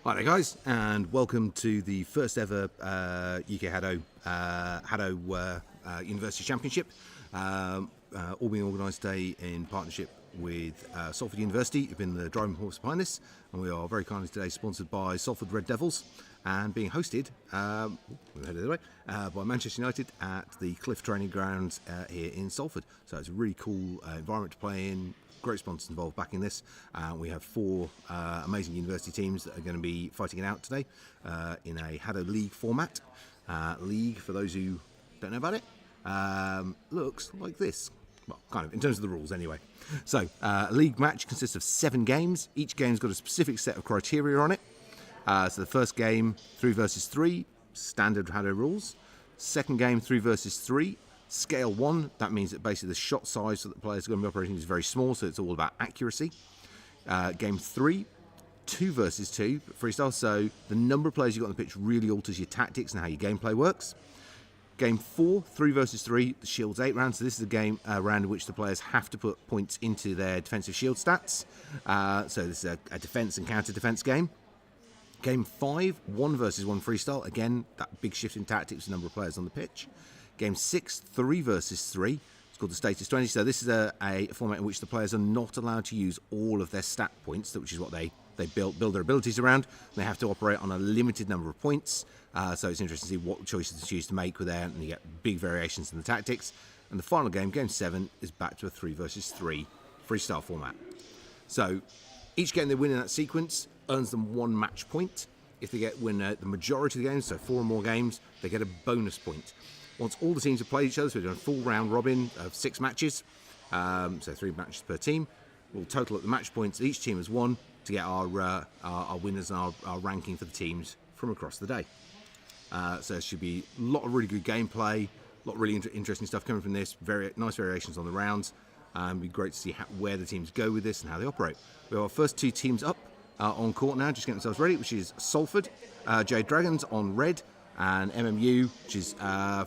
Hi there guys, and welcome to the first ever UK HADO University Championship, all being organised today in partnership with Salford University, who've been the driving force behind this, and we are very kindly today sponsored by Salford Red Devils and being hosted by Manchester United at the Cliff Training Grounds here in Salford. So it's a really cool environment to play in. Great sponsors involved backing this. We have four amazing university teams that are going to be fighting it out today in a HADO League format. League, for those who don't know about it, looks like this. Well, kind of, in terms of the rules anyway. So, a league match consists of 7 games. Each game's got a specific set of criteria on it. So the first game, 3 versus 3, standard HADO rules. Second game, 3 versus 3. Scale 1, that means that basically the shot size that the players are going to be operating is very small, so it's all about accuracy. Game 3, 2 versus 2, freestyle, so the number of players you've got on the pitch really alters your tactics and how your gameplay works. Game 4, 3 versus 3, the shield's 8 rounds, so this is a game round in which the players have to put points into their defensive shield stats. So this is a defense and counter-defense game. Game 5, 1 versus 1 freestyle, again, that big shift in tactics, the number of players on the pitch. Game 6, 3 versus 3. It's called the Status 20. So this is a format in which the players are not allowed to use all of their stat points, which is what they build their abilities around. They have to operate on a limited number of points. So it's interesting to see what choices they choose to make with there, and you get big variations in the tactics. And the final game, Game 7, is back to a 3 versus 3 freestyle format. So each game they win in that sequence earns them 1 match point. If they win the majority of the games, so 4 or more games, they get a bonus point. Once all the teams have played each other, so we're doing a full round robin of 6 matches, so 3 matches per team. We'll total up the match points that each team has won to get our winners and our ranking for the teams from across the day. So it should be a lot of really good gameplay, a lot of really interesting stuff coming from this, very nice variations on the rounds. It'd be great to see where the teams go with this and how they operate. We have our first 2 teams up on court now, just getting themselves ready, which is Salford, Jade Dragons on red, and MMU, which is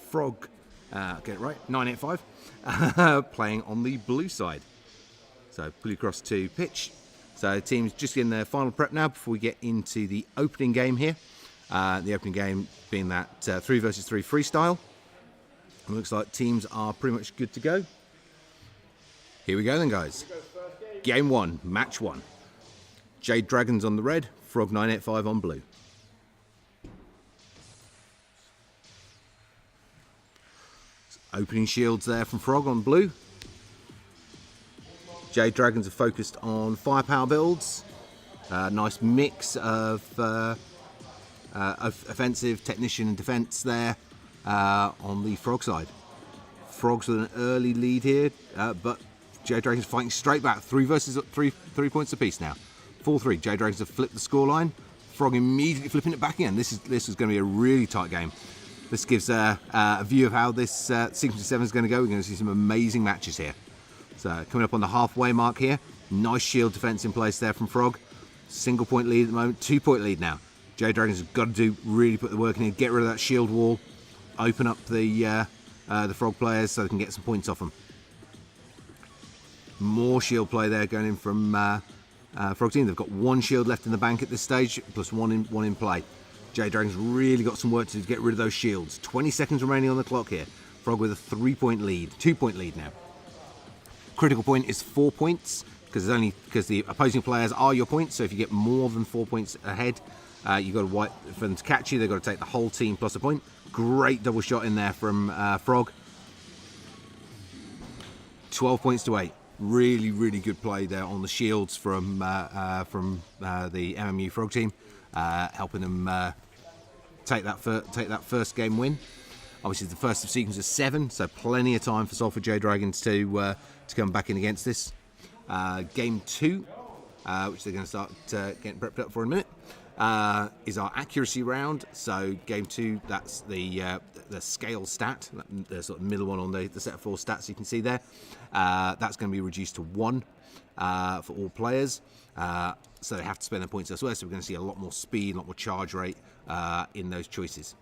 Frog, get it right, 985, playing on the blue side. So blue cross to pitch. So teams just getting their final prep now before we get into the opening game here. The opening game being that 3 versus 3 freestyle. It looks like teams are pretty much good to go. Here we go then, guys. Game 1, match 1. Jade Dragons on the red, Frog 985 on blue. Opening shields there from Frog on blue. Jade Dragons are focused on firepower builds. Nice mix of offensive, technician and defense there on the Frog side. Frogs with an early lead here, but Jade Dragons fighting straight back. 3 versus 3 points apiece now. 4-3. Jade Dragons have flipped the scoreline. Frog immediately flipping it back again. This is going to be a really tight game. This gives a view of how this sequence of 7 is going to go. We're going to see some amazing matches here. So coming up on the halfway mark here. Nice shield defense in place there from Frog. Single point lead at the moment. 2 point lead now. Jade Dragons have got to really put the work in here. Get rid of that shield wall. Open up the Frog players so they can get some points off them. More shield play there going in from Frog team. They've got 1 shield left in the bank at this stage, plus one in play. Jade Dragons really got some work to do to get rid of those shields. 20 seconds remaining on the clock here. Frog with a 3-point lead, 2-point lead now. Critical point is 4 points because the opposing players are your points. So if you get more than 4 points ahead, you've got to wipe for them to catch you. They've got to take the whole team plus a point. Great double shot in there from Frog. 12 points to 8. Really, really good play there on the shields from the MMU Frog team, helping them take that first game win. Obviously, the first of sequence is 7, so plenty of time for Salford Jade Dragons to come back in against this. Game 2, which they're going to start getting prepped up for in a minute, is our accuracy round. So game 2, that's the scale stat, the sort of middle one on the set of 4 stats you can see there. That's going to be reduced to 1 for all players. So they have to spend their points elsewhere. So we're going to see a lot more speed, a lot more charge rate in those choices.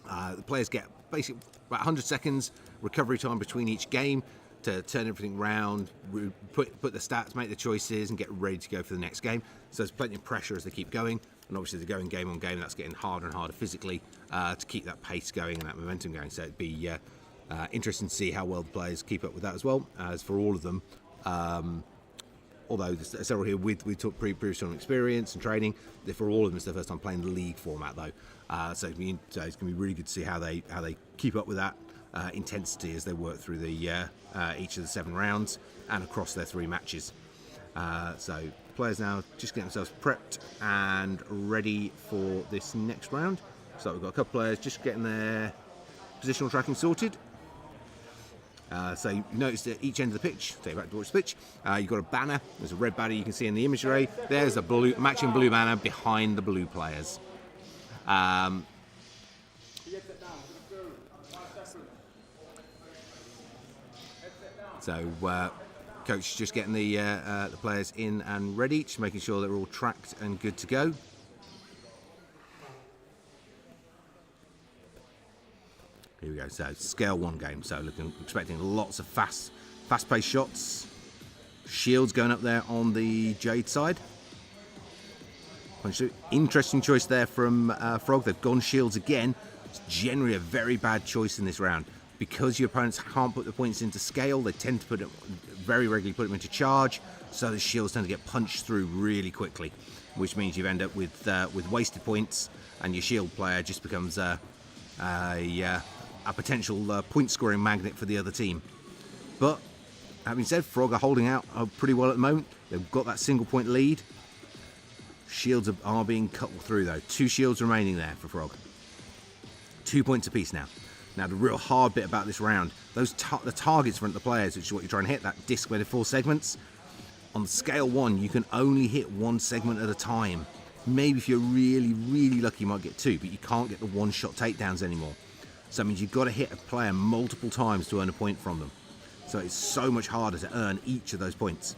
The players get basically about 100 seconds recovery time between each game to turn everything round, put the stats, make the choices, and get ready to go for the next game. So there's plenty of pressure as they keep going. and obviously they're going game on game. That's getting harder and harder physically to keep that pace going and that momentum going. So it'd be interesting to see how well the players keep up with that as well. As for all of them, although there's several here with previous experience and training, for all of them it's their first time playing the league format though. So it's going to be really good to see how they keep up with that intensity as they work through the each of the 7 rounds and across their 3 matches. So players now just getting themselves prepped and ready for this next round. So we've got a couple of players just getting their positional tracking sorted. So you notice at each end of the pitch, take you back towards the pitch, you've got a banner. There's a red banner you can see in the image array. There's a matching blue banner behind the blue players. So coach is just getting the players in and ready, just making sure they're all tracked and good to go. Here we go. So scale 1 game. So expecting lots of fast-paced shots. Shields going up there on the Jade side. Interesting choice there from Frog. They've gone shields again. It's generally a very bad choice in this round because your opponents can't put the points into scale. They tend to very regularly put them into charge, so the shields tend to get punched through really quickly, which means you end up with wasted points, and your shield player just becomes a potential point scoring magnet for the other team. But having said, Frog are holding out pretty well at the moment. They've got that single point lead. Shields are being cut through though. 2 shields remaining there for Frog. 2 points apiece now. Now the real hard bit about this round, the targets front of the players, which is what you're trying to hit, that disc where the 4 segments. On scale 1, you can only hit 1 segment at a time. Maybe if you're really, really lucky, you might get 2, but you can't get the 1-shot takedowns anymore. So that means you've got to hit a player multiple times to earn a point from them. So it's so much harder to earn each of those points.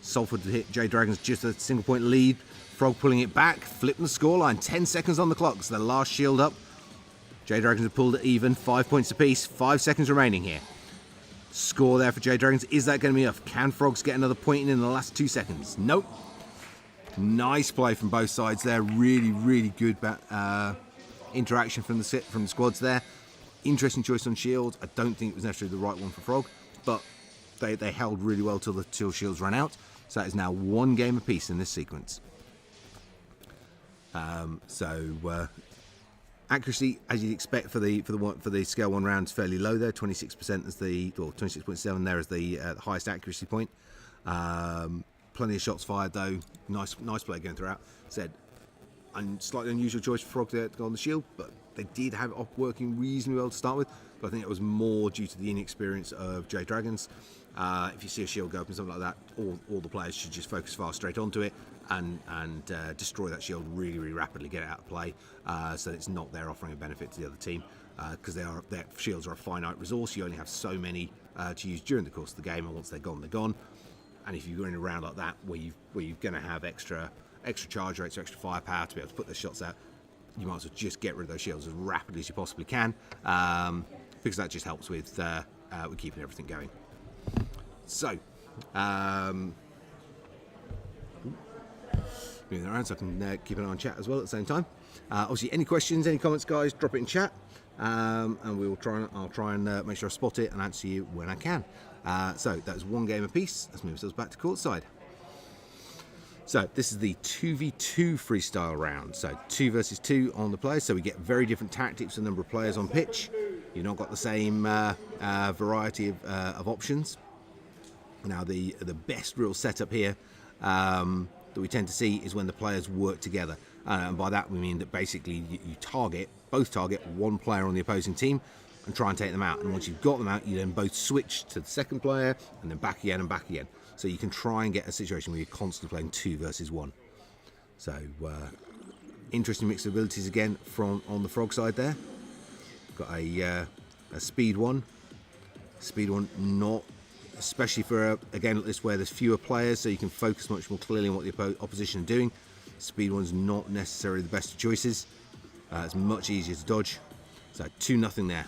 Salford to hit Jade Dragons just a single point lead. Frog pulling it back, flipping the scoreline. 10 seconds on the clock, so the last shield up. Jade Dragons have pulled it even, 5 points apiece, 5 seconds remaining here. Score there for Jade Dragons. Is that going to be enough? Can Frogs get another point in the last 2 seconds? Nope. Nice play from both sides there. Really, really good interaction from the squads there. Interesting choice on shields. I don't think it was necessarily the right one for Frog, but they held really well till shields ran out. So that is now 1 game apiece in this sequence. Accuracy, as you'd expect for the scale 1 round, is fairly low there. 26% as 26.7 there as the highest accuracy point. Plenty of shots fired though. Nice play going throughout. Said, slightly unusual choice for Frog to go on the shield, but they did have it working reasonably well to start with. But I think it was more due to the inexperience of Jade Dragons. If you see a shield go up and something like that, all the players should just focus fast straight onto it and destroy that shield really, really rapidly, get it out of play, so that it's not there offering a benefit to the other team, because their shields are a finite resource. You only have so many to use during the course of the game, and once they're gone, they're gone. And if you're in a round like that where you're going to have extra charge rates or extra firepower to be able to put those shots out, you might as well just get rid of those shields as rapidly as you possibly can, because that just helps with keeping everything going. So, moving around so I can keep an eye on chat as well at the same time. Obviously, any questions, any comments, guys, drop it in chat, and I'll try and make sure I spot it and answer you when I can. So that's 1 game apiece. Let's move ourselves back to courtside. So this is the 2v2 freestyle round. So 2 versus 2 on the players. So we get very different tactics and number of players on pitch. You've not got the same variety of options. Now the best real setup here that we tend to see is when the players work together. And by that we mean that basically you both target 1 player on the opposing team and try and take them out. And once you've got them out, you then both switch to the second player and then back again and back again. So you can try and get a situation where you're constantly playing 2 versus 1. So interesting mix of abilities again from on the Frog side there. Got a speed one. Speed one, not especially for again this where there's fewer players, so you can focus much more clearly on what the opposition are doing. Speed one's not necessarily the best of choices. It's much easier to dodge. So 2-0 there.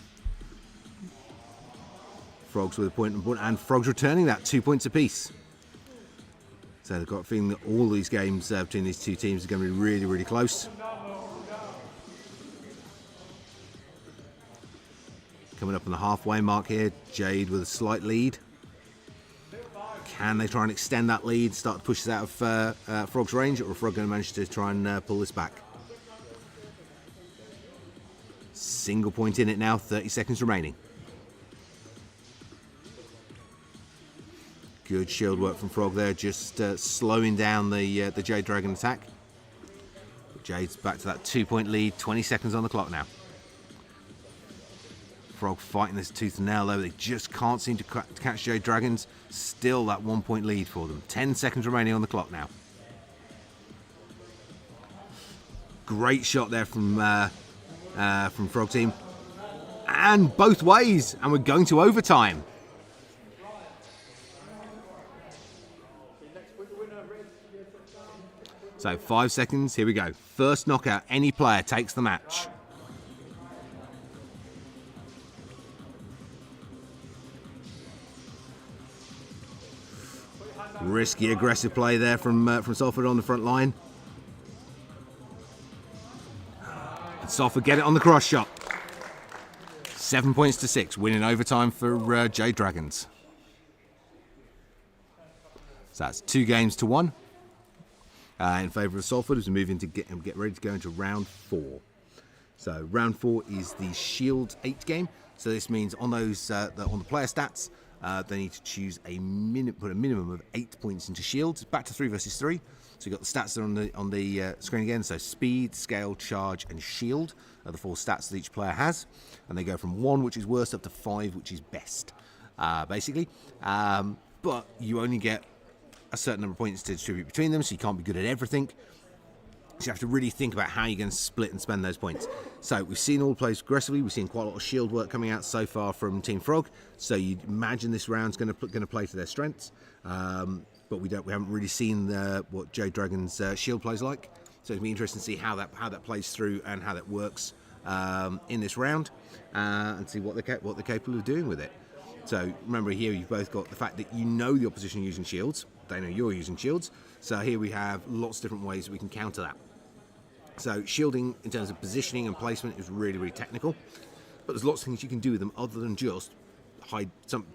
Frogs with a point, and Frogs returning that 2 points apiece. So they've got a feeling that all these games between these two teams are going to be really, really close. Coming up on the halfway mark here, Jade with a slight lead. Can they try and extend that lead, start to push this out of Frog's range, or are Frog going to manage to try and pull this back? Single point in it now, 30 seconds remaining. Good shield work from Frog there, just slowing down the Jade Dragon attack. Jade's back to that 2-point lead, 20 seconds on the clock now. Frog fighting this tooth and nail though, they just can't seem to catch Jade Dragons. Still that 1-point lead for them. 10 seconds remaining on the clock now. Great shot there from Frog team. And both ways, and we're going to overtime. So 5 seconds, here we go. First knockout, any player takes the match. Risky, aggressive play there from Salford on the front line. And Salford get it on the cross shot. 7 points to 6, winning overtime for Jade Dragons. So that's 2 games to 1 in favour of Salford as we move into get ready to go into round 4. So round 4 is the Shield 8 game. So this means on those on the player stats, they need to choose put a minimum of 8 points into shields. Back to 3 versus 3. So you've got the stats there on the screen again. So speed, scale, charge, and shield are the 4 stats that each player has, and they go from 1, which is worst, up to 5, which is best, basically. But you only get a certain number of points to distribute between them, so you can't be good at everything. So you have to really think about how you're going to split and spend those points. So we've seen all plays progressively. We've seen quite a lot of shield work coming out so far from Team Frog. So you'd imagine this round's going to play to their strengths. But we haven't really seen what Jade Dragon's shield plays like. So it'll be interesting to see how that plays through and how that works in this round, and see what they're capable of doing with it. So remember, here you've both got the fact that you know the opposition using shields. They know you're using shields. So here we have lots of different ways that we can counter that. So shielding in terms of positioning and placement is really, really technical, but there's lots of things you can do with them other than just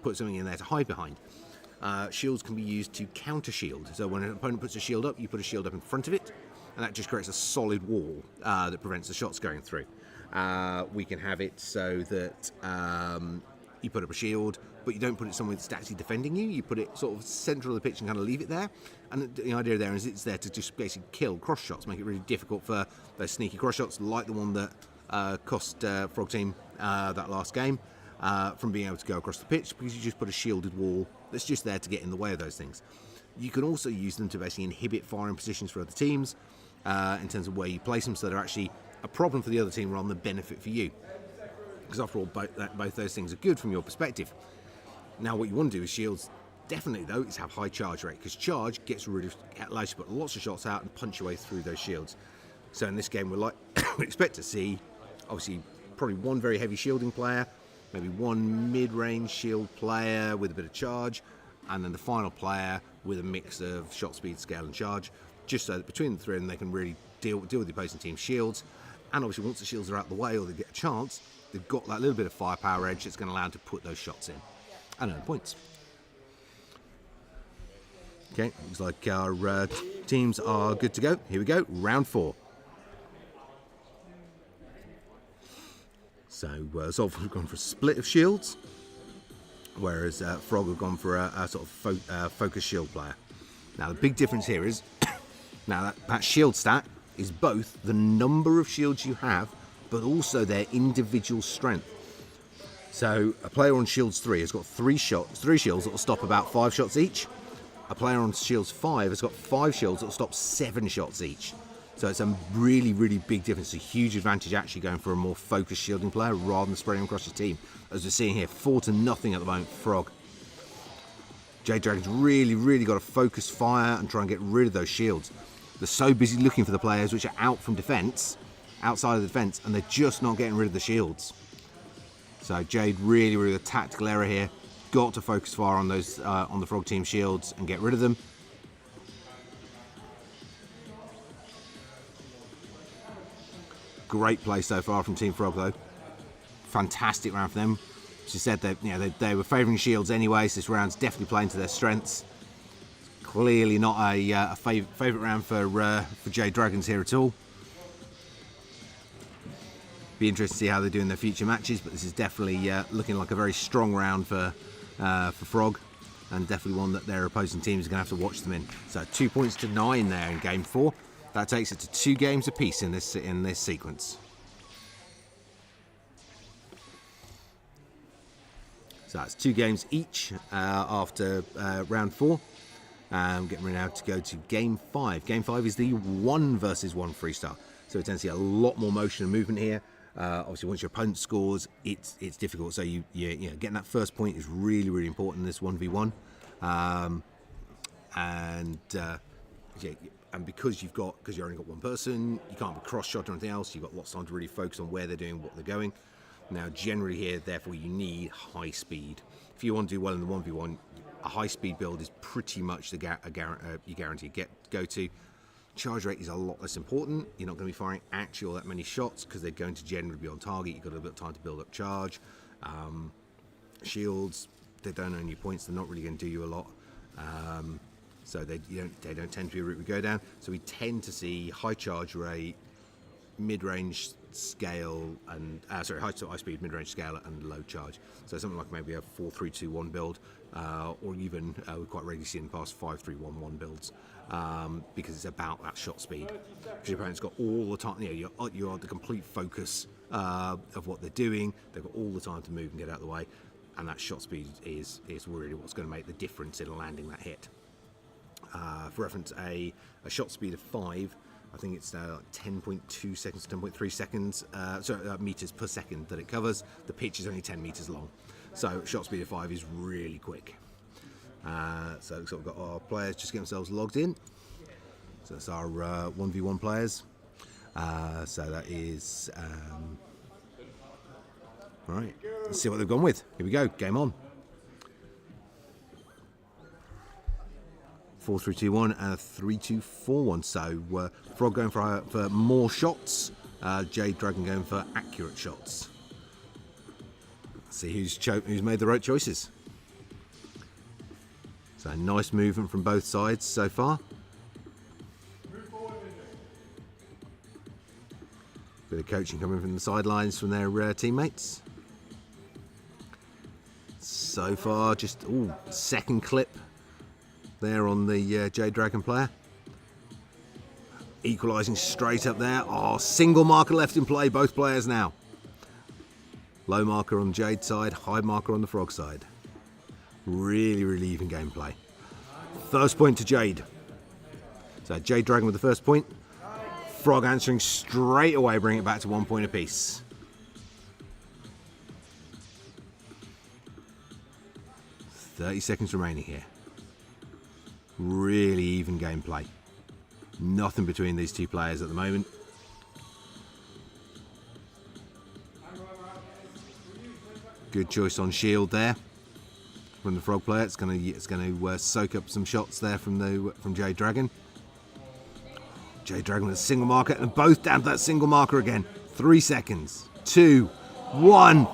put something in there to hide behind. Shields can be used to counter shield. So when an opponent puts a shield up, you put a shield up in front of it, and that just creates a solid wall that prevents the shots going through. We can have it so that you put up a shield, but you don't put it somewhere that's actually defending you. You put it sort of central of the pitch and kind of leave it there. And the idea there is it's there to just basically kill cross shots, make it really difficult for those sneaky cross shots, like the one that cost Frog Team that last game, from being able to go across the pitch, because you just put a shielded wall that's just there to get in the way of those things. You can also use them to basically inhibit firing positions for other teams in terms of where you place them, so they're actually a problem for the other team rather than a benefit for you. Because after all, both those things are good from your perspective. Now what you want to do with shields, definitely though, is have high charge rate, because charge allows you to put lots of shots out and punch your way through those shields. So in this game we expect to see, obviously, probably one very heavy shielding player, maybe one mid-range shield player with a bit of charge, and then the final player with a mix of shot speed, scale and charge, just so that between the three of them they can really deal with the opposing team's shields. And obviously once the shields are out of the way or they get a chance, they've got that little bit of firepower edge that's going to allow them to put those shots in and earn points. Okay, looks like our teams are good to go. Here we go, round 4. So Salford have gone for a split of shields, whereas Frog have gone for a sort of focus shield player. Now the big difference here is, now that shield stat is both the number of shields you have, but also their individual strength. So a player on shields 3 has got 3 shields that will stop about 5 shots each. A player on shields 5 has got 5 shields that will stop 7 shots each. So it's a really, really big difference. It's a huge advantage actually going for a more focused shielding player rather than spreading across your team. As we're seeing here, 4-0 at the moment, Frog. Jade Dragon's really, really got to focus fire and try and get rid of those shields. They're so busy looking for the players which are out from defence, outside of the defence, and they're just not getting rid of the shields. So Jade really, really a tactical error here. Got to focus fire on those on the Frog team shields and get rid of them. Great play so far from Team Frog though. Fantastic round for them. She said that they were favouring Shields anyway, so this round's definitely playing to their strengths. Clearly not a favourite round for Jade Dragons here at all. Be interested to see how they do in their future matches, but this is definitely looking like a very strong round for Frog, and definitely one that their opposing teams are going to have to watch them in. So 2 points to 9 there in game 4. That takes it to 2 games apiece in this sequence. So that's 2 games each after round 4. Getting ready now to go to game 5. Game 5 is the 1 versus 1 freestyle. So we tend to see a lot more motion and movement here. Obviously, once your opponent scores, it's difficult. So you getting that first point is really, really important in this 1v1. And because you've only got one person, you can't be cross-shot or anything else. You've got lots of time to really focus on where they're doing, what they're going. Now, generally here, therefore, you need high speed. If you want to do well in the 1v1, a high speed build is pretty much the you guarantee go to. Charge rate is a lot less important. You're not going to be firing actually all that many shots because they're going to generally be on target. You've got a bit of time to build up charge. Shields, they don't earn you points. They're not really going to do you a lot. So they don't tend to be a route we go down. So we tend to see high charge rate, mid-range scale, and high speed, mid-range scale, and low charge. So something like maybe a 4-3-2-1 build, or even we quite regularly see in the past 5-3-1-1 builds, because it's about that shot speed. Because your opponent's got all the time, you're the complete focus of what they're doing. They've got all the time to move and get out of the way, and that shot speed is really what's going to make the difference in landing that hit. For reference, a shot speed of 5, I think it's 10.2 seconds, 10.3 seconds, meters per second that it covers. The pitch is only 10 meters long, so shot speed of 5 is really quick. So it looks like we've got our players just getting themselves logged in. So that's our 1v1 players. So that is right. Let's see what they've gone with. Here we go. Game on. 4-3-2-1 and a 3-2-4-1. So Frog going for more shots. Jade Dragon going for accurate shots. Let's see who's made the right choices. So nice movement from both sides so far. Bit of coaching coming from the sidelines from their teammates. So far, just second clip there on the Jade Dragon player. Equalising straight up there. Single marker left in play, both players now. Low marker on Jade side, high marker on the Frog side. Really, really even gameplay. First point to Jade. So Jade Dragon with the first point. Frog answering straight away, bring it back to 1 point apiece. .30 seconds remaining here. Really even gameplay. Nothing between these two players at the moment. Good choice on shield there from the Frog player. It's going to soak up some shots there from Jade Dragon. Jade Dragon with a single marker, and both down to that single marker again. 3 seconds. 2, 1.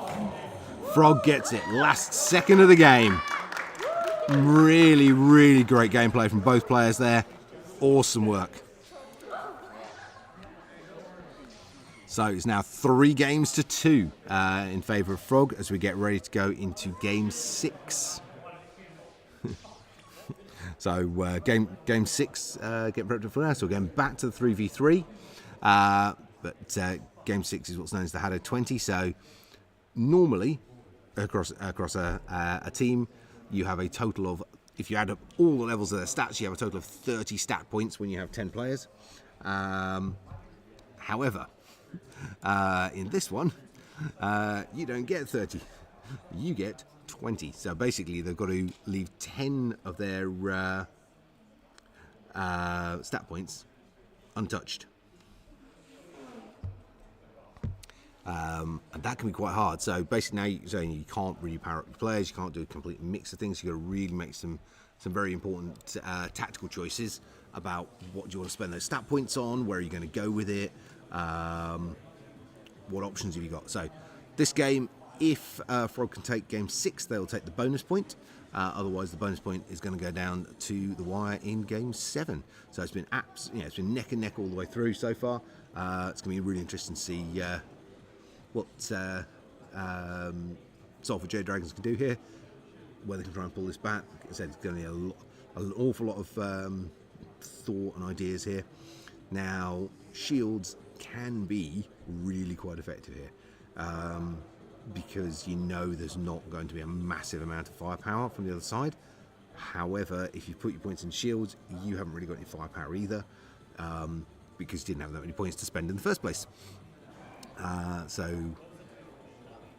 Frog gets it. Last second of the game. Really, really great gameplay from both players there. Awesome work. So it's now 3 games to 2 in favour of Frog as we get ready to go into game 6. So game 6 getting prepped for now. So we're going back to the 3v3. But game 6 is what's known as the HADO 20. So normally across a team, you have a total of, if you add up all the levels of their stats, you have a total of 30 stat points when you have 10 players. However, in this one, you don't get 30. You get 20. So basically, they've got to leave 10 of their stat points untouched. And that can be quite hard. So basically now you're saying you can't really power up the players, you can't do a complete mix of things. You've got to really make some very important tactical choices about what do you want to spend those stat points on, where are you going to go with it. what options have you got? So this game, if Frog can take game 6, they'll take the bonus point. Otherwise, the bonus point is going to go down to the wire in game 7. So it's been it's been neck and neck all the way through so far. It's going to be really interesting to see what Salford Jade Dragons can do here, whether they can try and pull this back. Like I said, it's going to be an awful lot of thought and ideas here. Now, shields can be really quite effective here, because you know there's not going to be a massive amount of firepower from the other side. However, if you put your points in shields, you haven't really got any firepower either, because you didn't have that many points to spend in the first place. So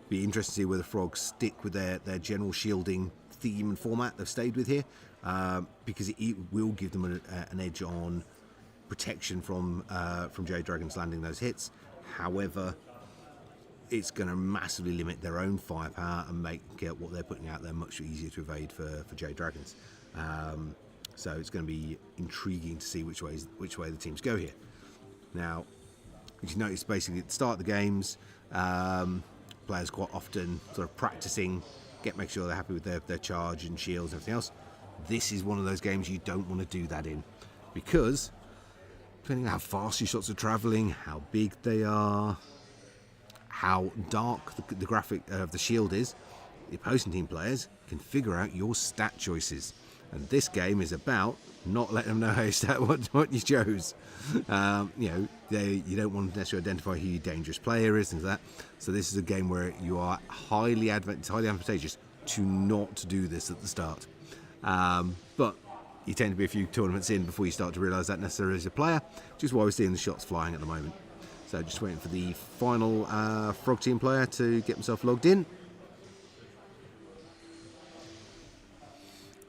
be interested to see whether Frogs stick with their general shielding theme and format they've stayed with here, because it will give them an edge on protection from Jade Dragons landing those hits. However, it's going to massively limit their own firepower and make what they're putting out there much easier to evade for Jade Dragons. So it's going to be intriguing to see which way the teams go here. Now, as you notice, basically at the start of the games, players quite often sort of practicing, make sure they're happy with their charge and shields and everything else. This is one of those games you don't want to do that in, because depending on how fast your shots are travelling, how big they are, how dark the graphic of the shield is, the opposing team players can figure out your stat choices. And this game is about not letting them know how what you chose. You don't want to necessarily identify who your dangerous player is, things like that. So this is a game where you are highly advantageous to not do this at the start. But you tend to be a few tournaments in before you start to realise that necessarily as a player, which is why we're seeing the shots flying at the moment. So just waiting for the final Frog team player to get himself logged in.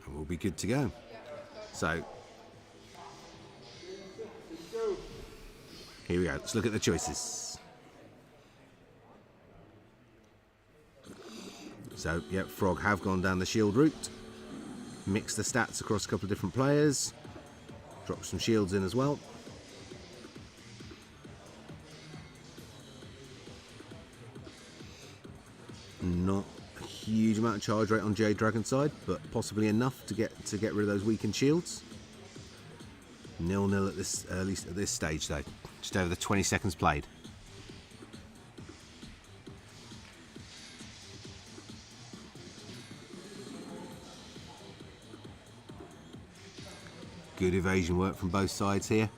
And we'll be good to go. So here we go. Let's look at the choices. So, yeah, Frog have gone down the shield route. Mix the stats across a couple of different players. Drop some shields in as well. Not a huge amount of charge rate on Jade Dragon's side, but possibly enough to get rid of those weakened shields. 0-0 at least at this stage though. Just over the 20 seconds played. Good evasion work from both sides here.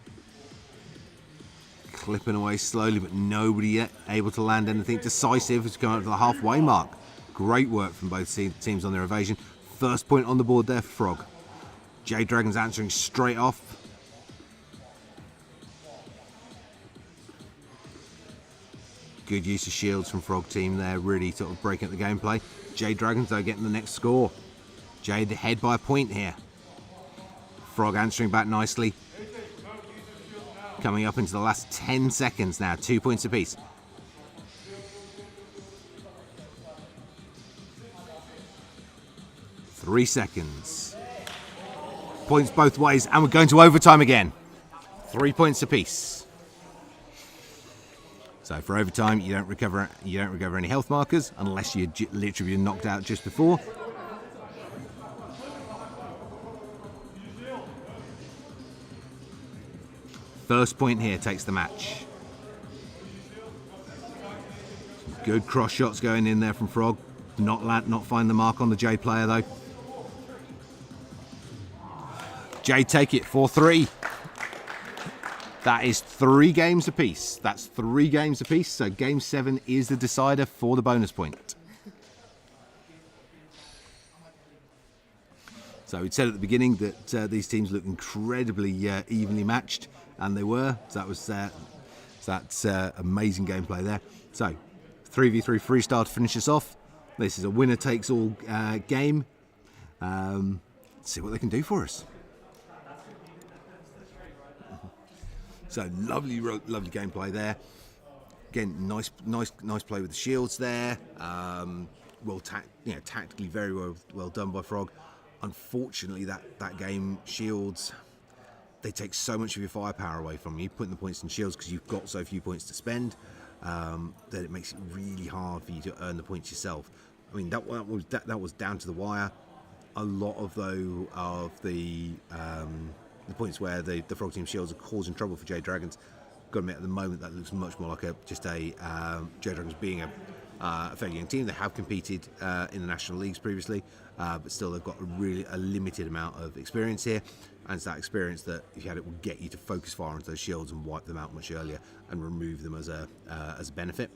Clipping away slowly, but nobody yet able to land anything decisive. It's going up to the halfway mark. Great work from both teams on their evasion. First point on the board there for Frog. Jade Dragons answering straight off. Good use of shields from Frog team there, really sort of breaking up the gameplay. Jade Dragons though getting the next score. Jade ahead by a point here. Frog answering back nicely. Coming up into the last 10 seconds now, 2 points apiece. Three seconds. Points both ways, and we're going to overtime again. 3 points apiece. So for overtime, you don't recover any health markers unless you literally been knocked out just before. First point here takes the match. Good cross shots going in there from Frog. Not find the mark on the Jade player though. Jade take it 4-3. That is 3 games apiece. That's 3 games apiece. So game 7 is the decider for the bonus point. So we'd said at the beginning that these teams look incredibly evenly matched, and they were. So that was that's amazing gameplay there. So 3v3 freestyle to finish us off. This is a winner takes all game. Let's see what they can do for us. So lovely gameplay there. Again, nice play with the shields there. Tactically very well done by Frog. Unfortunately, that game, shields, they take so much of your firepower away from you, putting the points in shields because you've got so few points to spend. then it makes it really hard for you to earn the points yourself. I mean, that was down to the wire. A lot of the points where the Frog Team shields are causing trouble for Jade Dragons. Got to admit, at the moment that looks much more like Jade Dragons being a fairly young team. They have competed in the national leagues previously, but still they've got a limited amount of experience here, and it's that experience that, if you had it, will get you to focus fire onto those shields and wipe them out much earlier and remove them as a benefit.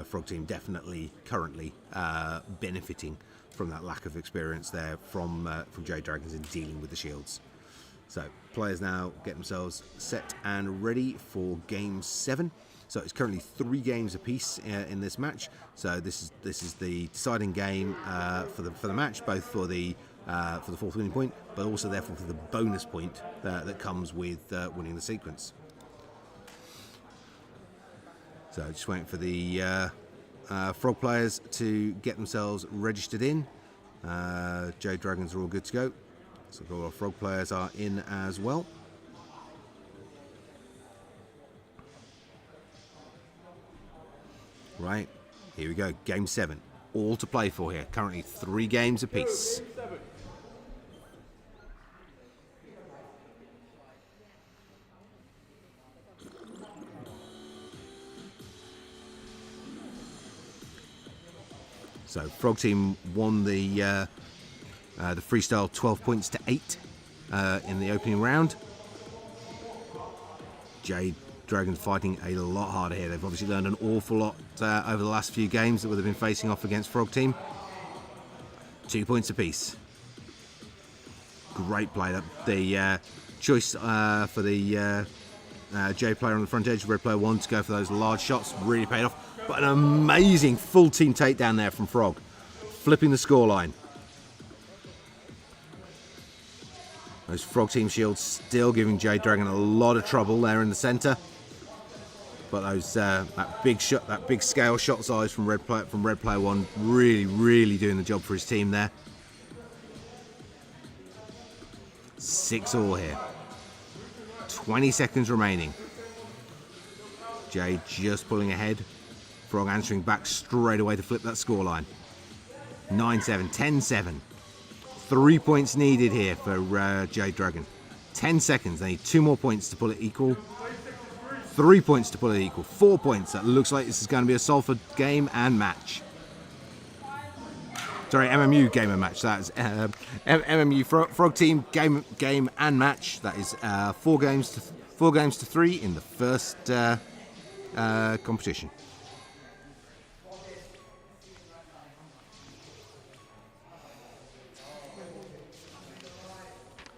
Frog Team definitely currently benefiting from that lack of experience there from Jade Dragons in dealing with the shields. So players now get themselves set and ready for Game 7. So it's currently 3 games apiece in this match. So this is the deciding game for the match, both for the 4th winning point, but also therefore for the bonus point that comes with winning the sequence. So just waiting for the Frog players to get themselves registered in. Jade Dragons are all good to go. So all our Frog players are in as well. Right, here we go. Game 7. All to play for here. Currently 3 games apiece. So Frog Team won the freestyle 12 points to 8 in the opening round. Jade Dragons fighting a lot harder here. They've obviously learned an awful lot over the last few games that they've been facing off against Frog Team. 2 points apiece. Great play. The choice for the Jade player on the front edge, red player 1, to go for those large shots really paid off. But an amazing full team takedown there from Frog, flipping the scoreline. Those Frog Team shields still giving Jade Dragon a lot of trouble there in the centre. But those that big scale shot size from red player 1, really doing the job for his team there. 6-all here. 20 seconds remaining. Jade just pulling ahead. Frog answering back straight away to flip that scoreline. 9-7, 10-7. 3 points needed here for Jade Dragon. 10 seconds. They need 2 more points to pull it equal. 3 points to pull it equal. 4 points. That looks like this is going to be a Salford game and match. Sorry, MMU game and match. That is MMU Frog Team game and match. That is 4 games to 3 in the first competition.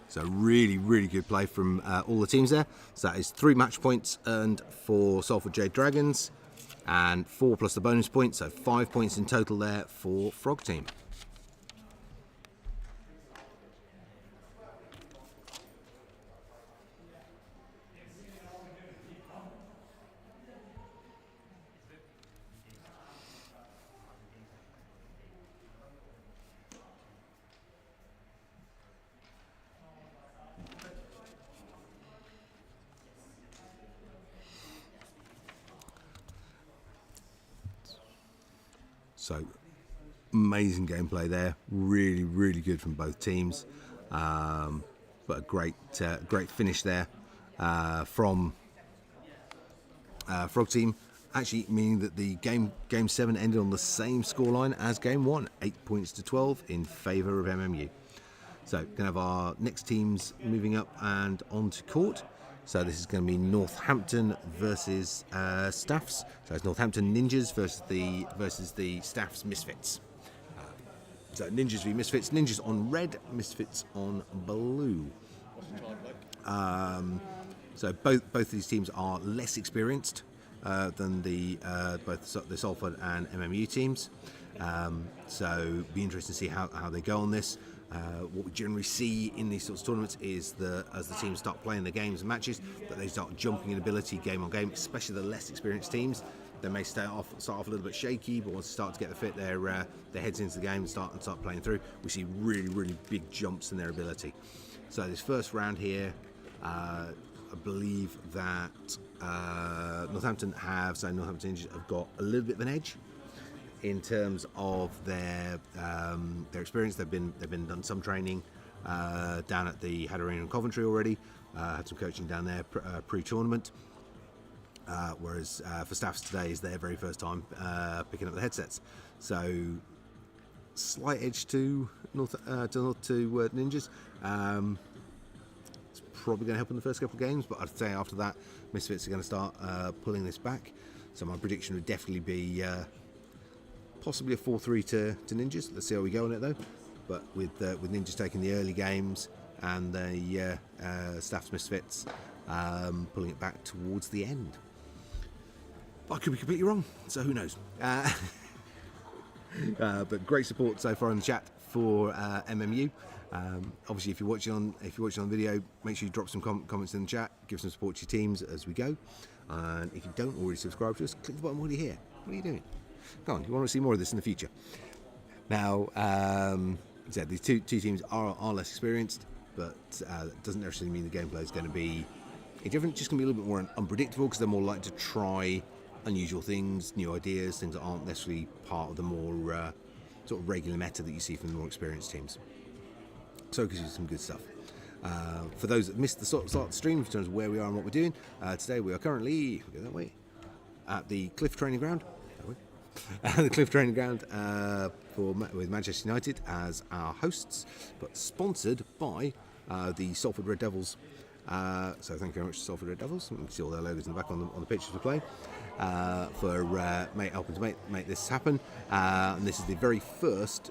So really good play from all the teams there. So that is 3 match points earned for Salford Jade Dragons, and 4 plus the bonus point, so 5 points in total there for Frog Team. So amazing gameplay there, really good from both teams, but a great finish there from Frog Team, actually meaning that the game 7 ended on the same scoreline as game 1, 8 points to 12 in favour of MMU. So going to have our next teams moving up and onto court. So this is going to be Northampton versus Staffs. So it's Northampton Ninjas versus the Staffs Misfits. So Ninjas v Misfits. Ninjas on red, Misfits on blue. So both of these teams are less experienced than both the Salford and MMU teams. So be interesting to see how they go on this. What we generally see in these sorts of tournaments is as the teams start playing their games and matches, that they start jumping in ability game on game, especially the less experienced teams. They may start off a little bit shaky, but once they start to get their heads into the game and start playing through, we see really big jumps in their ability. So this first round here, believe that Northampton Ninjas have got a little bit of an edge in terms of their experience. They've been done some training down at the HADO in Coventry already. Had some coaching down there pre-tournament. Whereas for Staffs today is their very first time picking up the headsets. So slight edge to Ninjas. It's probably going to help in the first couple of games, but I'd say after that, Misfits are going to start pulling this back. So my prediction would definitely be possibly a 4-3 to Ninjas. Let's see how we go on it though. But with Ninjas taking the early games and the Staffs Misfits pulling it back towards the end. I could be completely wrong, so who knows? But great support so far in the chat for MMU. Obviously, if you're watching on the video, make sure you drop some comments in the chat, give some support to your teams as we go. And if you don't already subscribe to us, click the button while you're here. What are you doing? Go on, you want to see more of this in the future. Now, as I said, these two teams are less experienced, but that doesn't necessarily mean the gameplay is going to be different. It's just going to be a little bit more unpredictable because they're more likely to try unusual things, new ideas, things that aren't necessarily part of the more sort of regular meta that you see from the more experienced teams. So it gives you some good stuff. For those that missed the start of the stream in terms of where we are and what we're doing, today we are currently, if we go that way, at the Cliff Training Ground. The Cliff Training Ground with Manchester United as our hosts, but sponsored by the Salford Red Devils. So thank you very much to Salford Red Devils. You can see all their logos in the back on the pictures we play for helping to make this happen. And this is the very first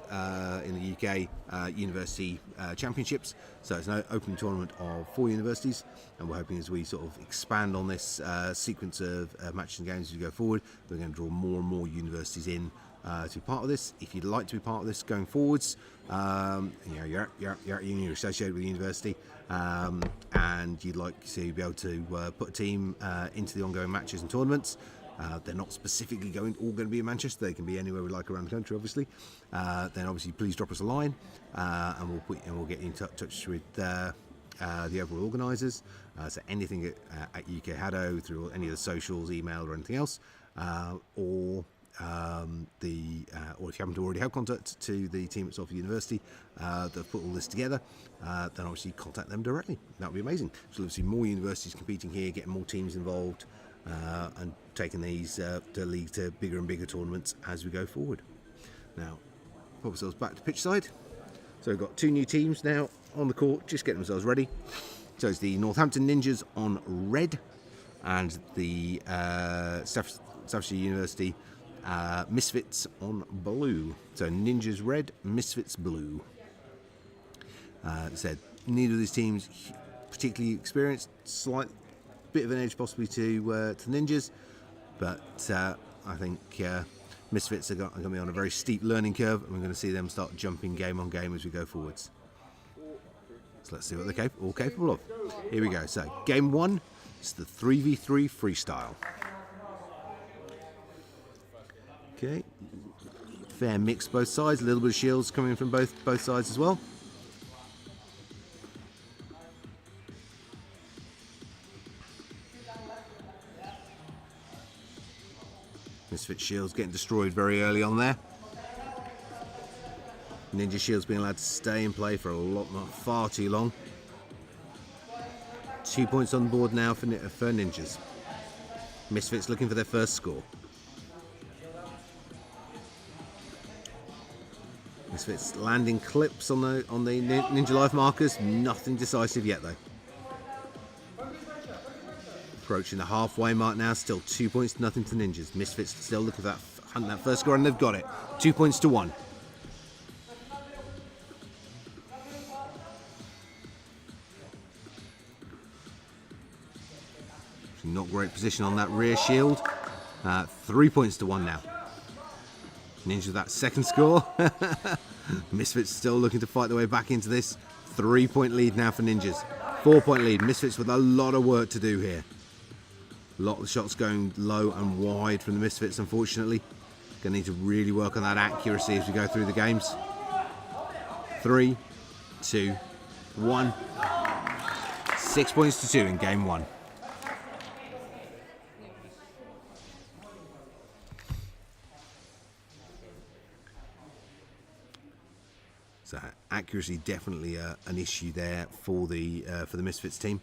in the UK university championships. So it's an open tournament of 4 universities, and we're hoping as we sort of expand on this sequence of matches and games as we go forward, we're going to draw more and more universities in to be part of this. If you'd like to be part of this going forwards, you're at uni, you're associated with the university, and you'd like to be able to put a team into the ongoing matches and tournaments. They're not specifically all going to be in Manchester. They can be anywhere we like around the country, obviously. Then obviously please drop us a line, and we'll get you in touch with the overall organisers. So anything at UK HADO through any of the socials, email, or anything else, or if you happen to already have contact to the team at Salford University that have put all this together, then obviously contact them directly. That would be amazing. So obviously more universities competing here, getting more teams involved, and taking these the league to bigger and bigger tournaments as we go forward. Now, pop ourselves back to pitch side. So we've got 2 new teams now on the court, just getting themselves ready. So it's the Northampton Ninjas on red, and the Stafford University Misfits on blue. So Ninjas red, Misfits blue. Said neither of these teams particularly experienced. Slight bit of an edge possibly to Ninjas, but I think Misfits are going to be on a very steep learning curve, and we're going to see them start jumping game on game as we go forwards. So let's see what they're all capable of. Here we go. So game 1 is the 3v3 freestyle. Okay, fair mix both sides. A little bit of shields coming from both sides as well. Misfit shields getting destroyed very early on there. Ninja shields being allowed to stay in play for far too long. 2 points on the board now for Ninjas. Misfits looking for their first score. Misfits landing clips on the Ninja life markers. Nothing decisive yet though. Approaching the halfway mark now. Still 2 points to nothing to Ninjas. Misfits still looking for that first score, and they've got it. 2 points to 1. Not great position on that rear shield. 3 points to 1 now. Ninja with that second score. Misfits still looking to fight their way back into this. 3 point lead now for Ninjas. 4 point lead. Misfits with a lot of work to do here. A lot of shots going low and wide from the Misfits, unfortunately. Going to need to really work on that accuracy as we go through the games. 3, 2, 1. 6 points to 2 in game 1. So accuracy definitely an issue there for the Misfits team.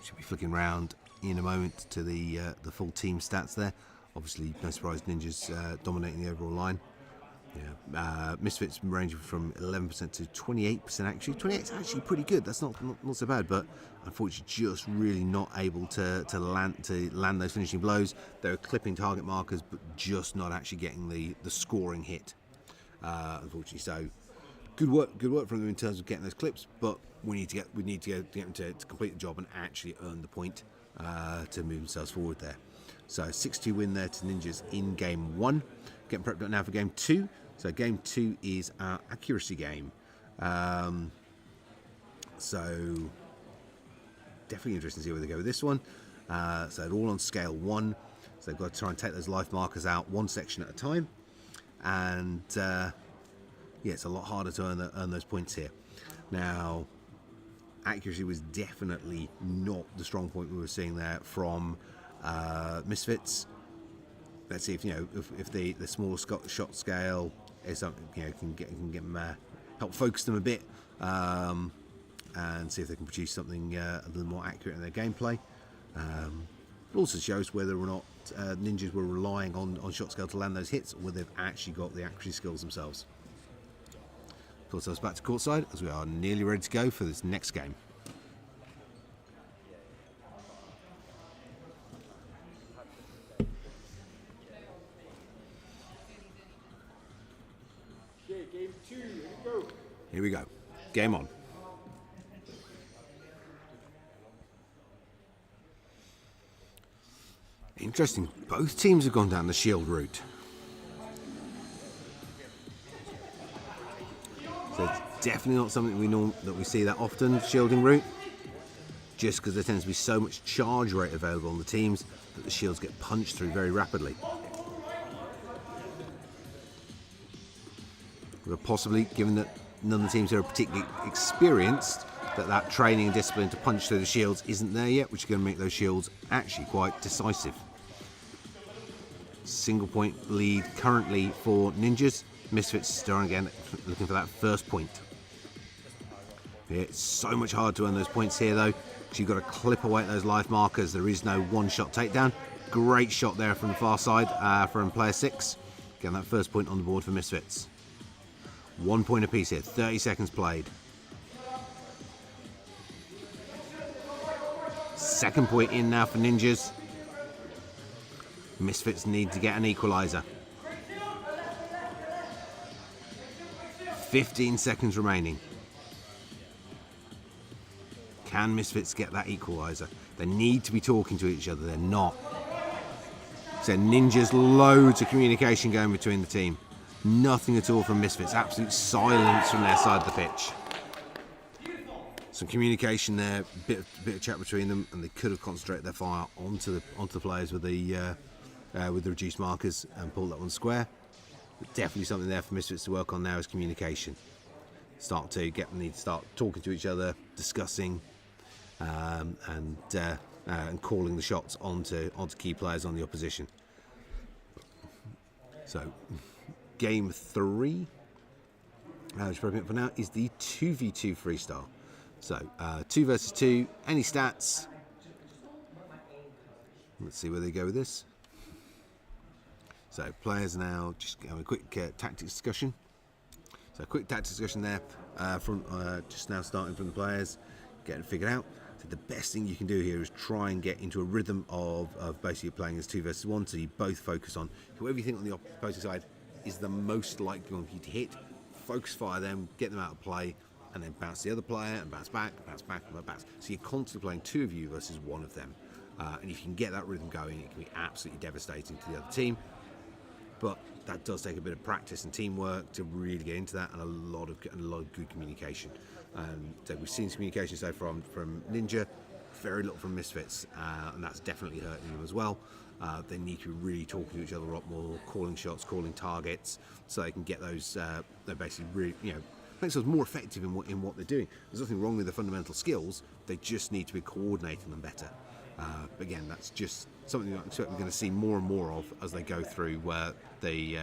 Should be flicking around in a moment to the full team stats there. Obviously, no surprise, Ninjas dominating the overall line. Yeah, Misfits ranging from 11% to 28% actually. 28 is actually pretty good. That's not so bad, but unfortunately, just really not able to land those finishing blows. They're clipping target markers, but just not actually getting the scoring hit. Unfortunately, so good work from them in terms of getting those clips, but we need to get them to complete the job and actually earn the point to move themselves forward there. So 6-2 win there to Ninjas in game 1. Getting prepped up now for game 2. So game 2 is our accuracy game. So definitely interesting to see where they go with this one. So they're all on scale 1. So they've got to try and take those life markers out one section at a time. And yeah, it's a lot harder to earn those points here. Now, accuracy was definitely not the strong point we were seeing there from Misfits. Let's see if the smaller shot scale is something can help focus them a bit, and see if they can produce something a little more accurate in their gameplay. It also shows whether or not Ninjas were relying on shot scale to land those hits, or whether they've actually got the accuracy skills themselves. Pull ourselves back to courtside as we are nearly ready to go for this next game. Game 2, here we go. Here we go. Game on. Interesting. Both teams have gone down the shield route. So it's definitely not something we see that often, shielding route. Just because there tends to be so much charge rate available on the teams that the shields get punched through very rapidly. But possibly, given that none of the teams here are particularly experienced, that training and discipline to punch through the shields isn't there yet, which is going to make those shields actually quite decisive. Single point lead currently for Ninjas. Misfits starting again, looking for that first point. Yeah, it's so much harder to earn those points here though, because you've got to clip away at those life markers. There is no one-shot takedown. Great shot there from the far side from player 6. Getting that first point on the board for Misfits. 1 point apiece here, 30 seconds played. Second point in now for Ninjas. Misfits need to get an equaliser. 15 seconds remaining. Can Misfits get that equaliser? They need to be talking to each other, they're not. So Ninjas, loads of communication going between the team. Nothing at all from Misfits, absolute silence from their side of the pitch. Some communication there, bit of chat between them, and they could have concentrated their fire onto the players with the reduced markers and pulled that one square. But definitely something there for Misfits to work on now is communication. Need to start talking to each other, discussing, and calling the shots onto key players on the opposition. So, game 3, which probably for now is the 2v2 freestyle. So 2 versus 2. Any stats? Let's see where they go with this. So players now just having a quick tactics discussion. So a quick tactics discussion there from just now starting from the players, getting it figured out. So the best thing you can do here is try and get into a rhythm of basically playing as 2 versus 1. So you both focus on whoever you think on the opposing side is the most likely one for you to hit. Focus fire them, get them out of play, and then bounce the other player and bounce back, and bounce. So you're constantly playing 2 of you versus 1 of them. And if you can get that rhythm going, it can be absolutely devastating to the other team. But that does take a bit of practice and teamwork to really get into that, and a lot of good communication. So we've seen communication so far from Ninja, very little from Misfits, and that's definitely hurting them as well. They need to be really talking to each other a lot more, calling shots, calling targets, so they can get those. They're basically really, makes us more effective in what they're doing. There's nothing wrong with the fundamental skills. They just need to be coordinating them better. But again, that's just something I expect we're going to see more and more of as they go through the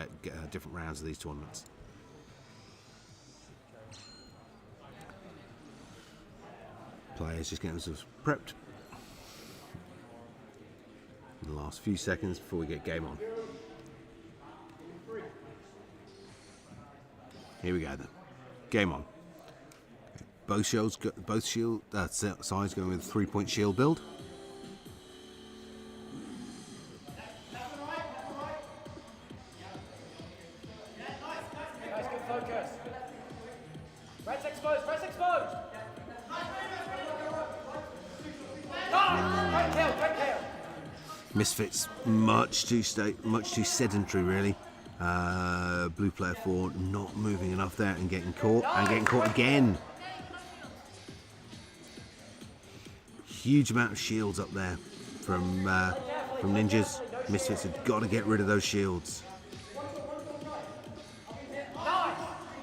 different rounds of these tournaments. Players just getting themselves prepped. In the last few seconds before we get game on. Here we go then. Game on. Both sides going with a 3-point shield build. Nice, good focus. Red's exposed, red's exposed. Great kill, great kill. Misfits much too sedentary really. Blue player 4 not moving enough there and getting caught again. Huge amount of shields up there from Ninjas. Misfits have got to get rid of those shields.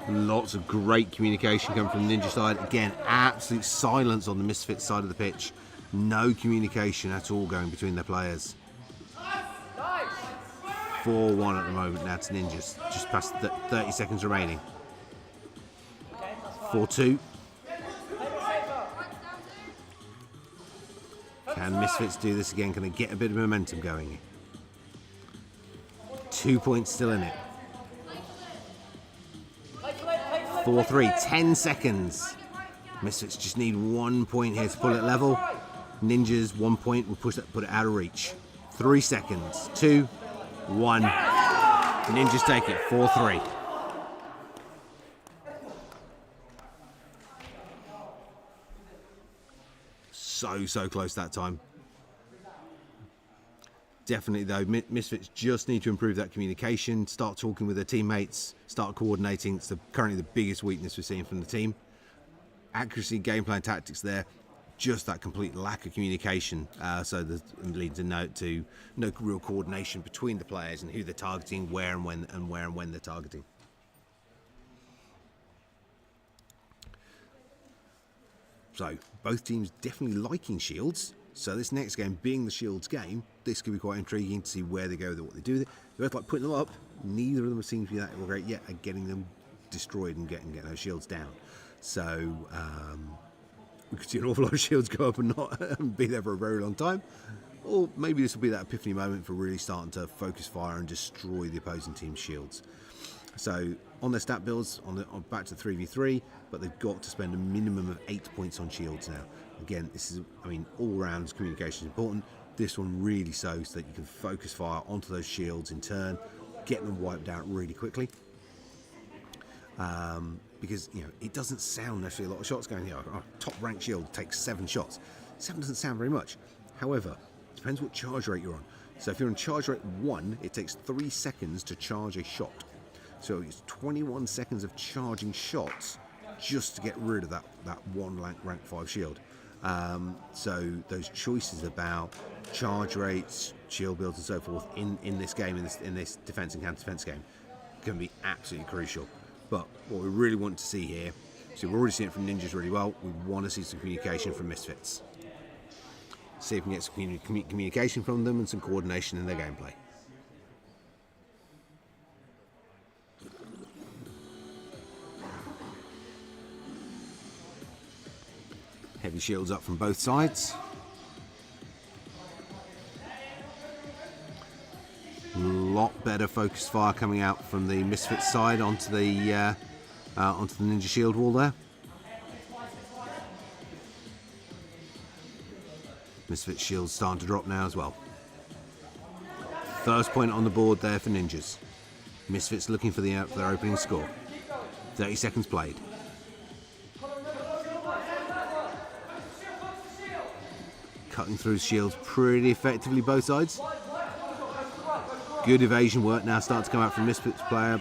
Lots of great communication coming from the Ninja side. Again, absolute silence on the Misfits side of the pitch. No communication at all going between their players. 4-1 at the moment now to Ninjas. Just past 30 seconds remaining. 4-2. Can Misfits do this again? Can they get a bit of momentum going? 2 points still in it. 4-3, 10 seconds. Misfits just need 1 point here to pull it level. Ninjas 1 point will put it out of reach. 3 seconds. 2, 1. Ninjas take it. 4-3. So close that time. Definitely though, Misfits just need to improve that communication, start talking with their teammates, start coordinating. It's currently the biggest weakness we're seeing from the team. Accuracy, game plan, tactics there, just that complete lack of communication. So that leads to no real coordination between the players and who they're targeting, where and when they're targeting. So both teams definitely liking shields. So this next game being the shields game, this could be quite intriguing to see where they go with what they do. They both like putting them up. Neither of them seem to be that great yet at getting them destroyed and getting those shields down. So we could see an awful lot of shields go up and not be there for a very long time. Or maybe this will be that epiphany moment for really starting to focus fire and destroy the opposing team's shields. So on their stat builds, on back to 3v3, but they've got to spend a minimum of 8 points on shields now. Again, this is, all round communication is important. This one really so that you can focus fire onto those shields in turn, get them wiped out really quickly. Because it doesn't sound necessarily a lot of shots going. Our top ranked shield takes 7 shots. 7 doesn't sound very much. However, it depends what charge rate you're on. So if you're on charge rate 1, it takes 3 seconds to charge a shot. So it's 21 seconds of charging shots just to get rid of that one rank 5 shield. So those choices about charge rates, shield builds and so forth in this game, in this defense and counter-defense game, can be absolutely crucial. But what we really want to see here, so we're already seeing it from Ninjas really well, we want to see some communication from Misfits. See if we can get some communication from them and some coordination in their gameplay. Heavy shields up from both sides. A lot better focused fire coming out from the Misfits side onto the Ninja shield wall there. Misfits shields starting to drop now as well. First point on the board there for Ninjas. Misfits looking for their opening score. 30 seconds played. Cutting through shields pretty effectively both sides. Good evasion work now starting to come out from Misfits player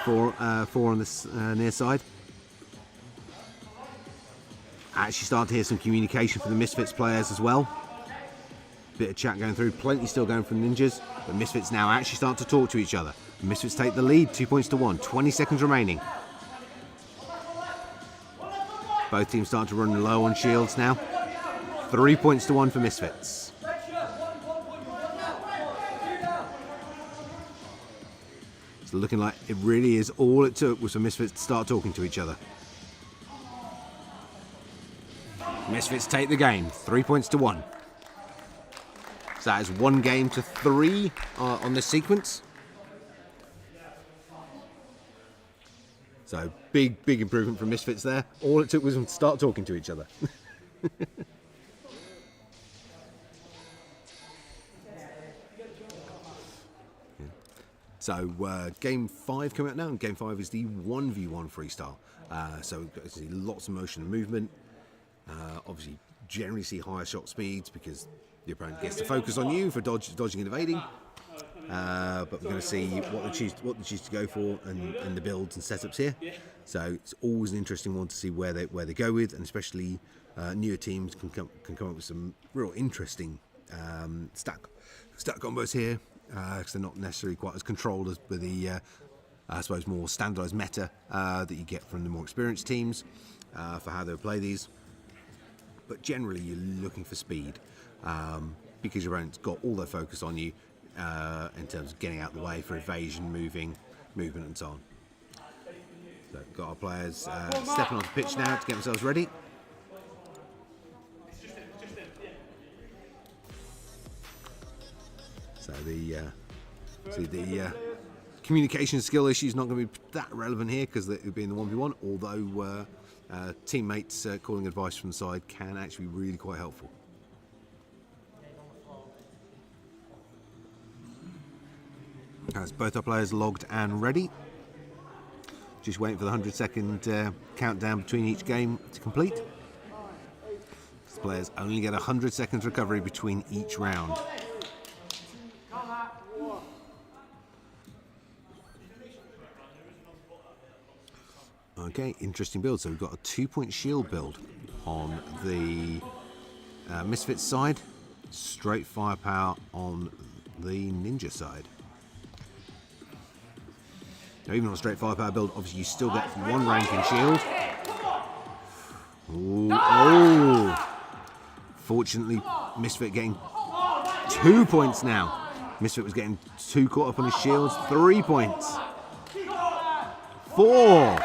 4 on this near side. Actually starting to hear some communication from the Misfits players as well. Bit of chat going through, plenty still going from Ninjas, but Misfits now actually start to talk to each other. Misfits take the lead, 2 points to 1, 20 seconds remaining. Both teams starting to run low on shields now. 3 points to 1 for Misfits. It's looking like it really is all it took was for Misfits to start talking to each other. Misfits take the game, 3 points to 1. So that is 1 game to 3 on this sequence. So big improvement from Misfits there. All it took was them to start talking to each other. So game 5 coming up now, and game 5 is the 1v1 freestyle. So we've got to see lots of motion and movement. Obviously, generally see higher shot speeds because the opponent gets to focus on you for dodging and evading. But we're going to see what they choose to go for and the builds and setups here. So it's always an interesting one to see where they go with, and especially newer teams can come up with some real interesting stat combos here. Because they're not necessarily quite as controlled as with the, I suppose, more standardised meta that you get from the more experienced teams for how they'll play these. But generally, you're looking for speed because your opponent's got all their focus on you in terms of getting out of the way for evasion, movement, and so on. So we've got our players stepping onto the pitch now to get themselves ready. So the communication skill issue is not going to be that relevant here because it would be in the 1v1, although teammates calling advice from the side can actually be really quite helpful. As both our players logged and ready. Just waiting for the 100-second countdown between each game to complete. The players only get 100 seconds recovery between each round. Okay, interesting build. So we've got a 2-point shield build on the Misfits side, straight firepower on the Ninja side. Now, even on a straight firepower build, obviously you still get 1 rank in shield. Ooh, oh! Fortunately, Misfit getting 2 points now. Misfit was getting 2 caught up on his shields. 3 points. 4.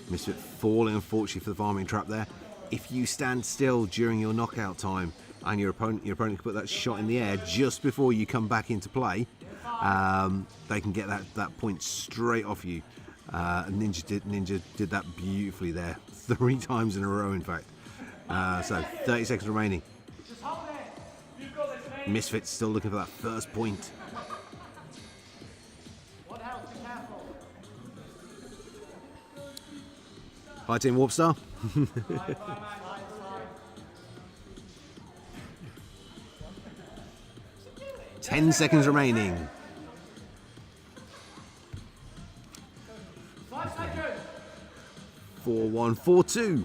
Misfit falling, unfortunately, for the farming trap there. If you stand still during your knockout time and your opponent can put that shot in the air just before you come back into play, they can get that point straight off you. Ninja did that beautifully there, 3 times in a row, in fact. So 30 seconds remaining. Misfit's still looking for that first point. Hi, Team Warpstar. 10 seconds remaining. 4-1, 4-2.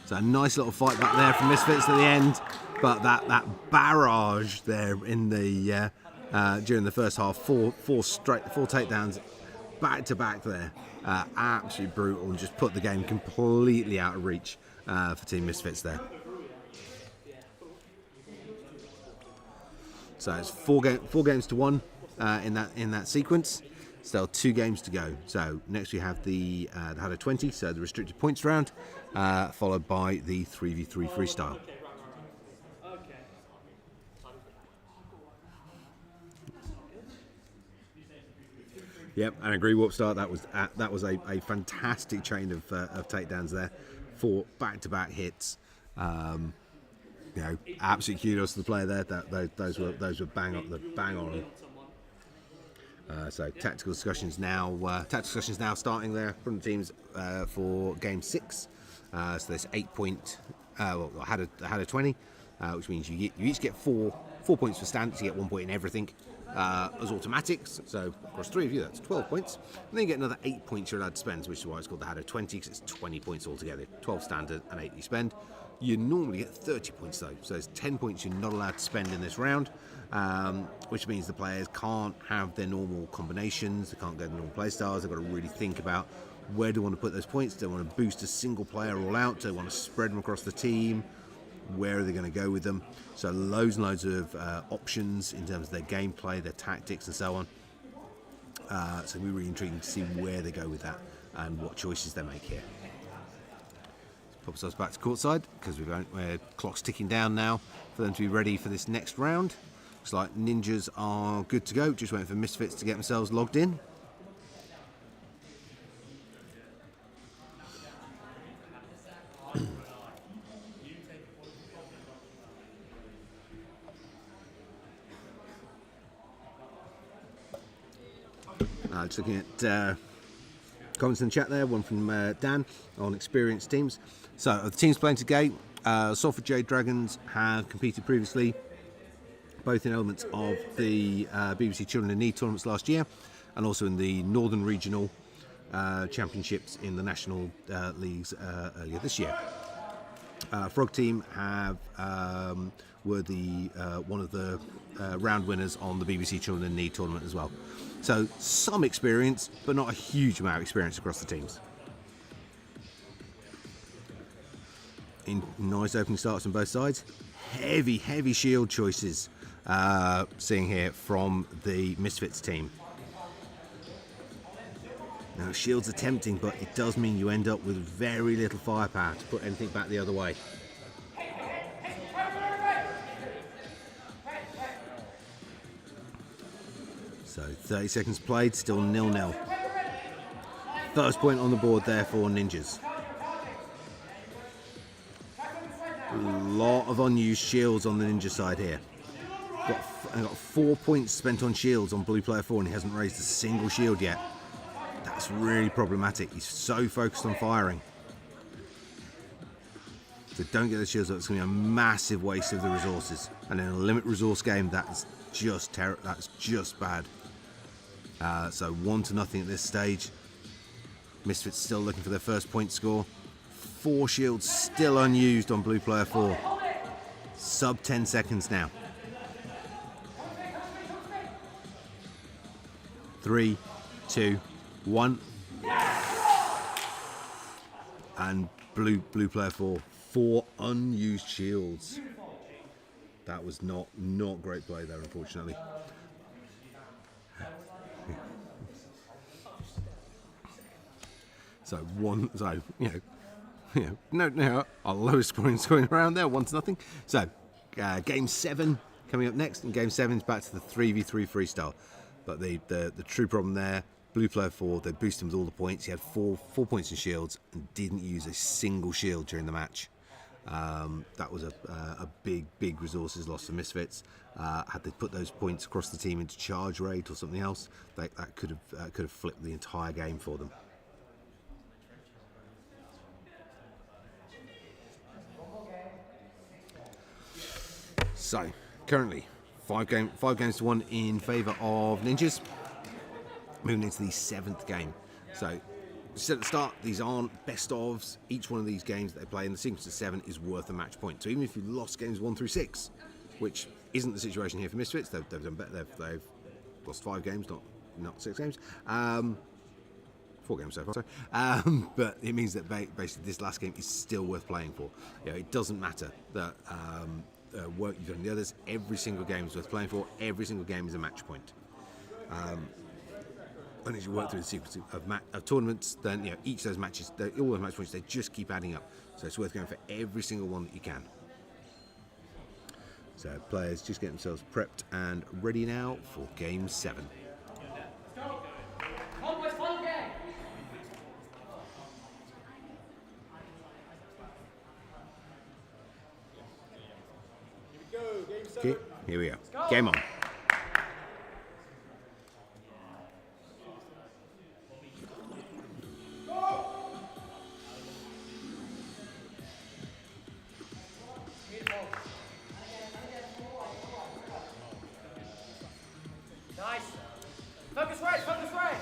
So a nice little fight back there from Misfits at the end, but that barrage there in the during the first half, four takedowns back to back there, absolutely brutal, and just put the game completely out of reach for Team Misfits there. So it's four games to 1 in that sequence. Still 2 games to go. So next we have the HADO 20, so the restricted points round, followed by the 3v3 freestyle. Yep, and I agree, Warpstar. That was a fantastic chain of takedowns there, 4 back-to-back hits. Absolute kudos to the player there. Those were bang on. So tactical discussions now starting there from the teams for game 6. So there's 8 point. HADO 20, which means you each get 4 points for standards. You get 1 point in everything as automatics. So across 3 of you, that's 12 points. And then you get another 8 points you're allowed to spend, which is why it's called the HADO 20, because it's 20 points altogether. 12 standard and 8 you spend. You normally get 30 points though, so there's 10 points you're not allowed to spend in this round, which means the players can't have their normal combinations, they can't go to normal play styles, they've got to really think about where do they want to put those points, do they want to boost a single player all out, do they want to spread them across the team, where are they going to go with them. So loads and loads of options in terms of their gameplay, their tactics and so on. So it'll be really intriguing to see where they go with that and what choices they make here. Pop ourselves back to courtside because we're clock's ticking down now for them to be ready for this next round. Looks like Ninjas are good to go, just waiting for Misfits to get themselves logged in. Just looking at comments in the chat there, one from Dan on experienced teams. So the teams playing today, Salford Jade Dragons have competed previously, both in elements of the BBC Children in Need tournaments last year, and also in the Northern Regional Championships in the National Leagues earlier this year. Frog Team were the one of the round winners on the BBC Children in Need tournament as well. So some experience, but not a huge amount of experience across the teams. Nice opening starts on both sides. Heavy shield choices seeing here from the Misfits team. Now shields are tempting, but it does mean you end up with very little firepower to put anything back the other way. So 30 seconds played, still 0-0. First point on the board there for Ninjas. A lot of unused shields on the Ninja side here. Got 4 points spent on shields on blue player 4 and he hasn't raised a single shield yet. That's really problematic. He's so focused on firing. So don't get the shields up. It's going to be a massive waste of the resources. And in a limit resource game, that's just bad. So 1-0 at this stage. Misfits still looking for their first point score. 4 shields still unused on blue player 4. Sub 10 seconds now. 3, 2, 1. And blue player 4 unused shields. That was not great play there, unfortunately. So no, our lowest scoring around there, 1-0. So game 7 coming up next, and game 7 is back to the 3v3 freestyle. But the true problem there, blue player 4, they boosted him with all the points. He had four points in shields and didn't use a single shield during the match. That was a big resources loss for Misfits. Had they put those points across the team into charge rate or something else, that could have flipped the entire game for them. So currently 5 games to 1 in favour of Ninjas. Moving into the 7th game. So just at the start, these aren't best ofs. Each one of these games that they play in the sequence of 7 is worth a match point. So even if you lost games 1 through 6, which isn't the situation here for Misfits, they've done better. They've lost 5 games, not 6 games. 4 games so far, sorry. But it means that basically this last game is still worth playing for. It doesn't matter that work you've done in the others. Every single game is worth playing for. Every single game is a match point. And as you work through the sequence of tournaments, then each of those matches, all the match points, they just keep adding up. So it's worth going for every single one that you can. So players just get themselves prepped and ready now for game 7. Okay, here we go. Game on. Nice. Focus right, focus right.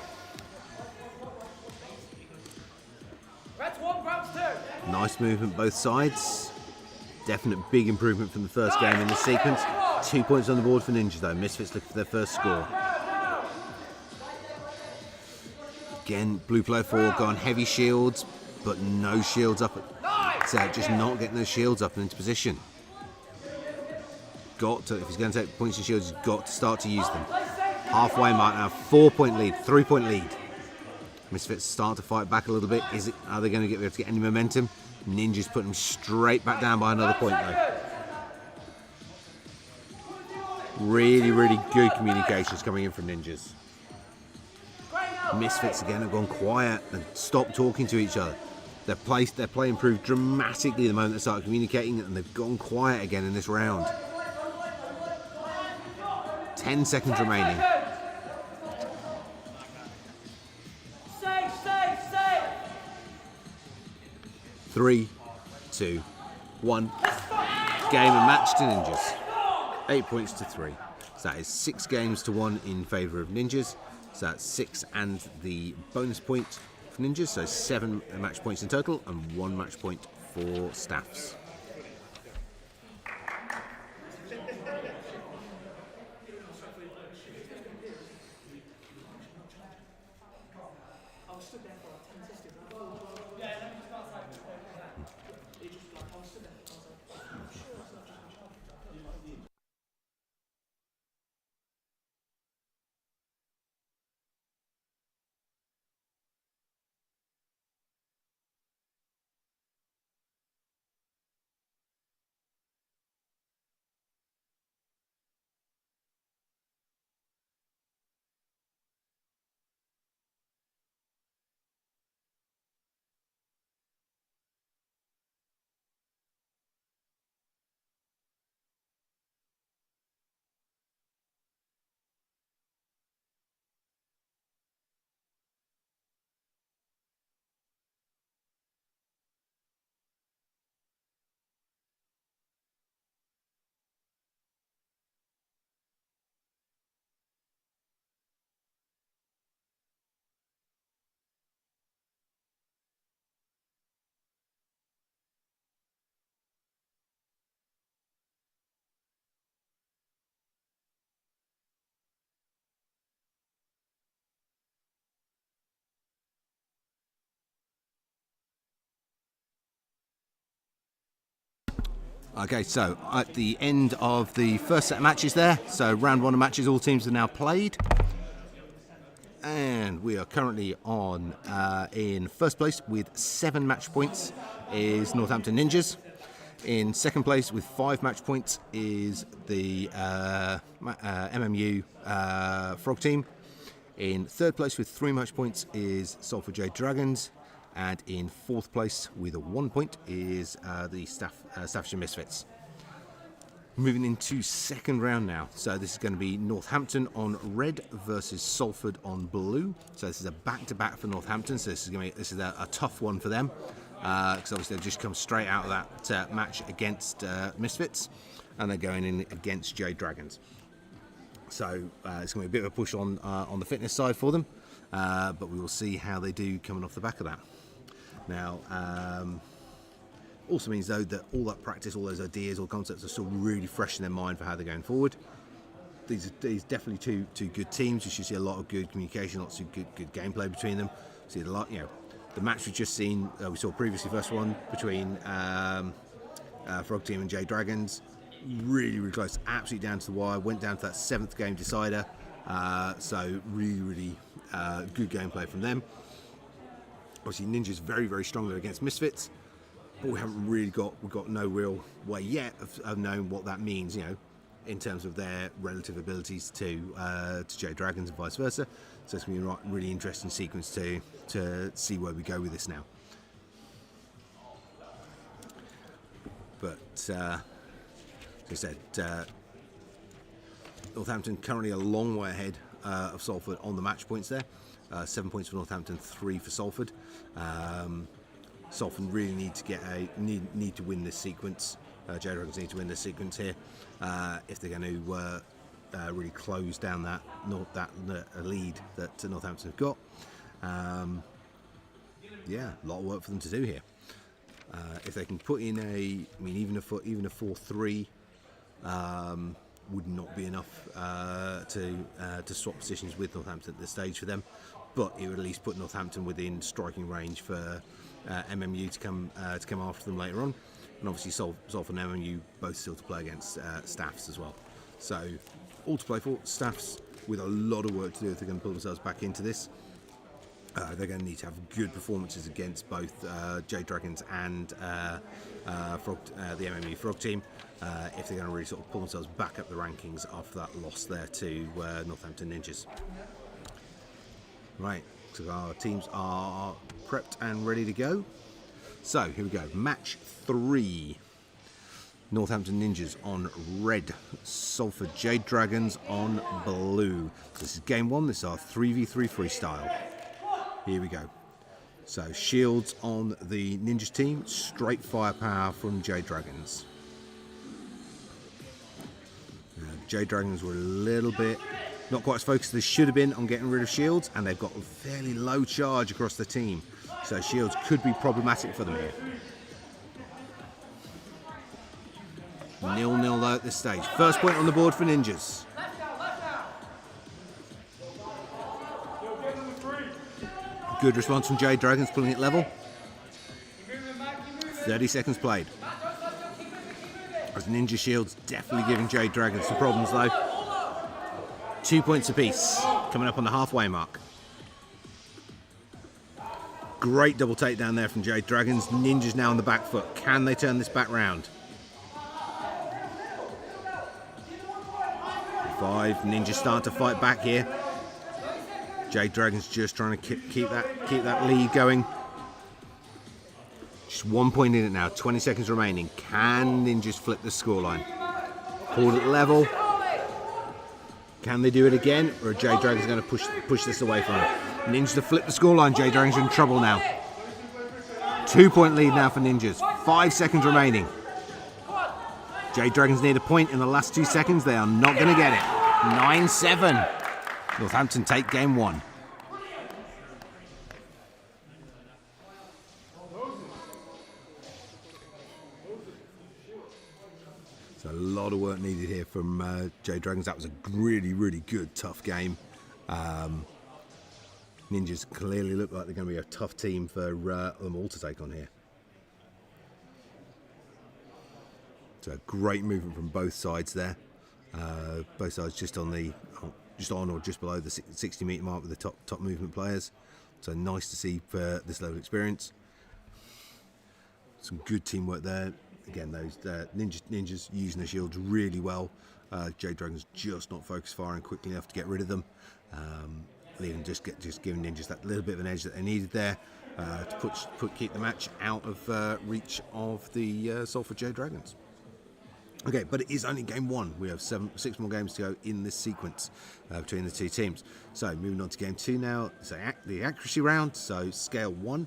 Reds 1, Browns 2. Nice movement both sides. Definite big improvement from the first game in this sequence. 2 points on the board for Ninjas though. Misfits looking for their first score. Again, blue player 4 go on heavy shields, but no shields up. So just not getting those shields up and into position. Got to, if he's going to take points and shields, he's got to start to use them. Halfway mark now, 4-point lead, 3-point lead. Misfits start to fight back a little bit. Are they going to get any momentum? Ninjas put them straight back down by another point though. Really, really good communications coming in from Ninjas. Misfits again have gone quiet and stopped talking to each other. Their play improved dramatically the moment they started communicating, and they've gone quiet again in this round. 10 seconds remaining. Three, 2, 1. Game and match to Ninjas. 8 points to 3. So that is 6 games to 1 in favour of Ninjas. So that's 6 and the bonus point for Ninjas. So 7 match points in total and 1 match point for Staffs. Okay, so at the end of the first set of matches there, so round 1 of matches, all teams have now played. And we are currently on in first place with 7 match points is Northampton Ninjas. In second place with 5 match points is the MMU Frog team. In third place with 3 match points is Salford Jade Dragons. And in fourth place with a 1 point is the Staffordshire Misfits. Moving into second round now. So this is going to be Northampton on red versus Salford on blue. So this is a back-to-back for Northampton. So this is a tough one for them because obviously they've just come straight out of that match against Misfits, and they're going in against Jade Dragons. So it's going to be a bit of a push on the fitness side for them, but we will see how they do coming off the back of that. Now, also means though that all that practice, all those ideas, all concepts are still really fresh in their mind for how they're going forward. These are definitely two good teams. You should see a lot of good communication, lots of good gameplay between them. See a lot, the match we've just seen, we saw previously, first one between Frog Team and Jade Dragons. Really, really close, absolutely down to the wire. Went down to that 7th game decider. So really good gameplay from them. Obviously, Ninja's very, very strong against Misfits, but we've got no real way yet of knowing what that means, in terms of their relative abilities to Jade Dragons and vice versa. So it's going to be a really interesting sequence to see where we go with this now. But as I said, Northampton currently a long way ahead of Salford on the match points there. 7 points for Northampton, 3 for Salford. Salford really need to win this sequence. Jade Dragons need to win this sequence here if they're going to really close down that lead that Northampton have got. Yeah, a lot of work for them to do here. If they can put in even a 4-3 would not be enough to swap positions with Northampton at this stage for them, but it would at least put Northampton within striking range for MMU to come after them later on, and obviously Salford and MMU both still to play against Staffs as well. So all to play for. Staffs with a lot of work to do if they're going to pull themselves back into this. They're going to need to have good performances against both Jade Dragons and the MMU Frog team if they're going to really sort of pull themselves back up the rankings after that loss there to Northampton Ninjas. Right, so our teams are prepped and ready to go. So here we go, match 3. Northampton Ninjas on red, Salford Jade Dragons on blue. So this is game 1, this is our 3v3 freestyle. Here we go. So shields on the Ninjas team, straight firepower from Jade Dragons. Jade Dragons were a little bit not quite as focused as they should have been on getting rid of shields, and they've got a fairly low charge across the team. So shields could be problematic for them here. 0-0 though at this stage. First point on the board for Ninjas. Good response from Jade Dragons, pulling it level. 30 seconds played. As Ninja Shields definitely giving Jade Dragons some problems though. 2 points apiece, coming up on the halfway mark. Great double takedown there from Jade Dragons. Ninjas now on the back foot. Can they turn this back round? 5. Ninjas start to fight back here. Jade Dragons just trying to keep that lead going. Just 1 point in it now. 20 seconds remaining. Can Ninjas flip the scoreline? Pulled it level. Can they do it again, or are Jade Dragons going to push this away from them? Ninjas to flip the scoreline. Jade Dragons are in trouble now. 2 point lead now for Ninjas. 5 seconds remaining. Jade Dragons need a point in the last 2 seconds. They are not going to get it. 9-7. Northampton take game 1. So a lot of work needed here from Jade Dragons. That was a really, really good, tough game. Ninjas clearly look like they're going to be a tough team for them all to take on here. So great movement from both sides there. Both sides just on or just below the 60-meter mark with the top movement players. So nice to see for this level of experience. Some good teamwork there. Again, those ninjas using the shields really well. Jade Dragons just not focused firing quickly enough to get rid of them. Leaving just giving Ninjas that little bit of an edge that they needed there to keep the match out of reach of the Salford Jade Dragons. Okay, but it is only game 1. We have 6 more games to go in this sequence between the two teams. So moving on to game 2 now. So the accuracy round. So scale 1.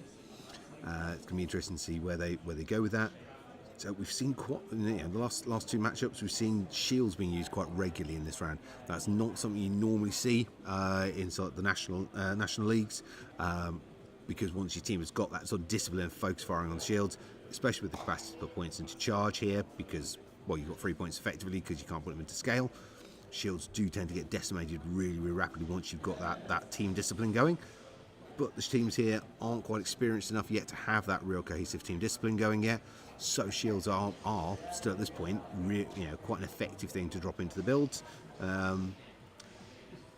It's going to be interesting to see where they go with that. So we've seen quite the last 2 matchups. We've seen shields being used quite regularly in this round. That's not something you normally see in sort of the national leagues, because once your team has got that sort of discipline and focus firing on shields, especially with the capacity to put points into charge here, because you've got 3 points effectively because you can't put them into scale. Shields do tend to get decimated really, really rapidly once you've got that team discipline going. But the teams here aren't quite experienced enough yet to have that real cohesive team discipline going yet. So shields are still at this point, quite an effective thing to drop into the builds.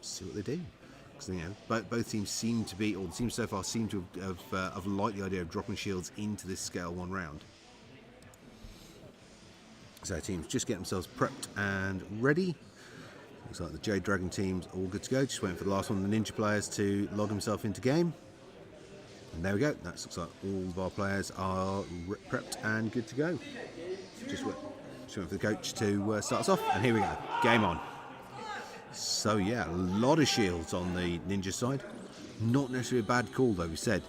See what they do. Because both teams seem to be, or the teams so far seem to have liked the idea of dropping shields into this scale 1 round. So teams just get themselves prepped and ready. Looks like the Jade Dragon team's all good to go. Just waiting for the last one of the Ninja players to log himself into game. And there we go. That looks like all of our players are prepped and good to go. Just waiting for the coach to start us off. And here we go. Game on. So yeah, a lot of shields on the Ninja side. Not necessarily a bad call though. We said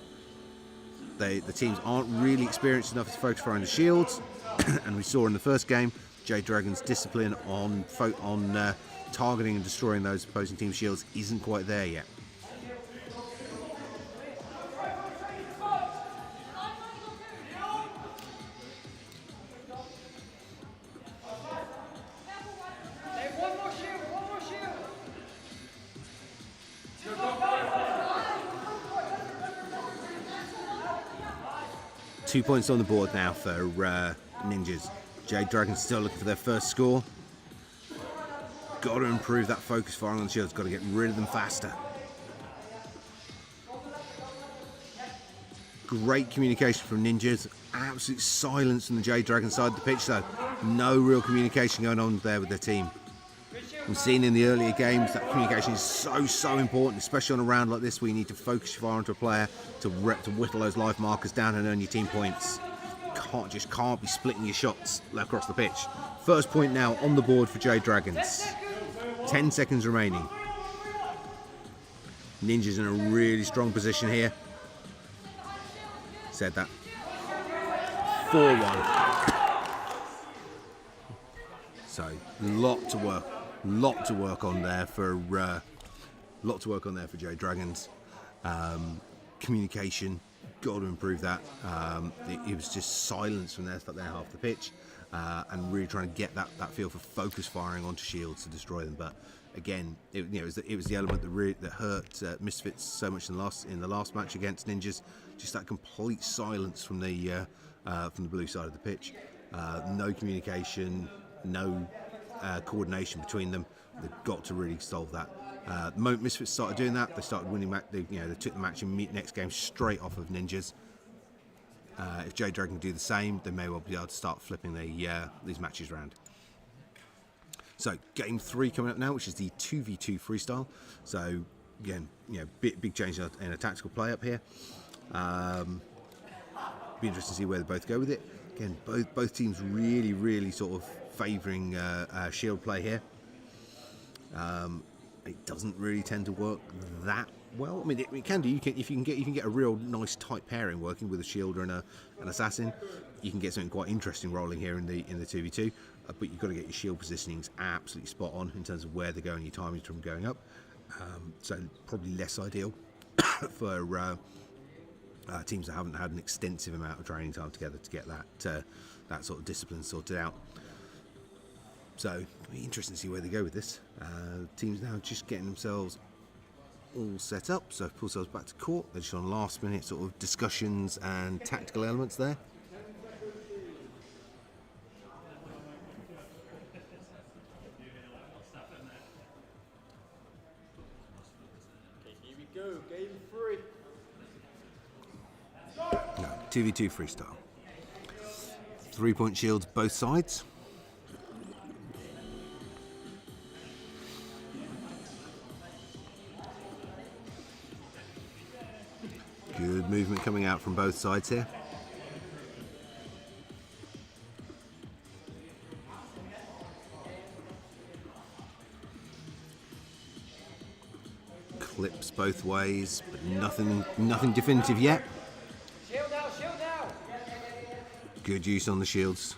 the teams aren't really experienced enough to focus fire on the shields. And we saw in the first game, Jade Dragon's discipline on targeting and destroying those opposing team shields isn't quite there yet. 2 points on the board now for Ninjas. Jade Dragons still looking for their first score. Got to improve that focus firing on the shields. Got to get rid of them faster. Great communication from Ninjas. Absolute silence from the Jade Dragon side of the pitch though. No real communication going on there with their team. We've seen in the earlier games that communication is so important, especially on a round like this where you need to focus your fire onto a player to whittle those life markers down and earn your team points. Can't be splitting your shots across the pitch. First point now on the board for Jade Dragons. 10 seconds remaining. Ninjas in a really strong position here. Said that. 4-1. So lot to work on there for Jade Dragons. Communication, got to improve that. It was just silence from their half the pitch, and really trying to get that feel for focus firing onto shields to destroy them. But again, it was the element that hurt Misfits so much in the last match against Ninjas. Just that complete silence from the blue side of the pitch. No communication, no coordination between them. They've got to really solve that. The moment Misfits started doing that, they started winning. They took the match in next game straight off of Ninjas. If Jade Dragon do the same, they may well be able to start flipping these matches around. So game 3 coming up now, which is the 2v2 freestyle. So again, big change in a tactical play up here. Be interesting to see where they both go with it. Again, both teams really sort of favouring shield play here. It doesn't really tend to work that well. I mean, it can do. You can get a real nice tight pairing working with a shielder and an assassin. You can get something quite interesting rolling here in the 2v2. But you've got to get your shield positionings absolutely spot on in terms of where they're going, your timing from going up. So probably less ideal for teams that haven't had an extensive amount of training time together to get that sort of discipline sorted out. So it'll be interesting to see where they go with this. Teams now just getting themselves all set up. So pull themselves back to court. They're just on last minute sort of discussions and tactical elements there. Here we go, game 3. No, 2v2 freestyle. 3-point shields both sides. Good movement coming out from both sides here. Clips both ways, but nothing definitive yet. Shield now! Good use on the shields.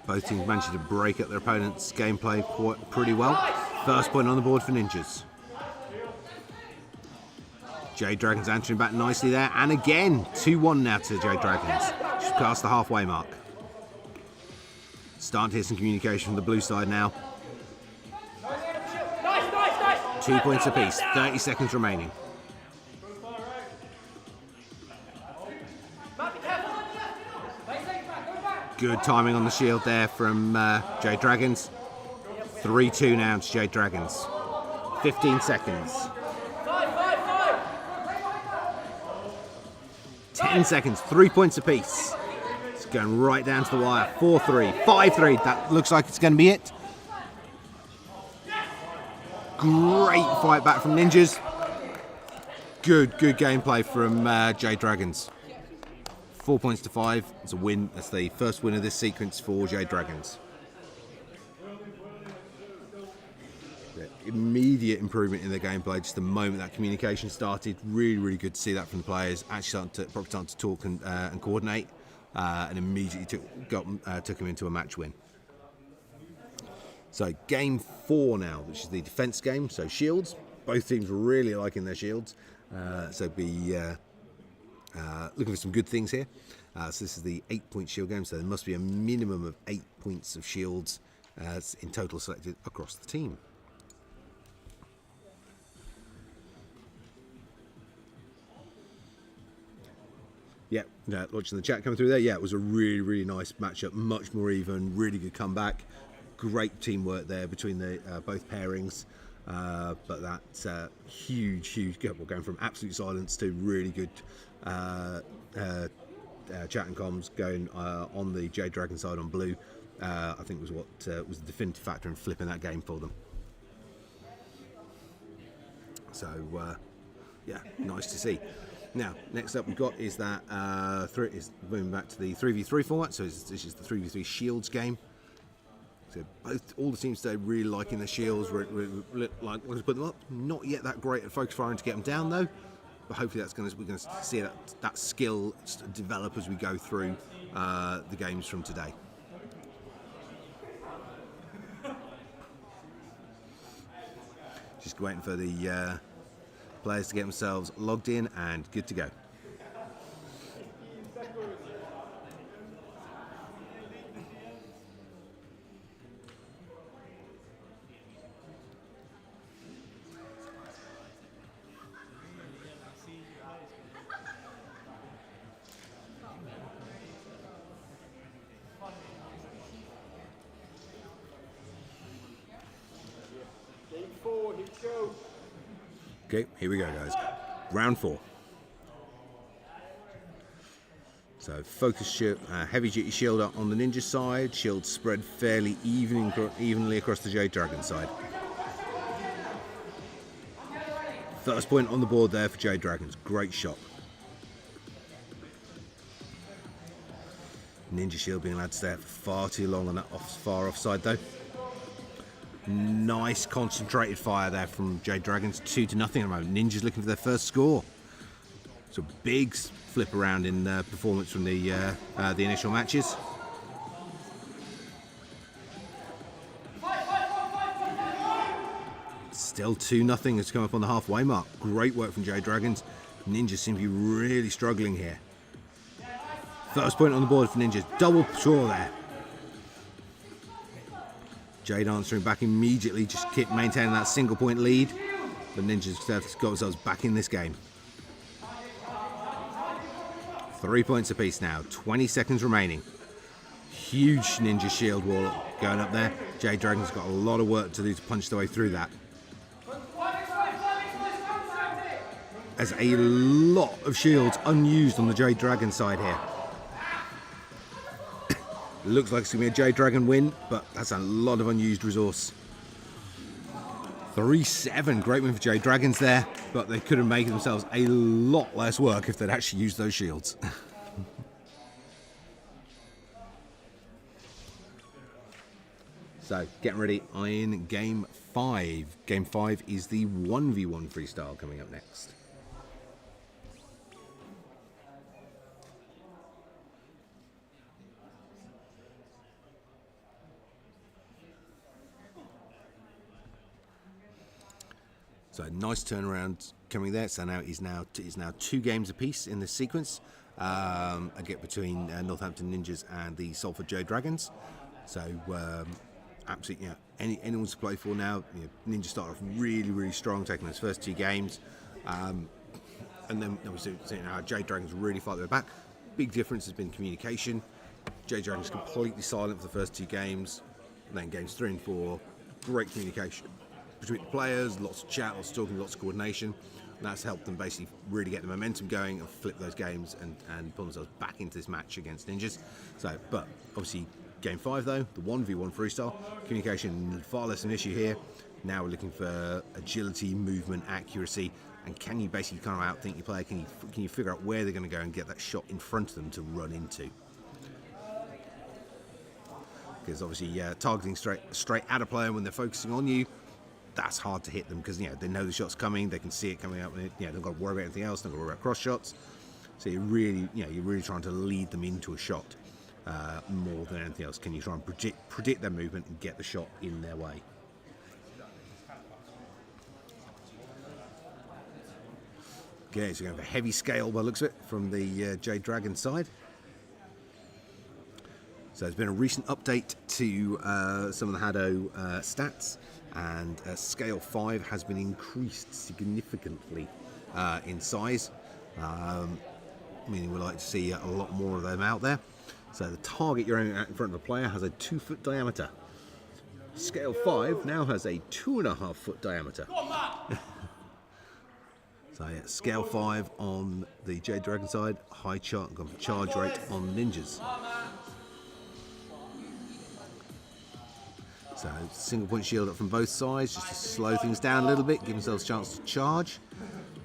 Both teams managed to break up their opponent's gameplay pretty well. First point on the board for Ninjas. Jade Dragons answering back nicely there, and again 2-1 now to Jade Dragons, just past the halfway mark. Starting to hear some communication from the blue side now. Nice! 2 points apiece, 30 seconds remaining. Good timing on the shield there from Jade Dragons. 3-2 now to Jade Dragons. 15 seconds. 10 seconds, 3 points apiece. It's going right down to the wire. 4-3, 5-3. That looks like it's going to be it. Great fight back from Ninjas. Good gameplay from Jade Dragons. 4 points to 5. It's a win. That's the first win of this sequence for Jade Dragons. Immediate improvement in their gameplay just the moment that communication started. Really good to see that from the players. Actually starting to talk and coordinate, and immediately took him into a match win. So game 4 now, which is the defence game. So shields. Both teams really liking their shields. So be looking for some good things here. So this is the 8-point shield game. So there must be a minimum of 8 points of shields in total selected across the team. Yeah, watching the chat coming through there. Yeah, it was a really, really nice matchup. Much more even. Really good comeback. Great teamwork there between the both pairings. But that's huge gap. We're going from absolute silence to really good chat and comms going on the Jade Dragon side on blue. I think was what was the definitive factor in flipping that game for them. So yeah, nice to see. Now, next up we've got is that moving back to the 3v3 format. So this is the 3v3 Shields game. So all the teams today really liking the shields. We're like, let's put them up. Not yet that great at focus firing to get them down though, but hopefully we're going to see that skill develop as we go through the games from today. Just waiting for the players to get themselves logged in and good to go. Game 4, here we go. Okay, here we go, guys. Round 4. So focus heavy duty shield up on the ninja side. Shield spread fairly evenly across the Jade Dragon side. First point on the board there for Jade Dragons. Great shot. Ninja shield being allowed to stay out for far too long on that far offside though. Nice concentrated fire there from Jade Dragons. 2-0 at the moment. Ninjas looking for their first score. So big flip around in performance from the initial matches. Still 2-0 has come up on the halfway mark. Great work from Jade Dragons. Ninjas seem to be really struggling here. First point on the board for Ninjas. Double draw there. Jade answering back immediately, just keep maintaining that single point lead. The Ninjas have got themselves back in this game. 3 points apiece now, 20 seconds remaining. Huge Ninja shield wall going up there. Jade Dragon's got a lot of work to do to punch their way through that. There's a lot of shields unused on the Jade Dragon side here. Looks like it's going to be a Jade Dragon win, but that's a lot of unused resource. 3-7, great win for Jade Dragons there, but they could have made themselves a lot less work if they'd actually used those shields. So, getting ready in Game 5. Game 5 is the 1v1 freestyle coming up next. So nice turnaround coming there. So now it's now 2 games apiece in this sequence. I get between Northampton Ninjas and the Salford Jade Dragons. So absolutely, anyone's to play for now. Ninja start off really strong, taking those first 2 games, and then obviously Jade Dragons really fight their way back. Big difference has been communication. Jade Dragons completely silent for the first 2 games. And then games 3 and 4, great communication between the players, lots of chat, lots of talking, lots of coordination. And that's helped them basically really get the momentum going and flip those games and pull themselves back into this match against Ninjas. So, but obviously Game 5 though, the 1v1 freestyle, communication far less an issue here. Now we're looking for agility, movement, accuracy, and can you basically kind of outthink your player? Can you figure out where they're going to go and get that shot in front of them to run into? Because obviously targeting straight at a player when they're focusing on you, that's hard to hit them because they know the shot's coming, they can see it coming out, and they've got to worry about anything else, they've got to worry about cross shots. So you're really trying to lead them into a shot more than anything else. Can you try and predict their movement and get the shot in their way? Okay, so we have a heavy scale by the looks of it from the Jade Dragon side. So there's been a recent update to some of the HADO stats, and scale 5 has been increased significantly in size. meaning we like to see a lot more of them out there. So the target you're aiming at in front of the player has a 2-foot diameter. Scale 5 now has a 2.5-foot diameter. So yeah, scale 5 on the Jade Dragon side, high charge rate on ninjas. So single point shield up from both sides, just to slow things down a little bit, give themselves a chance to charge.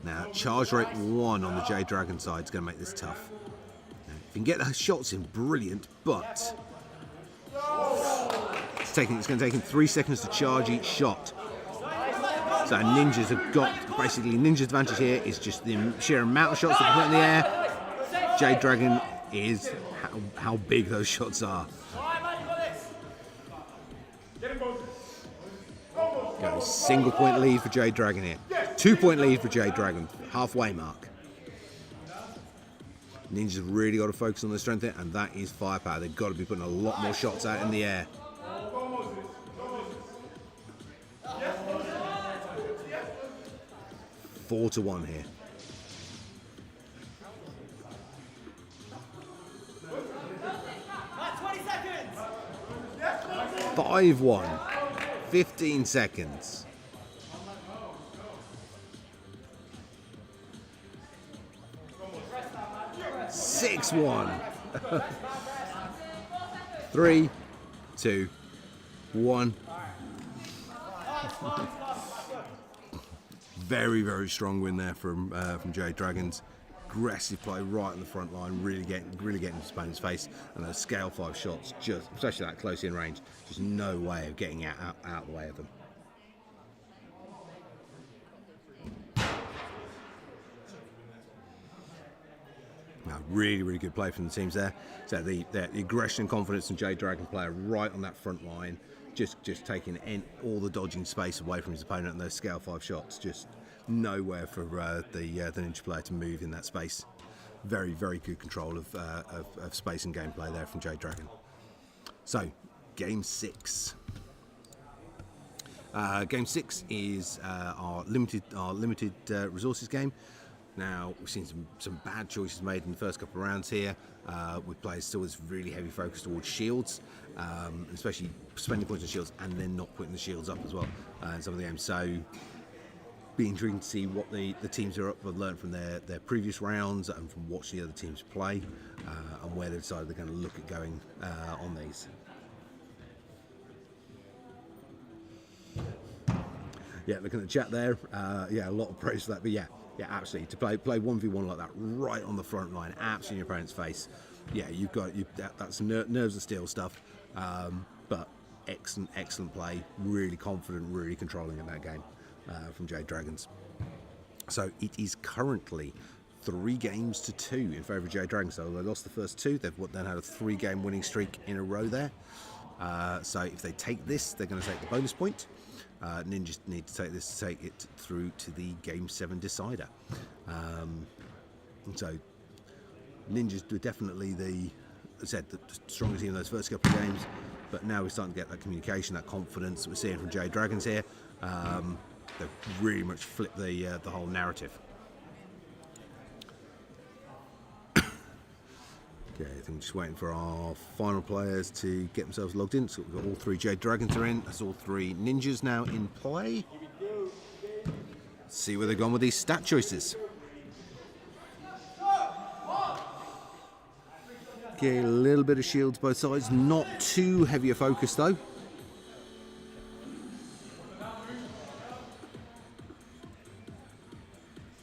Now charge rate 1 on the Jade Dragon side is going to make this tough. Now, if you can get the shots in, brilliant, but it's going to take him 3 seconds to charge each shot. So ninjas have got, basically ninja's advantage here is just the sheer amount of shots they can put in the air. Jade Dragon is how big those shots are. Go single point lead for Jade Dragon here. 2-point lead for Jade Dragon, halfway mark. Ninjas have really got to focus on their strength here, and that is firepower. They've got to be putting a lot more shots out in the air. 4-1 here. 5-1. 15 seconds. 6-1. 3, 2, 1. Very, very strong win there from Jade Dragons. Aggressive play right on the front line, really getting his opponent's face, and those scale 5 shots, just especially that close in range, just no way of getting out of the way of them. Now, really good play from the teams there. So the aggression and confidence in Jade Dragon player right on that front line, just taking all the dodging space away from his opponent, and those scale 5 shots, just nowhere for the ninja player to move in that space. Very good control of space and gameplay there from Jade Dragon. So, game 6. Game 6 is our limited resources game. Now, we've seen some bad choices made in the first couple of rounds here, with players still with really heavy focus towards shields, especially spending points on shields and then not putting the shields up as well in some of the games. So, be intriguing to see what the teams are up have learned from their previous rounds and from watching the other teams play, and where they decided they're going to look at going on these. Yeah, looking at the chat there, yeah, a lot of praise for that, but yeah, absolutely. To play 1v1 like that right on the front line, absolutely in your opponent's face. Yeah, that's some nerves of steel stuff, but excellent play, really confident, really controlling in that game from Jade Dragons. So it is currently 3-2 in favour of Jade Dragons. So they lost the first 2, they've then had a 3-game winning streak in a row there. So if they take this, they're going to take the bonus point. Ninjas need to take this to take it through to the Game 7 decider. So Ninjas were definitely the strongest team in those first couple of games, but now we're starting to get that communication, that confidence that we're seeing from Jade Dragons here. They've really much flipped the whole narrative. Okay, I think we're just waiting for our final players to get themselves logged in. So we've got all 3 Jade Dragons are in. That's all 3 ninjas now in play. Let's see where they've gone with these stat choices. Okay, a little bit of shields both sides. Not too heavy a focus though.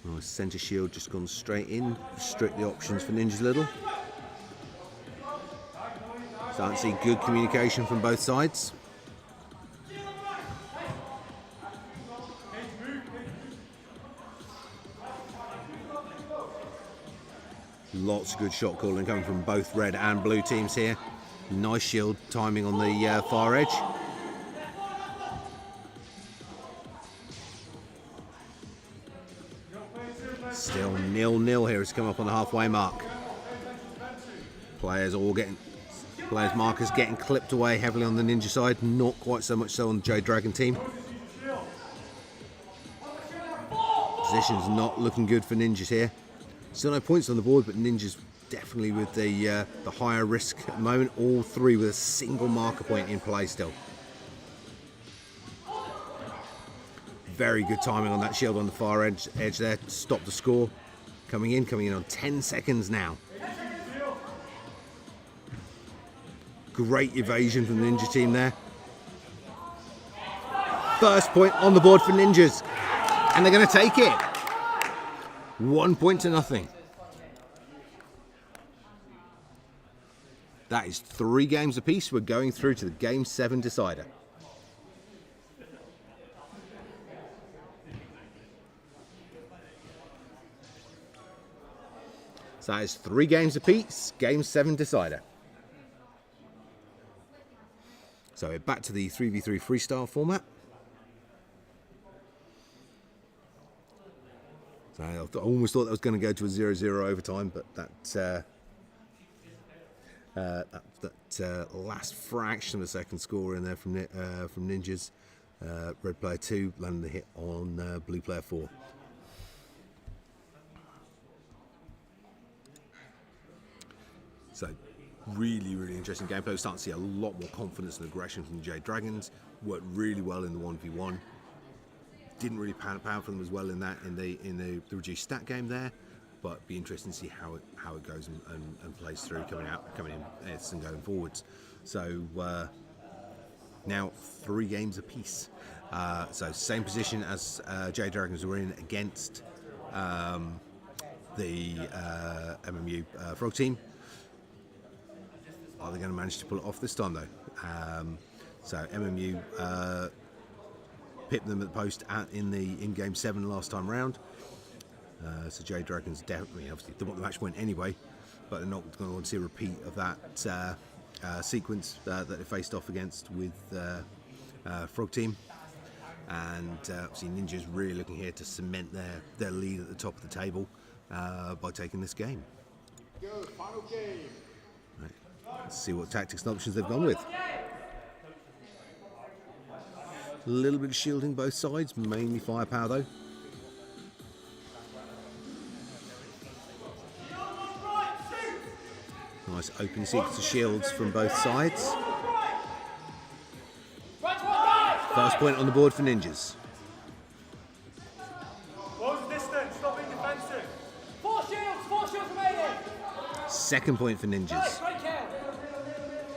Nice centre shield just gone straight in. Restrict the options for ninjas a little. Starting to see good communication from both sides. Lots of good shot calling coming from both red and blue teams here. Nice shield timing on the far edge. Still 0-0 here as we come up on the halfway mark. Players markers getting clipped away heavily on the ninja side, not quite so much so on the Jade Dragon team. Position's not looking good for ninjas here. Still no points on the board, but Ninjas definitely with the higher risk at the moment. All three with a single marker point in play still. Very good timing on that shield on the far edge there to stop the score. Coming in on 10 seconds now. Great evasion from the Ninja team there. First point on the board for Ninjas, and they're going to take it. 1 point to nothing. That is 3 games apiece. We're going through to the Game 7 decider. So that is 3 games apiece, Game 7 decider. So we're back to the 3v3 freestyle format. So I almost thought that was going to go to a 0-0 overtime, but that last fraction of a second score in there from Ninjas. Red player 2 landing the hit on blue player 4. So really, really interesting gameplay. We're starting to see a lot more confidence and aggression from the Jade Dragons. Worked really well in the 1v1. Didn't really pan out for them as well in the reduced stat game there, but be interesting to see how it goes and plays through coming in and going forwards. So now 3 games apiece. So same position as Jade Dragons were in against the MMU Frog team. Are they going to manage to pull it off this time though? So MMU pipped them at the post in Game 7 last time round. So Jade Dragons definitely, obviously, they want the match point anyway, but they're not going to want to see a repeat of that sequence that they faced off against with Frog Team. And obviously Ninjas really looking here to cement their lead at the top of the table by taking this game. Go, final game. Right. Let's see what tactics and options they've gone with. A little bit of shielding both sides, mainly firepower though. Nice open sequence of shields from both sides. First point on the board for Ninjas. Close the distance, stop being defensive. 4 shields remaining. Second point for Ninjas.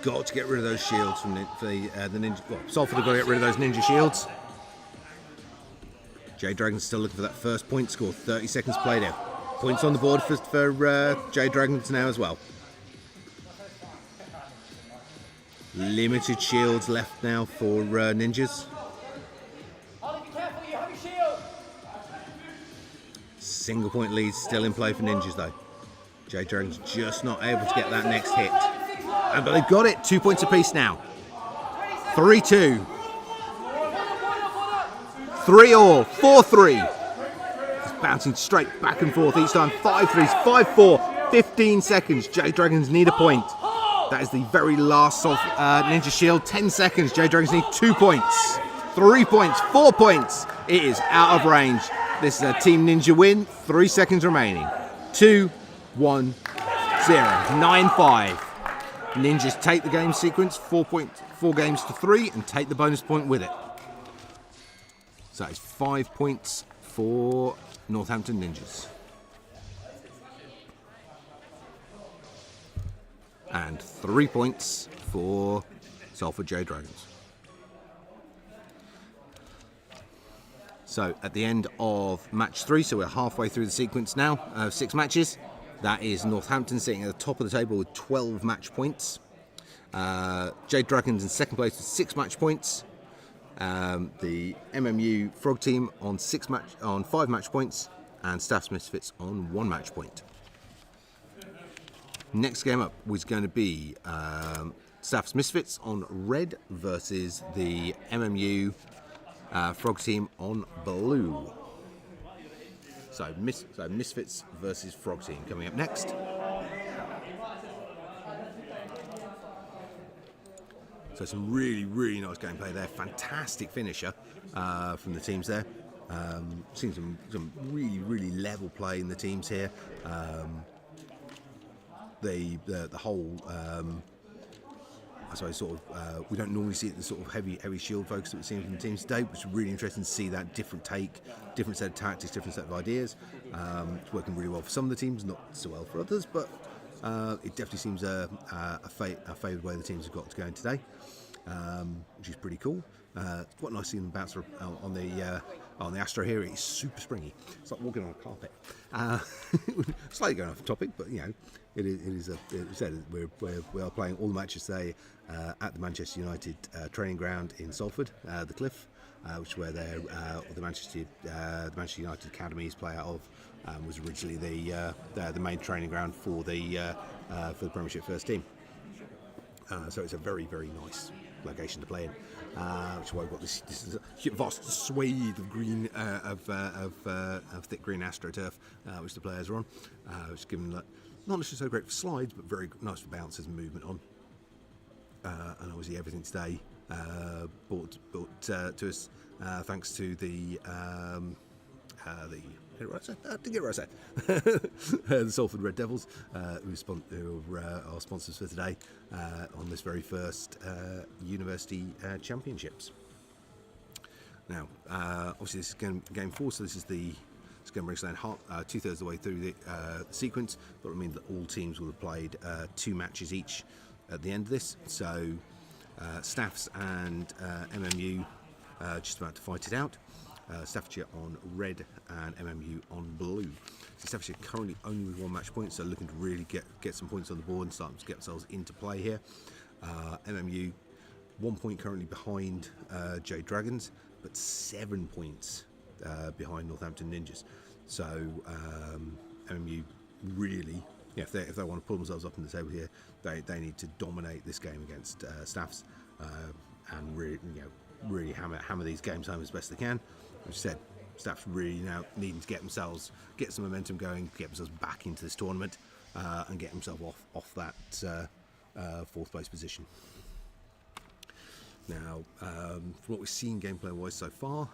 Got to get rid of those shields from the Ninja. Well, Salford have got to get rid of those Ninja shields. Jade Dragons still looking for that first point score. 30 seconds played out. Points on the board for Jade Dragons now as well. Limited shields left now for Ninjas. Ollie, be careful, you have your shield. Single point lead still in play for Ninjas though. Jade Dragons just not able to get that next hit. But they've got it. 2 points apiece now. 3-2. 3-all. 4-3. It's bouncing straight back and forth each time. 5-3s. 5-4. 15 seconds. Jade Dragons need a point. That is the very last of Ninja Shield. 10 seconds. Jade Dragons need 2 points. 3 points. 4 points. It is out of range. This is a Team Ninja win. 3 seconds remaining. 2, 1, 0. 9-5. Ninjas take the game sequence, 4 games to 3, and take the bonus point with it. So it's 5 points for Northampton Ninjas. And 3 points for Salford Jade Dragons. So at the end of match 3, so we're halfway through the sequence now, 6 matches. That is Northampton sitting at the top of the table with 12 match points. Jade Dragons in second place with 6 match points. The MMU Frog team on 5 match points, and Staff's Misfits on 1 match point. Next game up was going to be Staff's Misfits on red versus the MMU Frog team on blue. So Misfits versus Frog team coming up next. So some really, really nice gameplay there. Fantastic finisher from the teams there. Seen some really level play in the teams here. The whole I suppose sort of we don't normally see the sort of heavy shield focus that we're seeing from the teams today, which is really interesting to see that different take, different set of tactics, different set of ideas. It's working really well for some of the teams, not so well for others, but it definitely seems a favoured way the teams have got to go in today, which is pretty cool. It's quite nice seeing them bounce on the Astro here. It's super springy. It's like walking on a carpet. Slightly going off topic, but you know, it said we are playing all the matches today at the Manchester United training ground in Salford, the Cliff, which is where the Manchester United academies play out of. Was originally the main training ground for the Premiership first team. So it's a very nice location to play in, which is why we've got this vast swathe of green of thick green AstroTurf, which the players are on, which is given not necessarily so great for slides, but very nice for bounces and movement on. And obviously everything today brought to us thanks to the Salford Red Devils, who are sponsors for today on this very first university championships. Now, obviously, this is game 4, so this is going to bring us down 2/3 of the way through the sequence. But it means that all teams will have played 2 matches each at the end of this. So, Staffs and MMU just about to fight it out. Staffordshire on red and MMU on blue. So Staffordshire currently only with 1 match point, so looking to really get some points on the board and start to get themselves into play here. MMU 1 point currently behind Jade Dragons, but 7 points behind Northampton Ninjas. So MMU really, if they want to pull themselves up in the table here, they need to dominate this game against Staffs and really hammer these games home as best they can. As I said, Staffs really now needing to get some momentum going, get themselves back into this tournament, and get themselves off that 4th place position. Now, from what we've seen gameplay-wise so far,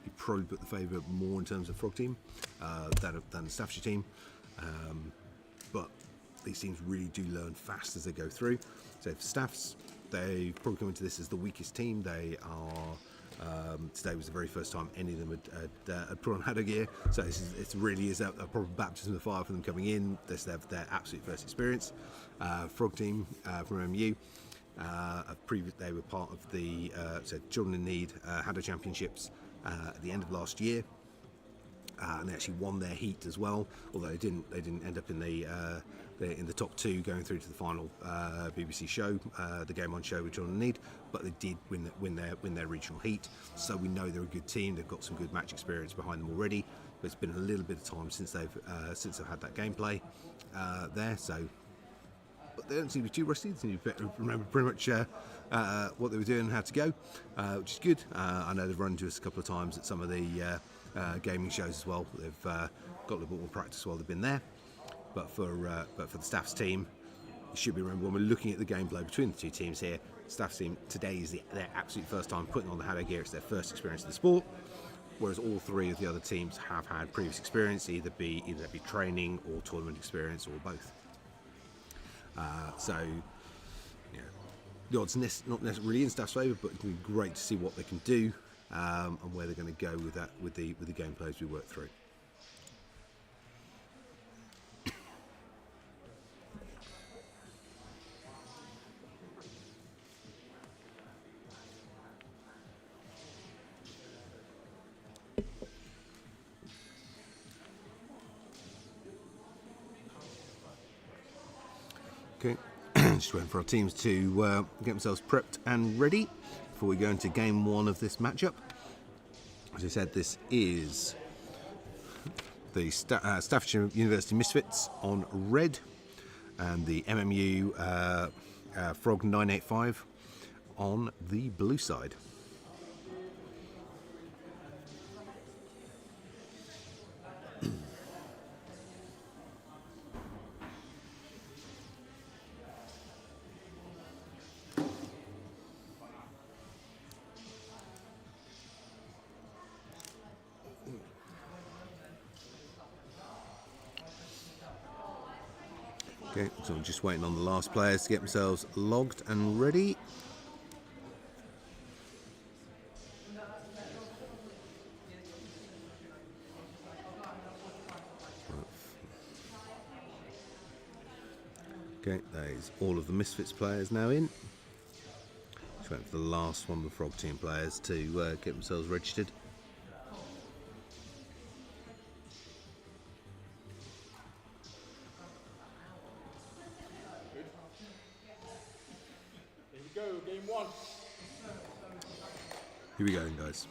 you probably put the favour more in terms of Frog team than the Staffordshire team, but these teams really do learn fast as they go through. So for Staffs, they probably come into this as the weakest team. They are. Today was the very first time any of them had put on HADO gear, so it really is a proper baptism of fire for them coming in. This is their absolute first experience. Frog team from MU, they were part of the Children in Need HADO Championships at the end of last year, and they actually won their heat as well. Although they didn't end up in the top 2 going through to the final BBC show, the Game On show with Children in Need, but they did win their regional heat. So we know they're a good team. They've got some good match experience behind them already. But it's been a little bit of time since they've had that gameplay there. So, but they don't seem to be too rusty. They seem to remember pretty much what they were doing and how to go, which is good. I know they've run into us a couple of times at some of the gaming shows as well. They've got a little bit more practice while they've been there. But for the Staffs team, you should be remember when we're looking at the gameplay between the 2 teams here. Staffs team today is their absolute first time putting on the HADO gear. It's their first experience in the sport, whereas all 3 of the other teams have had previous experience, either be training or tournament experience or both. So the odds not necessarily in Staff's favour, but it's going to be great to see what they can do and where they're going to go with that with the gameplay as we work through. Okay, just waiting for our teams to get themselves prepped and ready before we go into game 1 of this matchup. As I said, this is the Staffordshire University Misfits on red and the MMU Frog 985 on the blue side. Okay, so I'm just waiting on the last players to get themselves logged and ready. Okay, there's all of the Misfits players now in. Just waiting for the last one of the Frog Team players to get themselves registered. Here we go, game 1. Here we go, guys.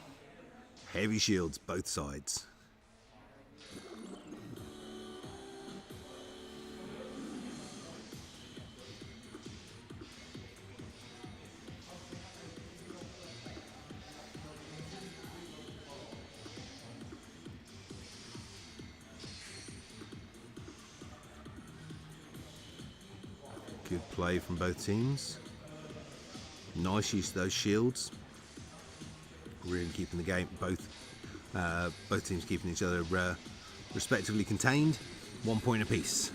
Heavy shields, both sides. Good play from both teams. Nice use of those shields. Really keeping the game, both teams keeping each other respectively contained. 1 point apiece.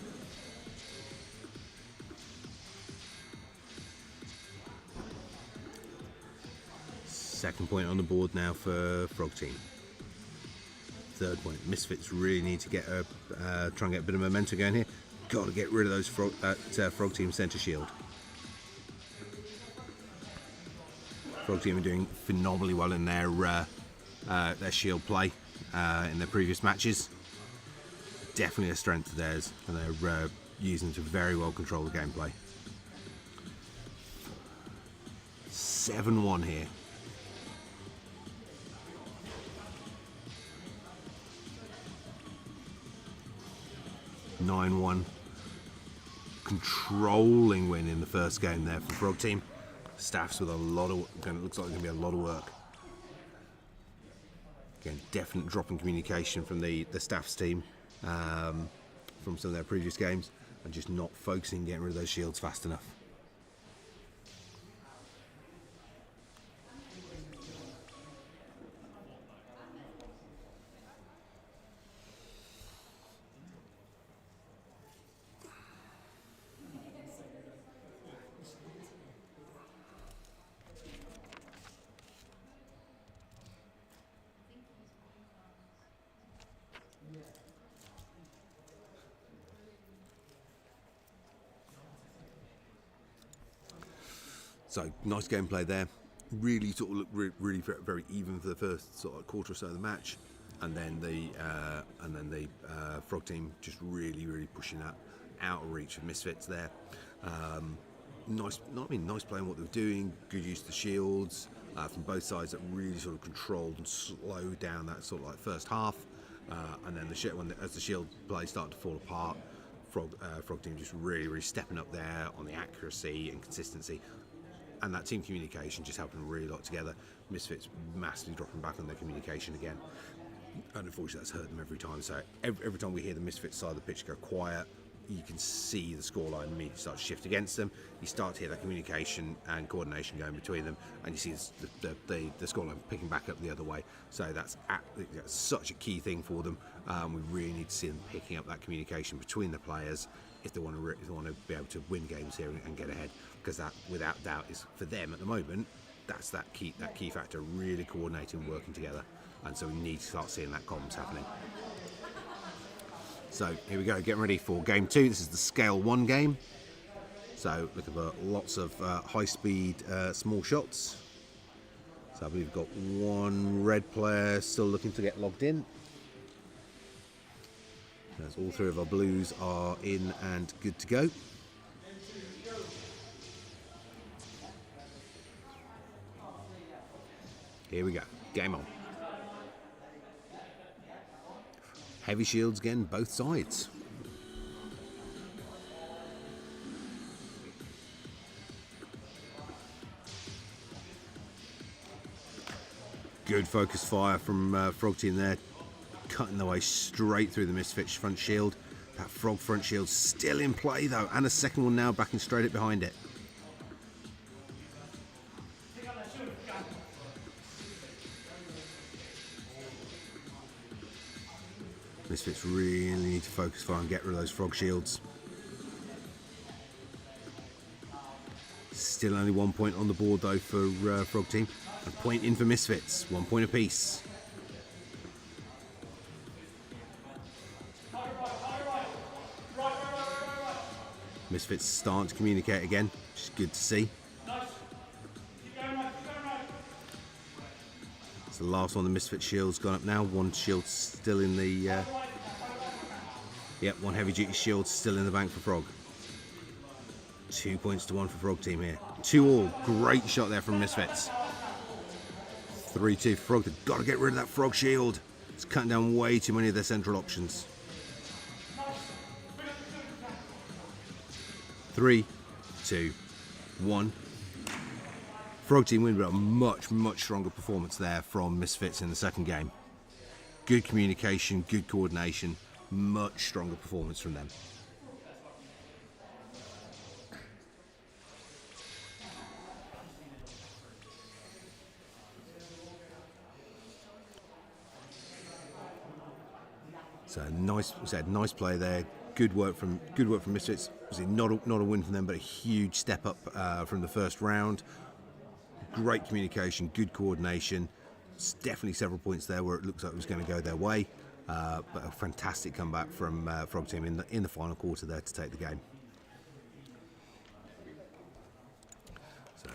Second point on the board now for Frog Team. Third point. Misfits really need to get try and get a bit of momentum going here. Got to get rid of those Frog Team centre shield. Frog Team are doing phenomenally well in their shield play in their previous matches. Definitely a strength of theirs, and they're using them to very well control the gameplay. 7-1 here. (9-1). Controlling win in the first game there for Frog Team. Staffs with a lot of, it looks like there's going to be a lot of work. Again, definite drop in communication from the Staffs team from some of their previous games, and just not focusing getting rid of those shields fast enough. So nice gameplay there. Really sort of looked really very even for the first sort of quarter or so of the match, and then the Frog Team just really pushing that out of reach of Misfits there. Nice playing what they were doing. Good use of the shields from both sides that really sort of controlled and slowed down that sort of like first half, and then as the shield play started to fall apart, Frog Team just really stepping up there on the accuracy and consistency. And that team communication just helping really a lot together. Misfits massively dropping back on their communication again. And unfortunately that's hurt them every time. So every time we hear the Misfits side of the pitch go quiet, you can see the scoreline immediately start to shift against them. You start to hear that communication and coordination going between them, and you see the scoreline picking back up the other way. So that's such a key thing for them. We really need to see them picking up that communication between the players if they want to be able to win games here and get ahead, because that without doubt is for them at the moment. That's that key factor, really coordinating and working together, and so we need to start seeing that comms happening. So here we go, getting ready for game 2. This is the scale 1 game, so looking for lots of high speed small shots. So I believe we've got one red player still looking to get logged in. As all 3 of our blues are in and good to go. Here we go, game on. Heavy shields again, both sides. Good focus fire from Frog Team there, cutting their way straight through the Misfits front shield. That Frog front shield still in play though, and a second one now backing straight up behind it. Misfits really need to focus fire and get rid of those Frog shields. Still only 1 point on the board though for Frog Team. A point in for Misfits, 1 point apiece. Misfits starting to communicate again, which is good to see. It's the last one. The Misfit shield's gone up now. One shield still in the. Yep, one heavy duty shield still in the bank for Frog. 2 points to 1 for Frog Team here. 2 all. Great shot there from Misfits. 3-2 for Frog. They've got to get rid of that Frog shield. It's cutting down way too many of their central options. 3, 2, 1. Frog Team win, but a much stronger performance there from Misfits in the second game. Good communication, good coordination, much stronger performance from them. So nice play there. Good work from Misfits. Obviously not a win from them, but a huge step up from the first round. Great communication, good coordination. It's definitely several points there where it looks like it was going to go their way, but a fantastic comeback from Frog Team in the final quarter there to take the game. So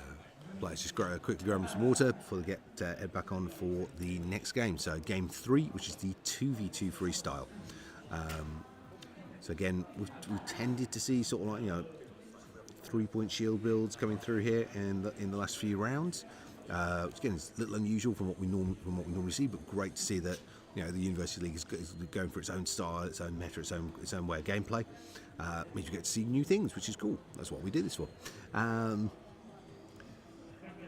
players just quickly grab some water before they head back on for the next game. So game 3, which is the 2v2 freestyle. So again, we've tended to see sort of like 3-point shield builds coming through here in the last few rounds. Which again is a little unusual from what we normally see, but great to see that the University League is going for its own style, its own meta, its own way of gameplay. Means we get to see new things, which is cool. That's what we do this for. But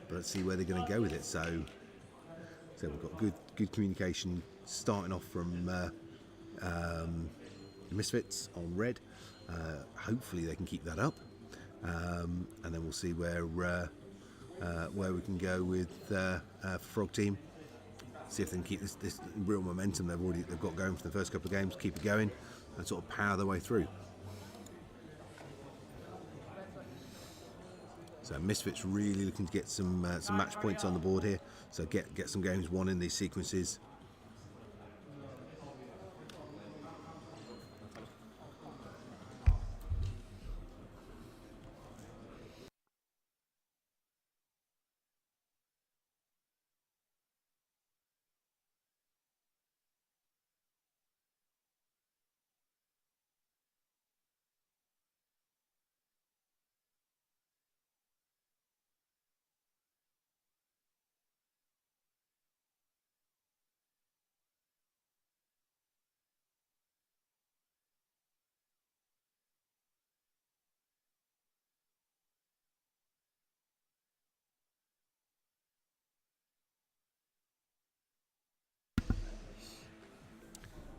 let's see where they're going to go with it. So we've got good communication starting off from Misfits on red. Hopefully they can keep that up, and then we'll see where we can go with Frog Team. See if they can keep this real momentum they've got going for the first couple of games, keep it going, and sort of power their way through. So Misfits really looking to get some match points on the board here. So get some games won in these sequences.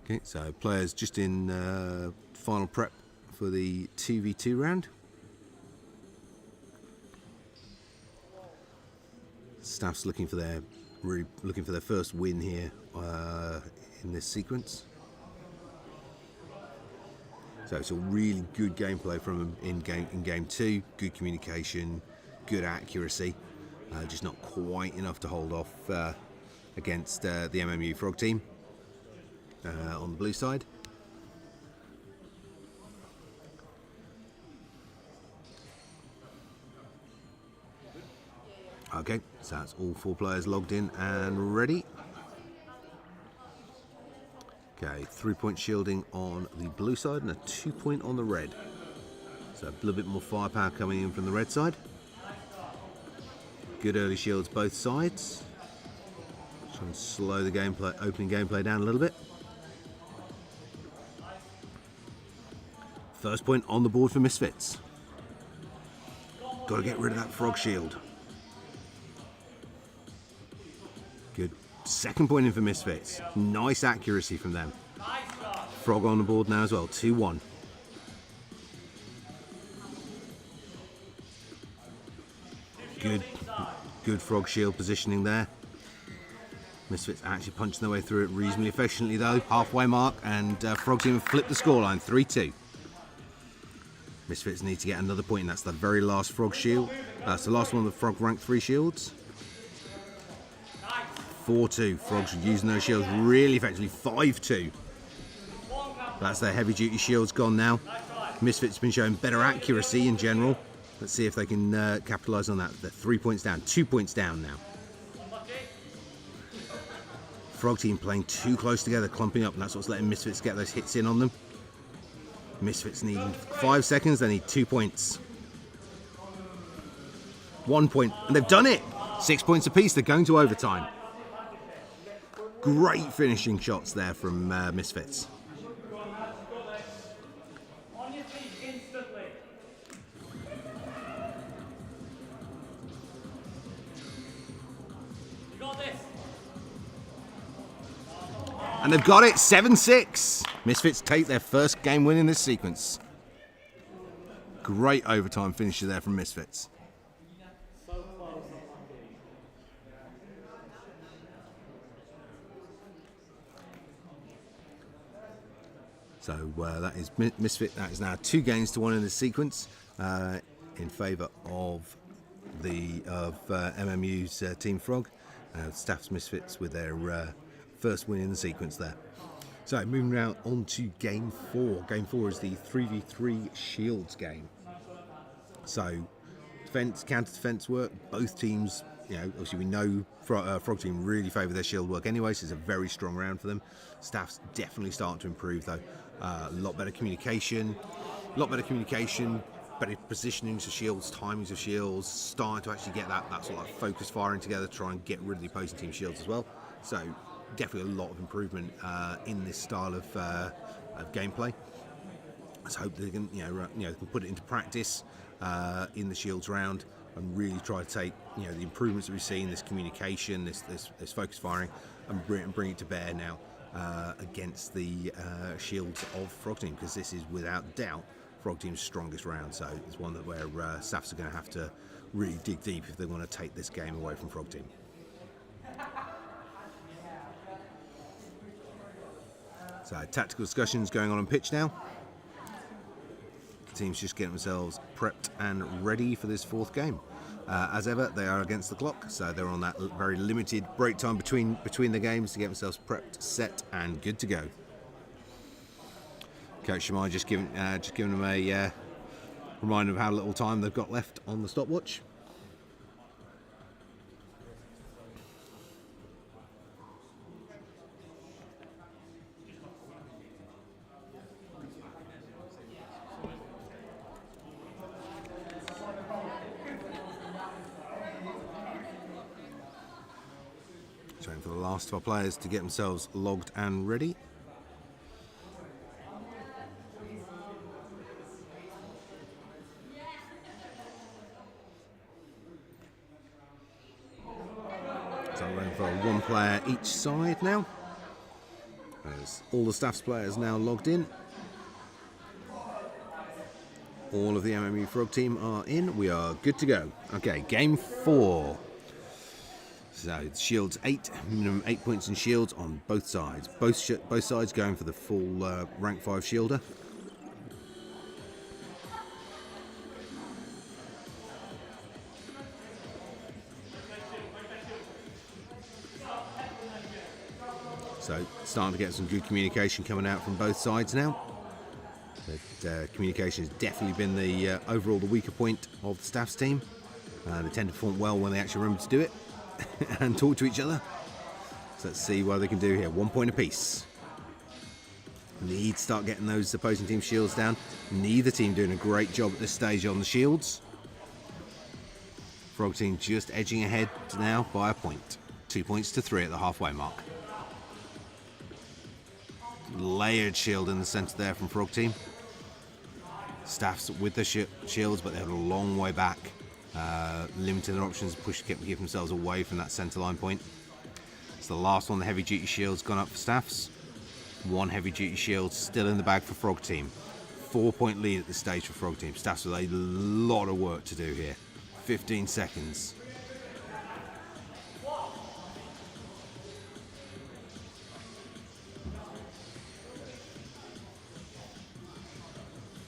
Okay, so players just in final prep for the 2v2 round. Staff's looking for their first win here in this sequence. So it's a really good gameplay from them in game 2. Good communication, good accuracy, just not quite enough to hold off against the MMU Frog Team. On the blue side. Okay, so that's all 4 players logged in and ready. Okay, 3-point shielding on the blue side and a 2-point on the red. So a little bit more firepower coming in from the red side. Good early shields both sides. Try and slow the opening gameplay down a little bit. First point on the board for Misfits. Got to get rid of that Frog shield. Good. Second point in for Misfits. Nice accuracy from them. Frog on the board now as well. 2-1. Good Frog shield positioning there. Misfits actually punching their way through it reasonably efficiently though. Halfway mark, and Frog Team have flipped the scoreline. 3-2. Misfits need to get another point, and that's the very last Frog shield. That's the last one of the Frog rank 3 shields. 4-2. Frogs are using those shields really effectively. 5-2. That's their heavy duty shields gone now. Misfits have been showing better accuracy in general. Let's see if they can capitalise on that. They're 3 points down, 2 points down now. Frog team playing too close together, clumping up, and that's what's letting Misfits get those hits in on them. Misfits need 5 seconds, they need 2 points. 1 point, and they've done it! 6 points apiece, they're going to overtime. Great finishing shots there from Misfits. And they've got it, 7-6. Misfits take their first game win in this sequence. Great overtime finisher there from Misfits. So that is Misfit. That is now 2 games to 1 in this sequence in favour of the MMU's Team Frog. Staff's Misfits with their first win in the sequence there. So moving now on to game 4. Game 4 is the 3v3 shields game. So defense, counter defense work. Both teams, obviously we know Frog team really favour their shield work anyway, so it's a very strong round for them. Staff's definitely starting to improve though. A lot better communication, better positioning of shields, timings of shields, starting to actually get that sort of like focus firing together, try and get rid of the opposing team shields as well. So definitely a lot of improvement in this style of gameplay. Let's hope they can, can put it into practice in the shields round and really try to take, the improvements that we've seen, this communication, this focus firing, and bring it to bear now against the shields of Frog Team, because this is without doubt Frog Team's strongest round. So it's one that where Staffs are going to have to really dig deep if they want to take this game away from Frog Team. So tactical discussions going on pitch now. The teams just getting themselves prepped and ready for this 4th game. As ever, they are against the clock, so they're on that very limited break time between the games to get themselves prepped, set, and good to go. Coach Shamai just giving them a reminder of how little time they've got left on the stopwatch. Waiting for the last of our players to get themselves logged and ready. So I'm waiting for 1 player each side now. There's all the Staff's players now logged in. All of the MMU Frog team are in. We are good to go. Okay, game 4. So shields 8, minimum 8 points in shields on both sides. Both sides going for the full rank 5 shielder. So starting to get some good communication coming out from both sides now. But, communication has definitely been the overall the weaker point of the Staff's team. They tend to perform well when they actually remember to do it and talk to each other. So let's see what they can do here. 1 point apiece. Need to start getting those opposing team shields down. Neither team doing a great job at this stage on the shields. Frog team just edging ahead now by a point. 2 points to 3 at the halfway mark. Layered shield in the centre there from Frog team. Staffs with the shields, but they're a long way back. Limiting their options, keep themselves away from that centre line point. It's the last one, the heavy duty shield's gone up for Staffs. 1 heavy duty shield still in the bag for Frog team. 4 point lead at this stage for Frog team. Staffs with a lot of work to do here. 15 seconds.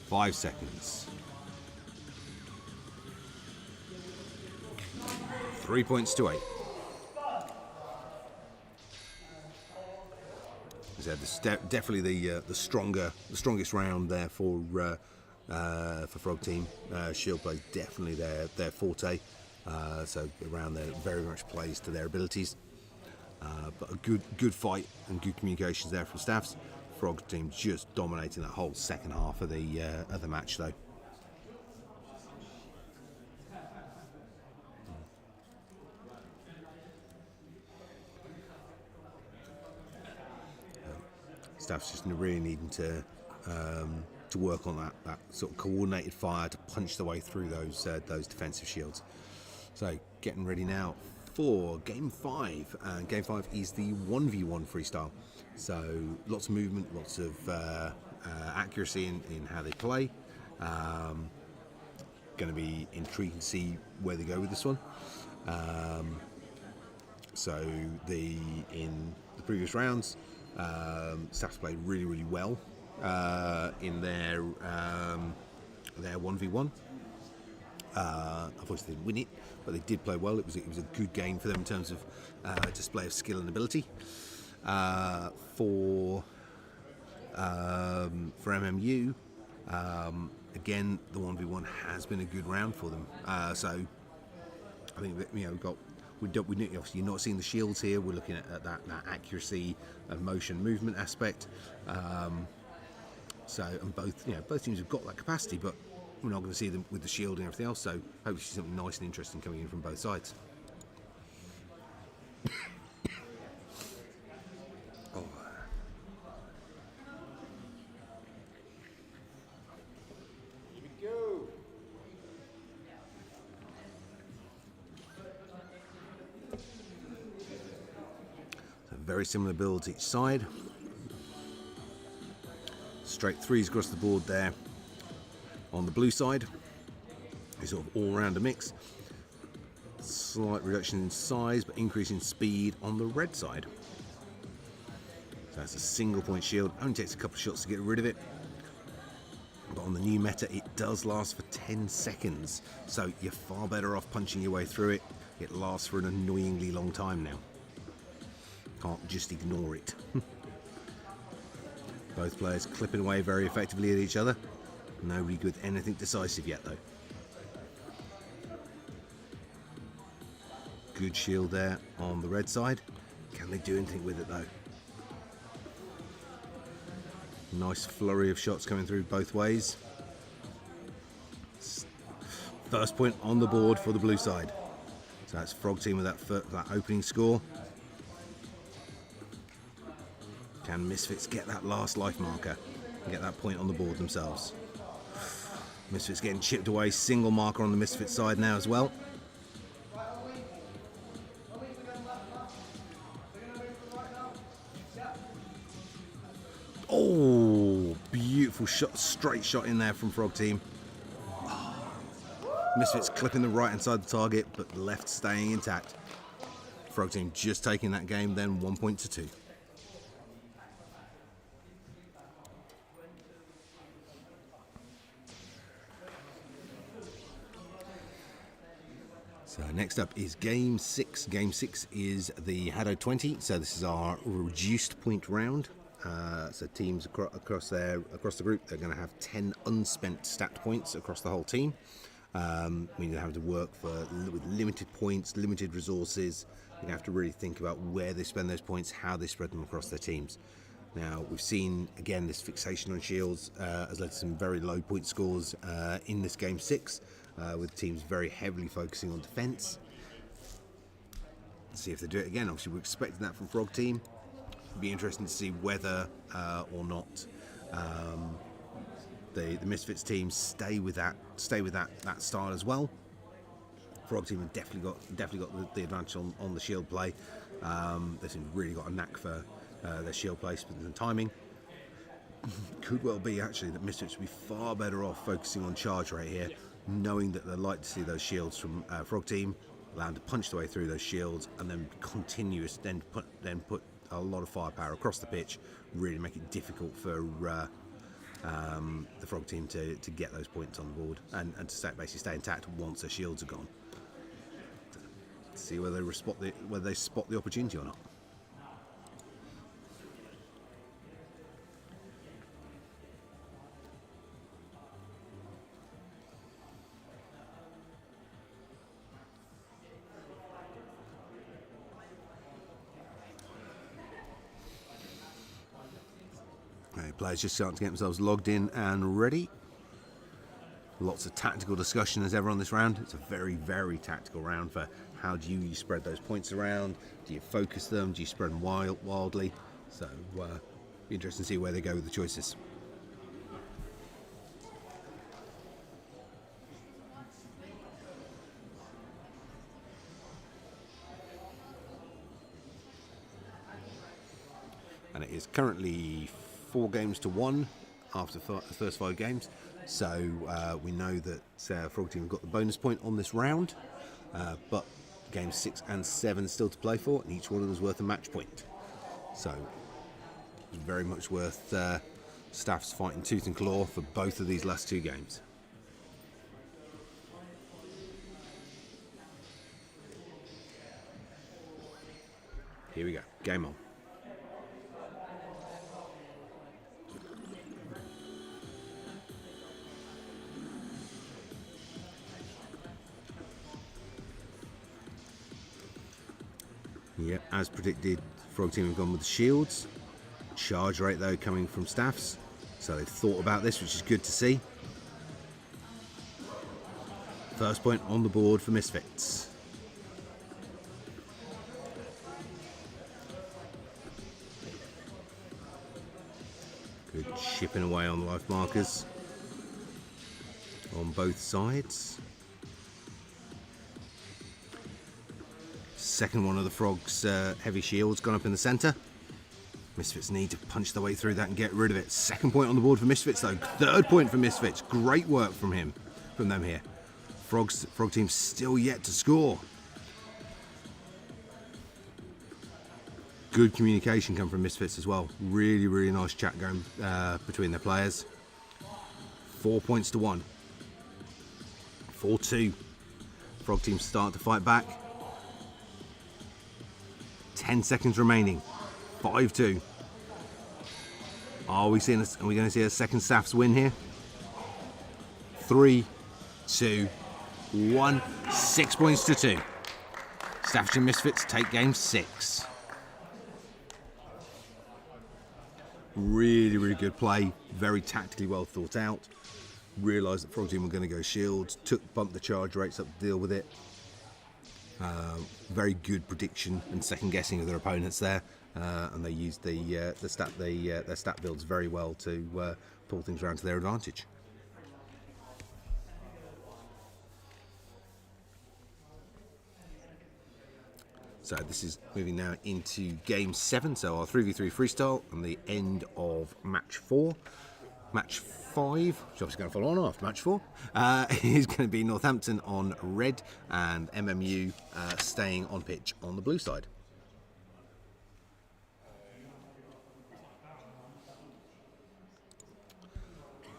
Five seconds. 3 points to 8. So this is definitely the strongest round there for Frog Team. Shield play definitely their forte. So around there very much plays to their abilities. But a good fight and good communications there from Staffs. Frog Team just dominating that whole second half of the match though. Staff's just really needing to work on that sort of coordinated fire to punch the way through those defensive shields. So getting ready now for Game 5. Game 5 is the 1v1 freestyle. So lots of movement, lots of accuracy in how they play. Going to be intriguing to see where they go with this one. So in the previous rounds, Staffs played really well in their 1v1. Unfortunately, they didn't win it, but they did play well. It was a good game for them in terms of display of skill and ability. For MMU, again, the 1v1 has been a good round for them. So I think that we obviously you're not seeing the shields here. We're looking at that accuracy and motion movement aspect. So and both teams have got that capacity, but we're not going to see them with the shield and everything else. So hopefully something nice and interesting coming in from both sides. Here we go. So very similar builds each side. Straight threes across the board there. On the blue side, a sort of all-rounder mix. Slight reduction in size, but increase in speed on the red side. So that's a single point shield. Only takes a couple of shots to get rid of it. But on the new meta, it does last for 10 seconds. So you're far better off punching your way through it. It lasts for an annoyingly long time now. Can't just ignore it. Both players clipping away very effectively at each other. Nobody with anything decisive yet, though. Good shield there on the red side. Can they do anything with it, though? Nice flurry of shots coming through both ways. First point on the board for the blue side. So that's Frog Team with that opening score. Can Misfits get that last life marker and get that point on the board themselves? Misfits getting chipped away, single marker on the Misfits side now as well. Oh, beautiful shot, straight shot in there from Frog Team. Misfits clipping the right hand side of the target, but the left staying intact. Frog Team just taking that game then 1 point to 2. So next up is Game 6. Game 6 is the HADO 20. So this is our reduced point round. So teams across the group, they're going to have 10 unspent stat points across the whole team. Meaning they have to work with limited points, limited resources. They're going to have to really think about where they spend those points, how they spread them across their teams. Now, we've seen, again, this fixation on shields has led to some very low point scores in this Game 6. With teams very heavily focusing on defence. See if they do it again. Obviously, we're expecting that from Frog Team. It'd be interesting to see whether or not the Misfits team stay with that style as well. Frog Team have definitely got the advantage on the shield play. They've really got a knack for their shield placement and timing. Could well be actually that Misfits would be far better off focusing on charge rate here, knowing that they'd like to see those shields from Frog Team, allow them to punch their way through those shields, and then put a lot of firepower across the pitch, really make it difficult for the Frog Team to get those points on the board and to basically stay intact once their shields are gone. See whether they spot the opportunity or not. Okay, players just starting to get themselves logged in and ready. Lots of tactical discussion as ever on this round. It's a very, very tactical round for how do you spread those points around? Do you focus them? Do you spread them wildly? So, be interesting to see where they go with the choices. And it is currently 4-1 after the first 5 games. So we know that Frog Team have got the bonus point on this round, but games 6 and 7 still to play for, and each one of them is worth a match point. So it's very much worth Staff's fighting tooth and claw for both of these last 2 games. Here we go, game on. Yeah, as predicted, Frog Team have gone with the shields. Charge rate though coming from Staffs, so they've thought about this, which is good to see. First point on the board for Misfits. Good chipping away on the life markers on both sides. Second one of the Frog's heavy shields gone up in the centre. Misfits need to punch their way through that and get rid of it. Second point on the board for Misfits though. Third point for Misfits. Great work from them here. Frog Team still yet to score. Good communication come from Misfits as well. Really, really nice chat going between their players. 4 points to 1. 4-2. Frog Team start to fight back. 10 seconds remaining. 5-2. Are we going to see a second Staffs win here? 3, 2, 1. 6 points to 2. Staffordshire Misfits take game 6. Really, really good play. Very tactically well thought out. Realised that Frog Team were going to go shields. Bumped the charge rates up to deal with it. Very good prediction and second guessing of their opponents there, and they used their stat builds very well to pull things around to their advantage. So this is moving now into game 7, so our 3v3 freestyle and the end of match 4. Match 5, which is obviously going to follow on after match 4, is going to be Northampton on red and MMU staying on pitch on the blue side.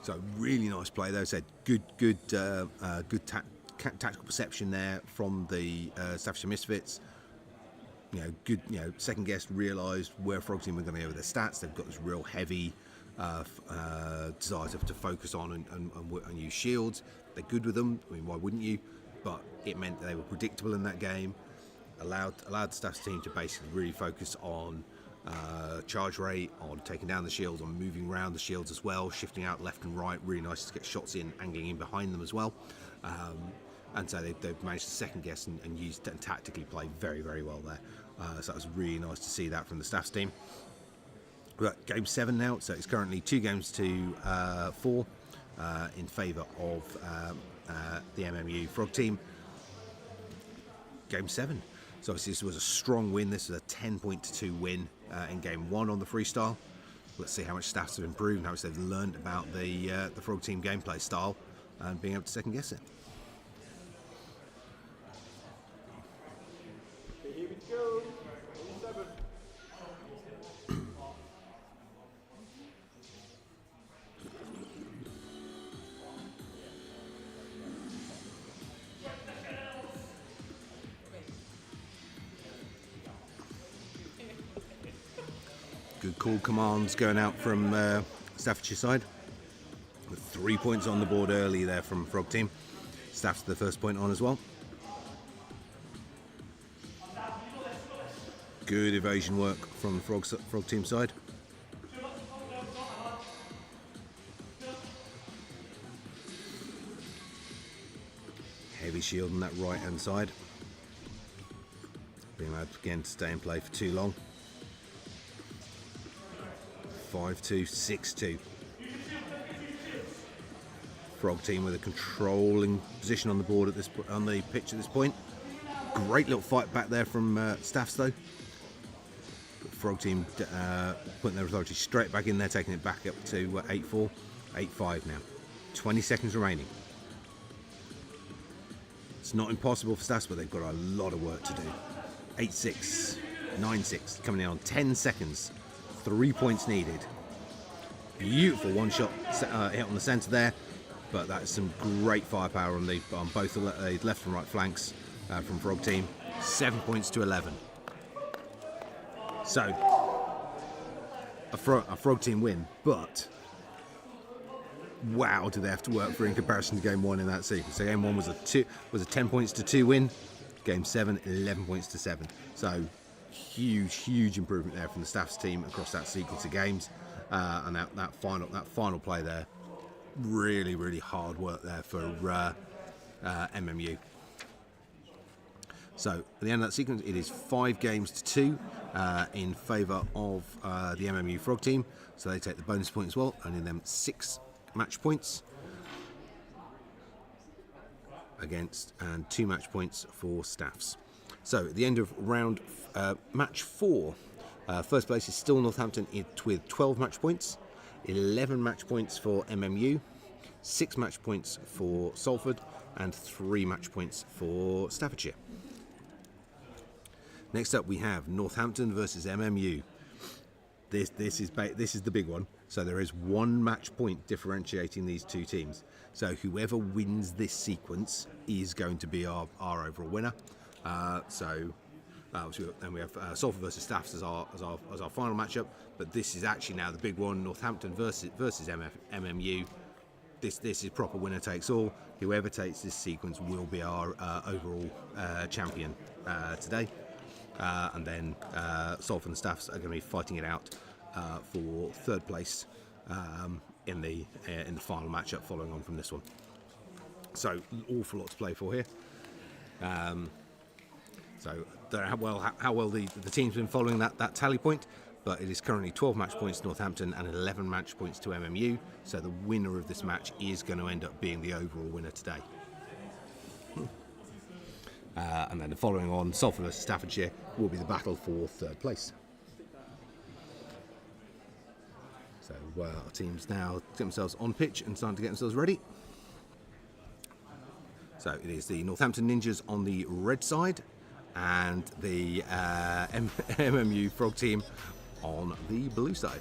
So really nice play though. So good tactical perception there from the Staffordshire Misfits. Good. Second guess realised where Frog Team were going to go with their stats. They've got this real heavy desire to focus on and use shields. They're good with them. I mean, why wouldn't you? But it meant that they were predictable in that game. Allowed the Staffs team to basically really focus on charge rate, on taking down the shields, on moving around the shields as well, shifting out left and right. Really nice to get shots in, angling in behind them as well. And so they've managed to second guess and use and tactically play very, very well there. So that was really nice to see that from the Staffs team. We've got game 7 now, so it's currently 2-4 in favour of the MMU Frog Team. Game 7. So obviously this was a strong win. This was a 10-2 win in game 1 on the freestyle. Let's see how much Staffs have improved and how much they've learned about the Frog Team gameplay style and being able to second guess it. Here we go. 7. Good call commands going out from Staffordshire side. With 3 points on the board early there from Frog team. Staff's the first point on as well. Good evasion work from the Frog team side. Heavy shield on that right hand side. Being able again to stay in play for too long. 5-2, 6-2. Frog team with a controlling position on the board at on the pitch at this point. Great little fight back there from Staffs though. Frog team putting their authority straight back in there, taking it back up to 8-4, 8-5 now. 20 seconds remaining. It's not impossible for Staffs, but they've got a lot of work to do. 8-6, 9-6, coming in on 10 seconds. 3 points needed. Beautiful one shot hit on the centre there, but that's some great firepower on both the left and right flanks from Frog team. 7 points to 11. So a Frog team win, but wow, do they have to work for in comparison to game 1 in that sequence. So game 1 was a 10 points to 2 win. Game 7, 11 points to 7. So huge improvement there from the Staffs team across that sequence of games, and that final play there, really hard work there for MMU. So at the end of that sequence, it is 5 games to 2 in favour of the MMU Frog team. So they take the bonus point as well, earning them 6 match points against, and 2 match points for Staffs. So at the end of round match 4, first place is still Northampton with 12 match points, 11 match points for MMU, 6 match points for Salford, and 3 match points for Staffordshire. Next up we have Northampton versus MMU. This is the big one. So there is 1 match point differentiating these two teams. So whoever wins this sequence is going to be our overall winner. Then we have Salford versus Staffs as our final matchup. But this is actually now the big one: Northampton versus MMU. This is proper winner takes all. Whoever takes this sequence will be our overall champion today. And then Salford and Staffs are going to be fighting it out for 3rd place in the final matchup following on from this one. So an awful lot to play for here. So don't know how well the team's been following that tally point, but it is currently 12 match points to Northampton and 11 match points to MMU. So the winner of this match is going to end up being the overall winner today. And then the following on, Salford versus Staffordshire, will be the battle for 3rd place. So our teams now get themselves on pitch and starting to get themselves ready. So it is the Northampton Ninjas on the red side and the MMU Frog team on the blue side.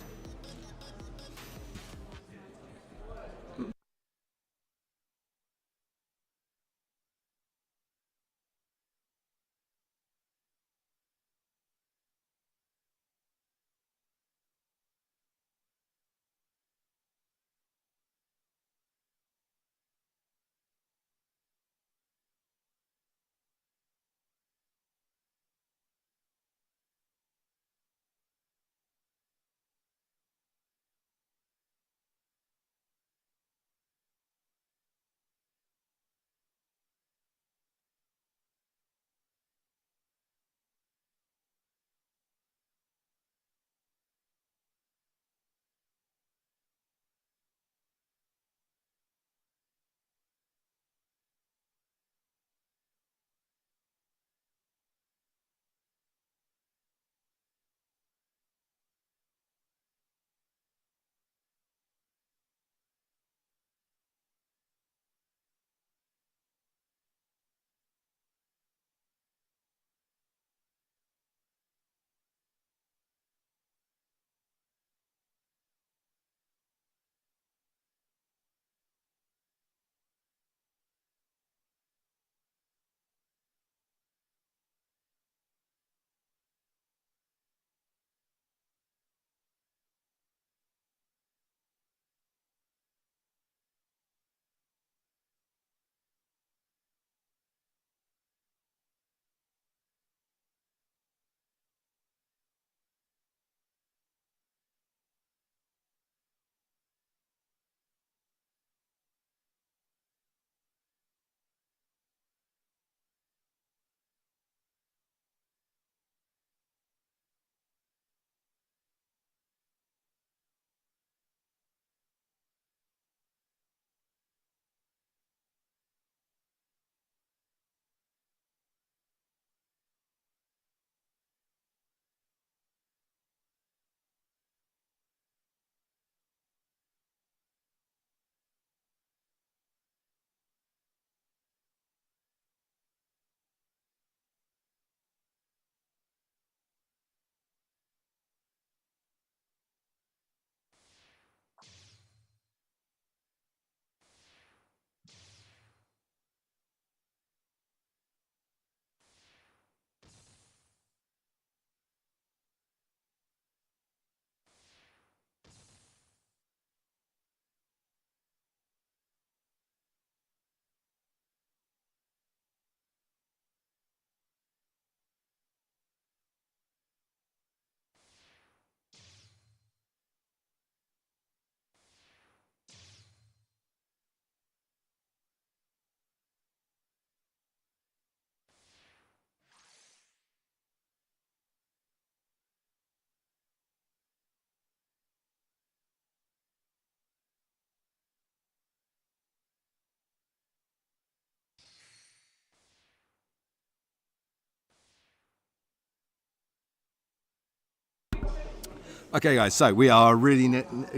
Okay guys, so we are really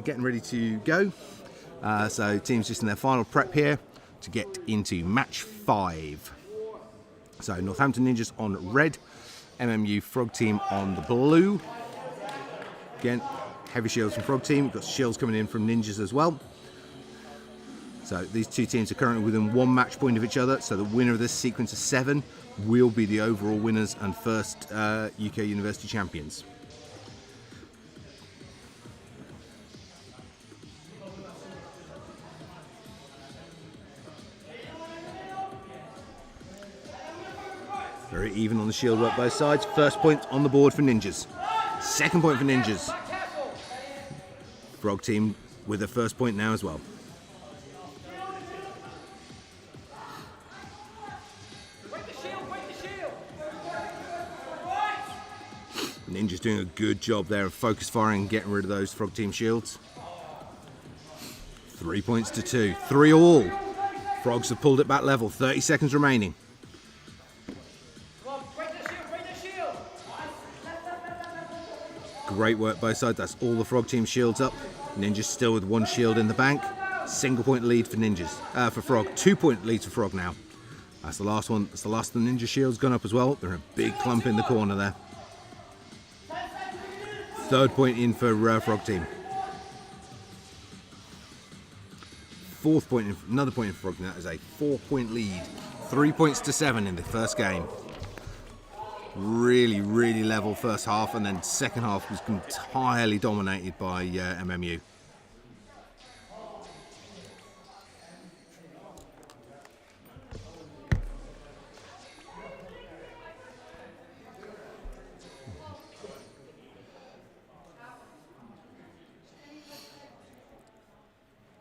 getting ready to go. So teams just in their final prep here to get into match 5. So Northampton Ninjas on red, MMU Frog Team on the blue. Again, heavy shields from Frog Team. We've got shields coming in from Ninjas as well. So these two teams are currently within 1 match point of each other. So the winner of this sequence of 7 will be the overall winners and first UK University champions. Very even on the shield work both sides. First point on the board for Ninjas. Second point for Ninjas. Frog Team with the first point now as well. Ninjas doing a good job there of focus firing and getting rid of those Frog Team shields. 3 points to 2. 3 all. Frogs have pulled it back level. 30 seconds remaining. Great work both sides. That's all the Frog Team shields up. Ninjas still with 1 shield in the bank. Single point lead for Ninjas. For Frog. 2 point lead for Frog now. That's the last one. That's the last of the Ninja shields gone up as well. They're a big clump in the corner there. Third point in for Frog Team. Fourth point in, another point in Frog. That is a 4-point lead. 3 points to 7 in the first game. Really, really level first half, and then second half was entirely dominated by MMU.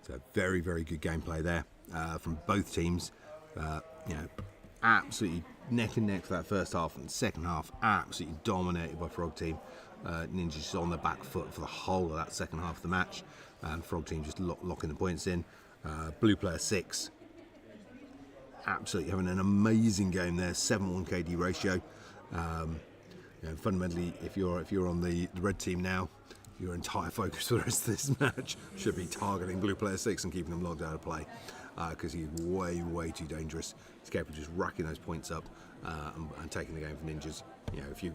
So very, very good gameplay there from both teams. You know, absolutely neck and neck for that first half, and second half absolutely dominated by Frog Team. Ninjas on the back foot for the whole of that second half of the match, and Frog Team just locking the points in. Blue player 6 absolutely having an amazing game there. 7-1 KD ratio. You know, fundamentally, if you're on the red team now, your entire focus for the rest of this match should be targeting blue player 6 and keeping them logged out of play, because he's way too dangerous. He's capable of just racking those points up and taking the game for Ninjas. You know, if you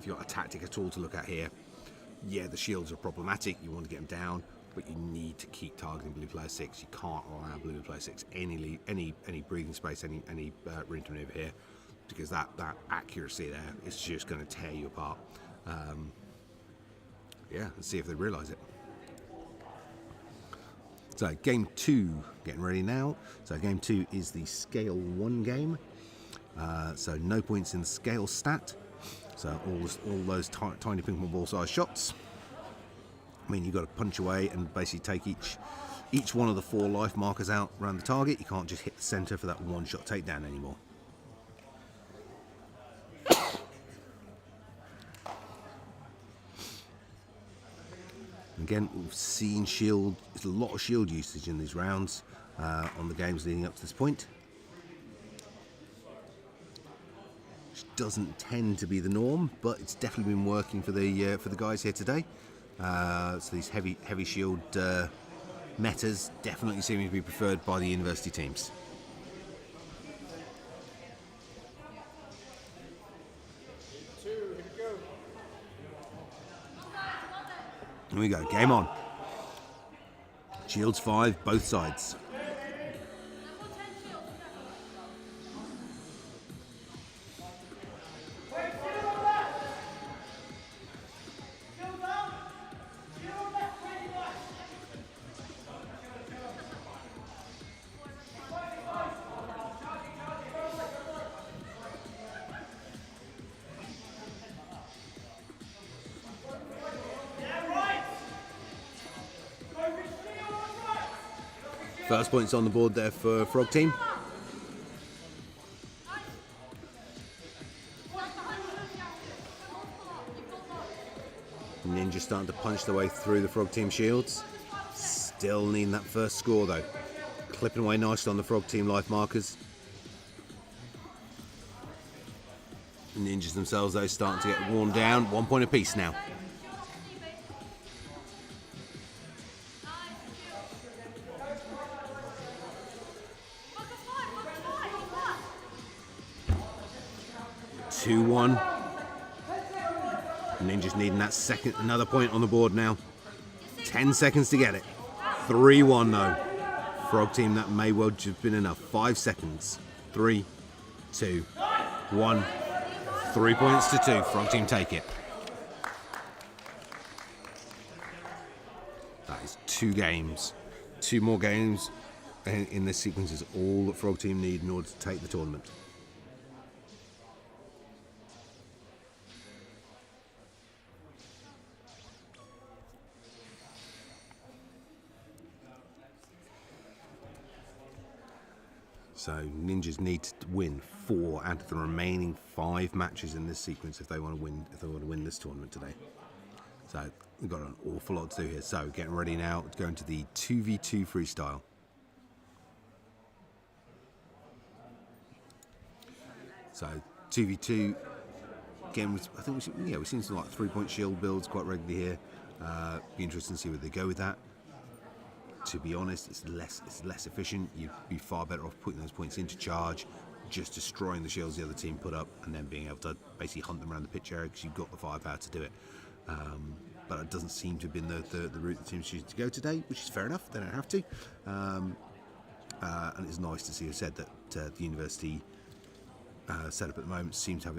got a tactic at all to look at here, yeah, the shields are problematic. You want to get them down, but you need to keep targeting blue player 6. You can't allow blue player 6 any breathing space, any room to maneuver here, because that accuracy there is just going to tear you apart. Yeah, let's see if they realise it. So game 2, getting ready now. So game 2 is the scale 1 game. So no points in the scale stat. So all those tiny ping pong ball size shots. I mean, you've got to punch away and basically take each one of the 4 life markers out around the target. You can't just hit the centre for that one shot takedown anymore. Again, we've seen shield. There's a lot of shield usage in these rounds on the games leading up to this point, which doesn't tend to be the norm, but it's definitely been working for the guys here today. So these heavy shield metas definitely seem to be preferred by the university teams. Here we go, game on. Shields 5, both sides. First points on the board there for Frog Team. Ninja starting to punch their way through the Frog Team shields. Still needing that first score though. Clipping away nicely on the Frog Team life markers. Ninjas themselves though starting to get worn down. 1 point apiece now. 2-1. Ninjas needing that another point on the board now. 10 seconds to get it. 3-1 though. Frog team, that may well just been enough. 5 seconds. 3, 2, 1. 3 points to 2. Frog team take it. That is 2 games. 2 more games in this sequence is all that Frog team need in order to take the tournament. So Ninjas need to win 4 out of the remaining 5 matches in this sequence if they want to win. If they want to win this tournament today. So we've got an awful lot to do here. So getting ready now to go into the 2v2 freestyle. So 2v2 again. I think we've seen some like 3-point shield builds quite regularly here. Be interesting to see where they go with that. To be honest, it's less efficient. You'd be far better off putting those points into charge, just destroying the shields the other team put up, and then being able to basically hunt them around the pitch area because you've got the firepower to do it. But it doesn't seem to have been the route the team's choosing to go today, which is fair enough. They don't have to. And it's nice to see, as said, that the university setup at the moment seems to have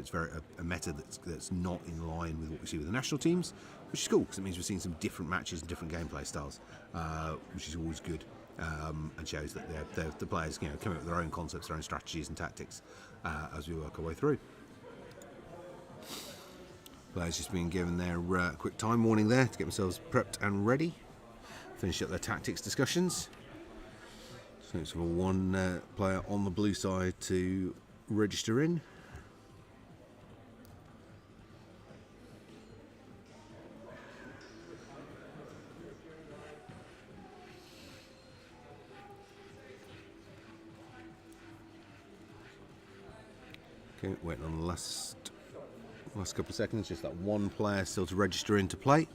a meta that's not in line with what we see with the national teams, which is cool because it means we're seeing some different matches and different gameplay styles, which is always good, and shows that the players come up with their own concepts, their own strategies and tactics as we work our way through. Players just been given their quick time warning there to get themselves prepped and ready, finish up their tactics discussions. So it's for one player on the blue side to register in. Okay, waiting on the last couple of seconds, just that one player still to register in to play.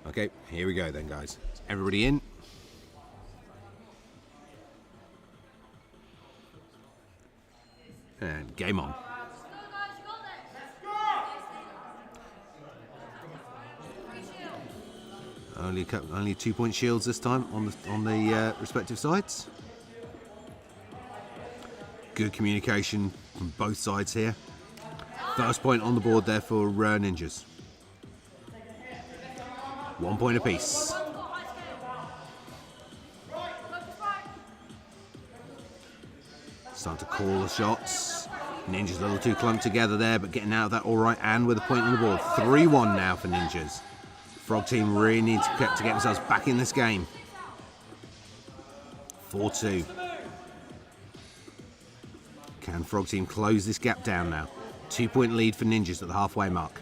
Okay, here we go then, guys. Everybody in. And game on. Only 2-point shields this time on the respective sides. Good communication from both sides here. First point on the board there for Ninjas. 1 point apiece. Starting to call the shots. Ninjas a little too clumped together there, but getting out of that all right, and with a point on the board. 3-1 now for Ninjas. Frog team really need to get themselves back in this game. 4-2. Can Frog team close this gap down now? 2-point lead for Ninjas at the halfway mark.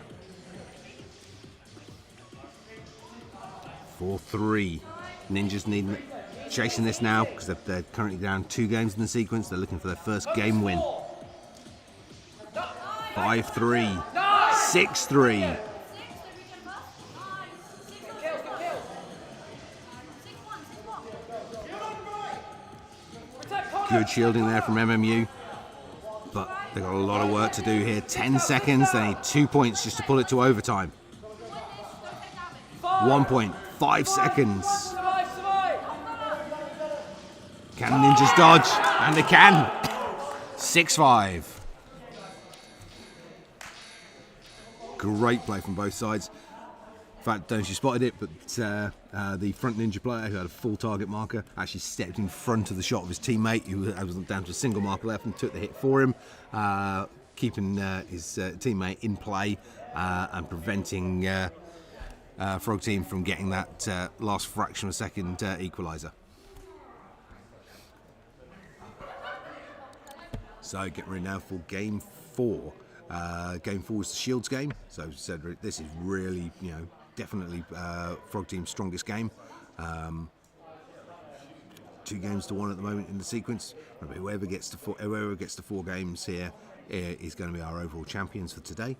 4-3. Ninjas need chasing this now because they're currently down 2 games in the sequence. They're looking for their first game win. 5-3. 6-3. Good shielding there from MMU, but they've got a lot of work to do here. 10 seconds, they need 2 points just to pull it to overtime. 1 point, 5 seconds. Can Ninjas dodge? And they can. 6-5. Great play from both sides. In fact, don't know if you spotted it, but the front Ninja player who had a full target marker actually stepped in front of the shot of his teammate who was down to a single marker left and took the hit for him, keeping his teammate in play and preventing Frog team from getting that last fraction of a second equaliser. So getting ready now for game 4. Game 4 is the Shields game, so this is really, definitely Frog team's strongest game. 2 games to 1 at the moment in the sequence. Remember, whoever gets to 4 games here is going to be our overall champions for today.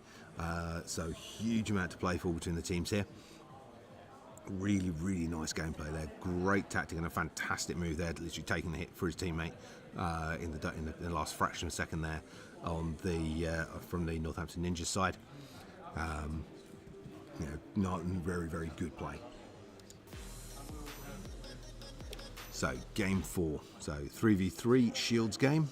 So huge amount to play for between the teams here. Really, really nice gameplay there. Great tactic and a fantastic move there, literally taking the hit for his teammate in the last fraction of a second there on the from the Northampton Ninjas side. Not very, very good play. So game 4. So 3v3 Shields game.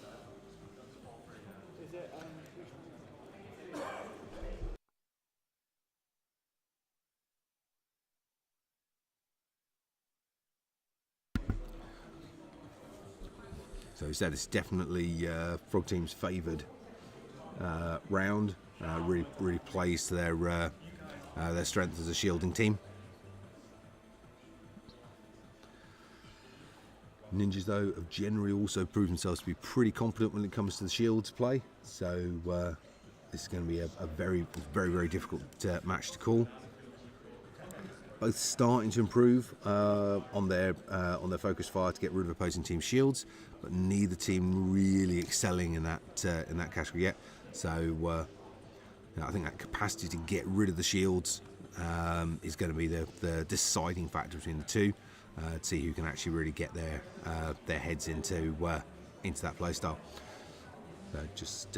So he said it's definitely Frog Team's favoured round. Really plays to their strength as a shielding team. Ninjas, though, have generally also proved themselves to be pretty competent when it comes to the shields play. So this is going to be a very, very, very difficult match to call. Both starting to improve on their focus fire to get rid of opposing team shields, but neither team really excelling in that category yet. So I think that capacity to get rid of the shields is going to be the deciding factor between the two, to see who can actually really get their heads into that play style. Just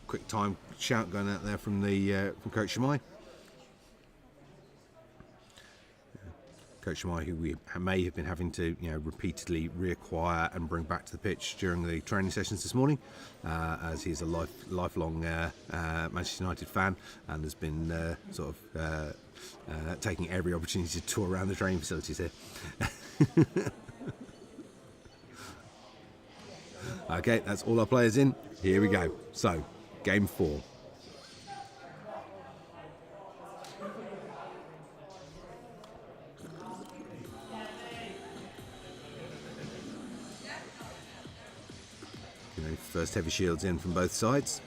quick time shout going out there from Coach Shamai. Coach Shamai, who we may have been having to repeatedly reacquire and bring back to the pitch during the training sessions this morning, as he's a lifelong Manchester United fan and has been taking every opportunity to tour around the training facilities here. Okay, that's all our players in. Here we go. So, game 4. First heavy shields in from both sides.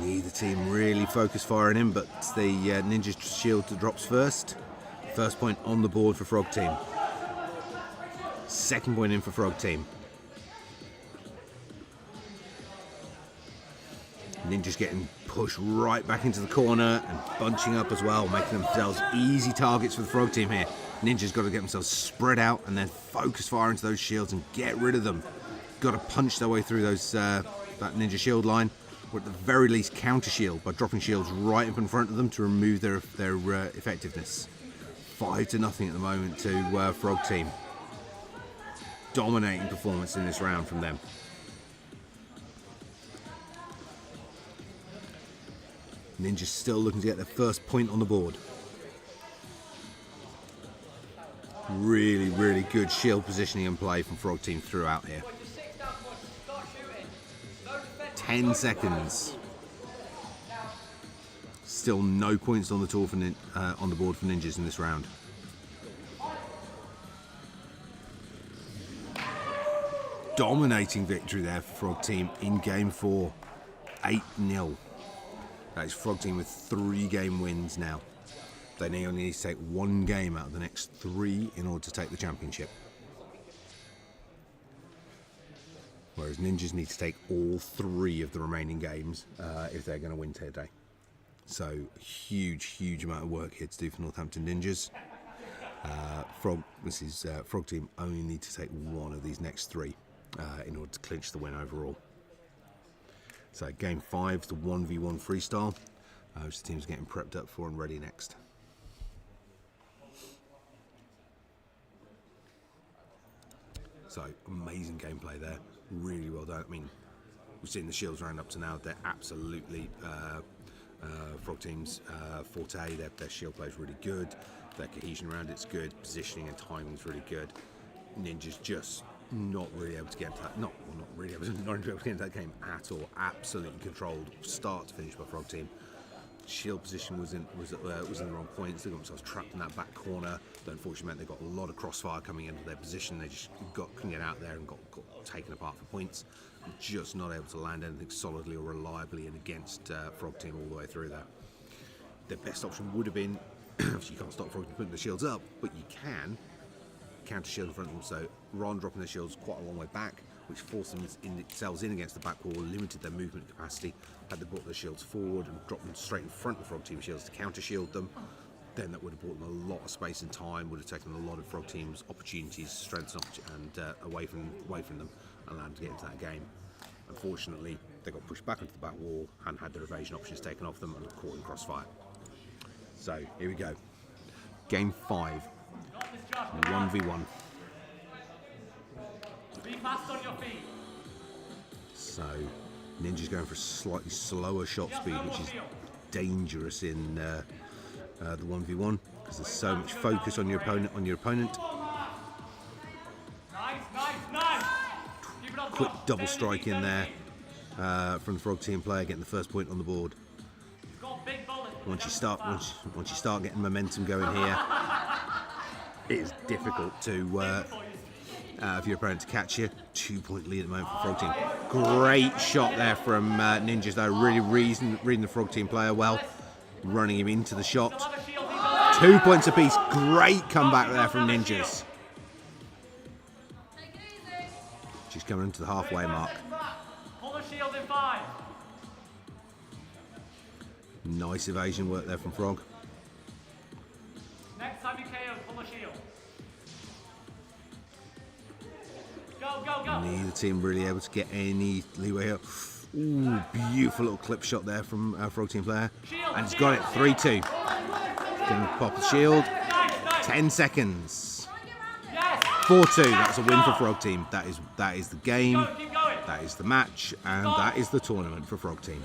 Neither team really focus firing in, but the Ninja's shield drops first. First point on the board for Frog Team. Second point in for Frog Team. Ninja's getting pushed right back into the corner and bunching up as well, making themselves easy targets for the Frog Team here. Ninja's got to get themselves spread out and then focus fire into those shields and get rid of them. Got to punch their way through those that Ninja shield line, or at the very least counter shield by dropping shields right up in front of them to remove their effectiveness. 5-0 at the moment to Frog Team. Dominating performance in this round from them. Ninja's still looking to get their first point on the board. Really, really good shield positioning and play from Frog Team throughout here. 10 seconds. Still no points on the on the board for Ninjas in this round. Dominating victory there for Frog Team in game 4. 8-0. That is Frog Team with 3 game wins now. They now need to take 1 game out of the next 3 in order to take the championship. Whereas Ninjas need to take all 3 of the remaining games if they're going to win today. So huge amount of work here to do for Northampton Ninjas. Frog Team only need to take 1 of these next 3 in order to clinch the win overall. So game 5 is the 1v1 freestyle, which the team's getting prepped up for and ready next. So amazing gameplay there, really well done. I mean, we've seen the shields round up to now, they're absolutely Frog Team's forte. Their shield play is really good, their cohesion around it's good, positioning and timing is really good. Ninja's just not really able to get into that, not really able to get into that game at all. Absolutely controlled start to finish by Frog Team. Shield position was in the wrong points. They got themselves trapped in that back corner. That unfortunately meant they got a lot of crossfire coming into their position. They just couldn't get out there and got taken apart for points. Just not able to land anything solidly or reliably and against Frog Team all the way through there. Their best option would have been, obviously you can't stop Frog Team putting the shields up, but you can counter shield in front of them. So rather than dropping the shields quite a long way back, which forced themselves in against the back wall, limited their movement capacity. Had they brought their shields forward and dropped them straight in front of Frog Team shields to counter shield them, then that would have brought them a lot of space and time, would have taken a lot of Frog Team's opportunities, strengths, and away from them, and allowed them to get into that game. Unfortunately, they got pushed back onto the back wall and had their evasion options taken off them and were caught in crossfire. So here we go. Game 5. 1v1. Be fast on your feet. So Ninja's going for a slightly slower shot speed, which is dangerous in the 1v1 because there's so much focus on your opponent. Nice. Quick double strike in there from the Frog Team player, getting the first point on the board. Once you start getting momentum going here, it is difficult to for your opponent to catch you. 2-point lead at the moment for Frog Team. Great shot there from Ninjas though, really reading the Frog Team player well, running him into the shot. 2 points apiece. Great comeback there from Ninjas. She's coming into the halfway mark. Pull the shield in 5. Nice evasion work there from Frog. Next time you KO, pull the shield. Go. Neither team really able to get any leeway here. Ooh, beautiful little clip shot there from our Frog Team player. And he's got it, 3-2. Gonna pop the shield. 10 seconds. 4-2, that's a win for Frog Team. That is the game, that is the match, and that is the tournament for Frog Team.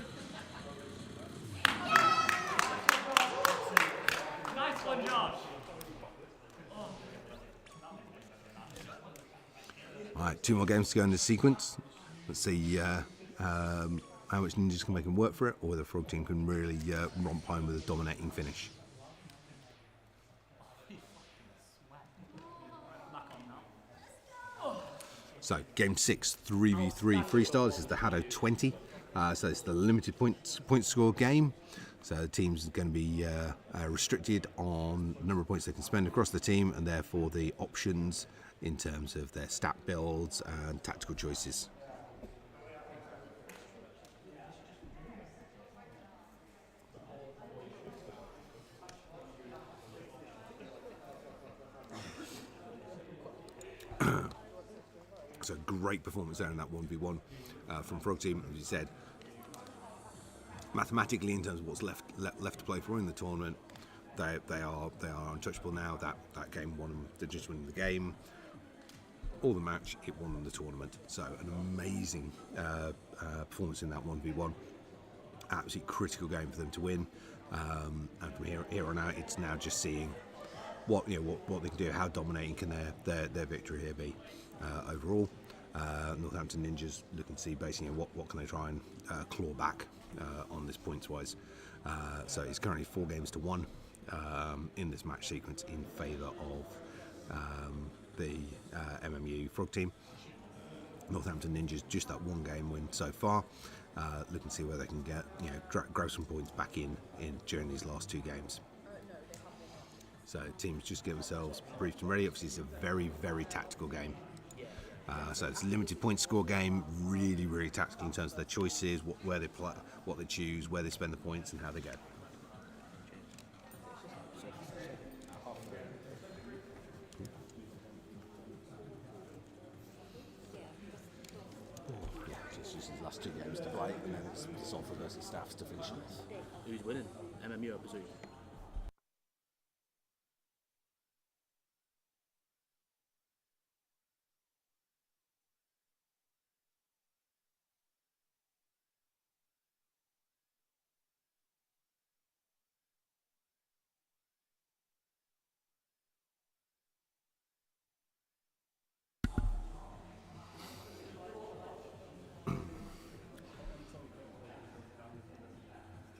Nice one, Josh. Alright, 2 more games to go in this sequence. Let's see how much Ninjas can make them work for it, or whether Frog Team can really romp home with a dominating finish. So, game 6, 3v3 freestyle. This is the HADO 20. So it's the limited point score game. So the team's going to be restricted on the number of points they can spend across the team, and therefore the options in terms of their stat builds and tactical choices. So great performance there in that 1v1 from Frog Team, as you said. Mathematically, in terms of what's left to play for in the tournament, they are untouchable now. That game won them. They're just winning the game or the match. It won them the tournament. So an amazing performance in that 1v1. Absolutely critical game for them to win. And from here on out, it's now just seeing what they can do. How dominating can their victory here be? Overall, Northampton Ninjas looking to see basically what can they try and claw back on this points wise. So it's currently 4 games to 1 in this match sequence in favour of the MMU Frog Team. Northampton Ninjas just that 1 game win so far. Looking to see where they can get grab some points back in during these last 2 games. So teams just get themselves briefed and ready. Obviously, it's a very, very tactical game. So it's a limited point score game, really, really tactical in terms of their choices, where they play, what they choose, where they spend the points, and how they go. Yeah, just use these last 2 games to play, and then it's Salford versus Stafford to finish off. Who's winning? MMU, I presume.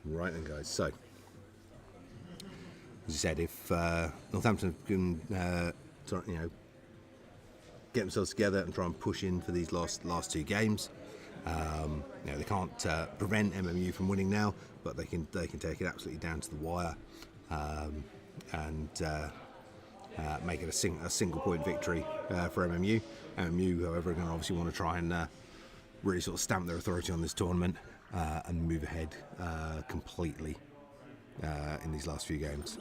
Right then, guys. So, as you said, if Northampton can, get themselves together and try and push in for these last 2 games, they can't prevent MMU from winning now, but they can take it absolutely down to the wire, and make it a single point victory for MMU. MMU, however, are going to obviously want to try and really sort of stamp their authority on this tournament and move ahead completely in these last few games.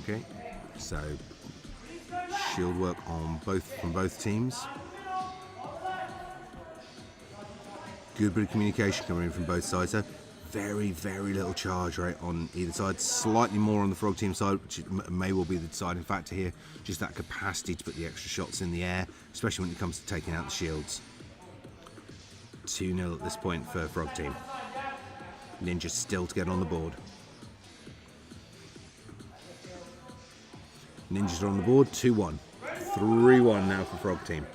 Okay, so shield work on from both teams. Good bit of communication coming in from both sides. So very, very little charge rate on either side. Slightly more on the Frog team side, which may well be the deciding factor here. Just that capacity to put the extra shots in the air, especially when it comes to taking out the shields. 2-0 at this point for Frog team. Ninja still to get on the board. Ninjas are on the board, 2-1. 3-1 now for Frog team.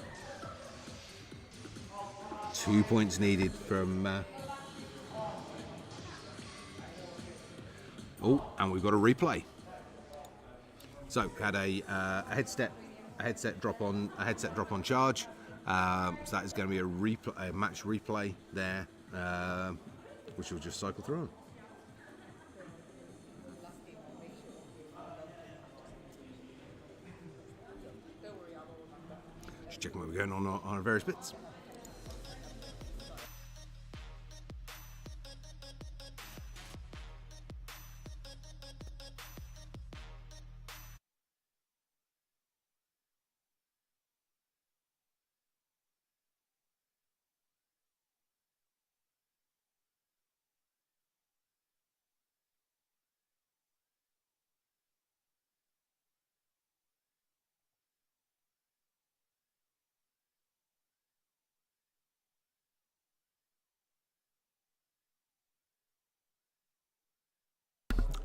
2 points needed from... Oh, and we've got a replay. So we had a headset drop on charge. So that is going to be a match replay there, which we'll just cycle through on. Just checking what we're going on our various bits.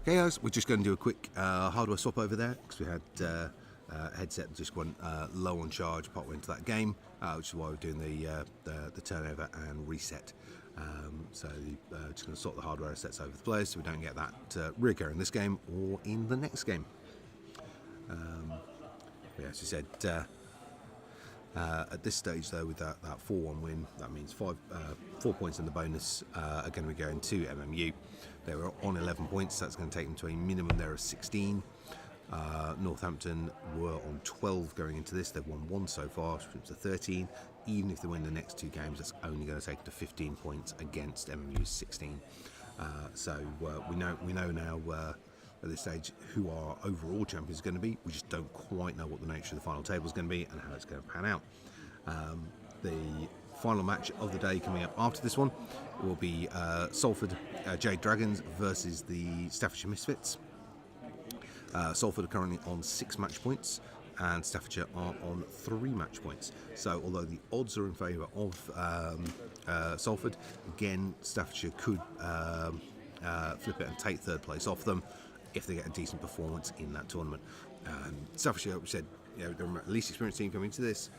Okay guys, we're just going to do a quick hardware swap over there because we had a headset that just went low on charge partway into that game, which is why we're doing the turnover and reset. So just going to sort the hardware assets over the place so we don't get that reoccur in this game or in the next game. Yeah, as you said, at this stage though, with that 4-1 win, that means 4 points in the bonus are going to be going to MMU. They were on 11 points, so that's going to take them to a minimum there of 16. Northampton were on 12 going into this. They've won 1 so far, which is to 13. Even if they win the next 2 games, that's only going to take them to 15 points against MMU's 16. So we know now at this stage who our overall champions are going to be. We just don't quite know what the nature of the final table is going to be and how it's going to pan out. The final match of the day coming up after this one will be Salford Jade Dragons versus the Staffordshire Misfits. Salford are currently on 6 match points and Staffordshire are on 3 match points. So although the odds are in favour of Salford, again Staffordshire could flip it and take 3rd place off them if they get a decent performance in that tournament. Staffordshire, we said, they're the least experienced team coming into this.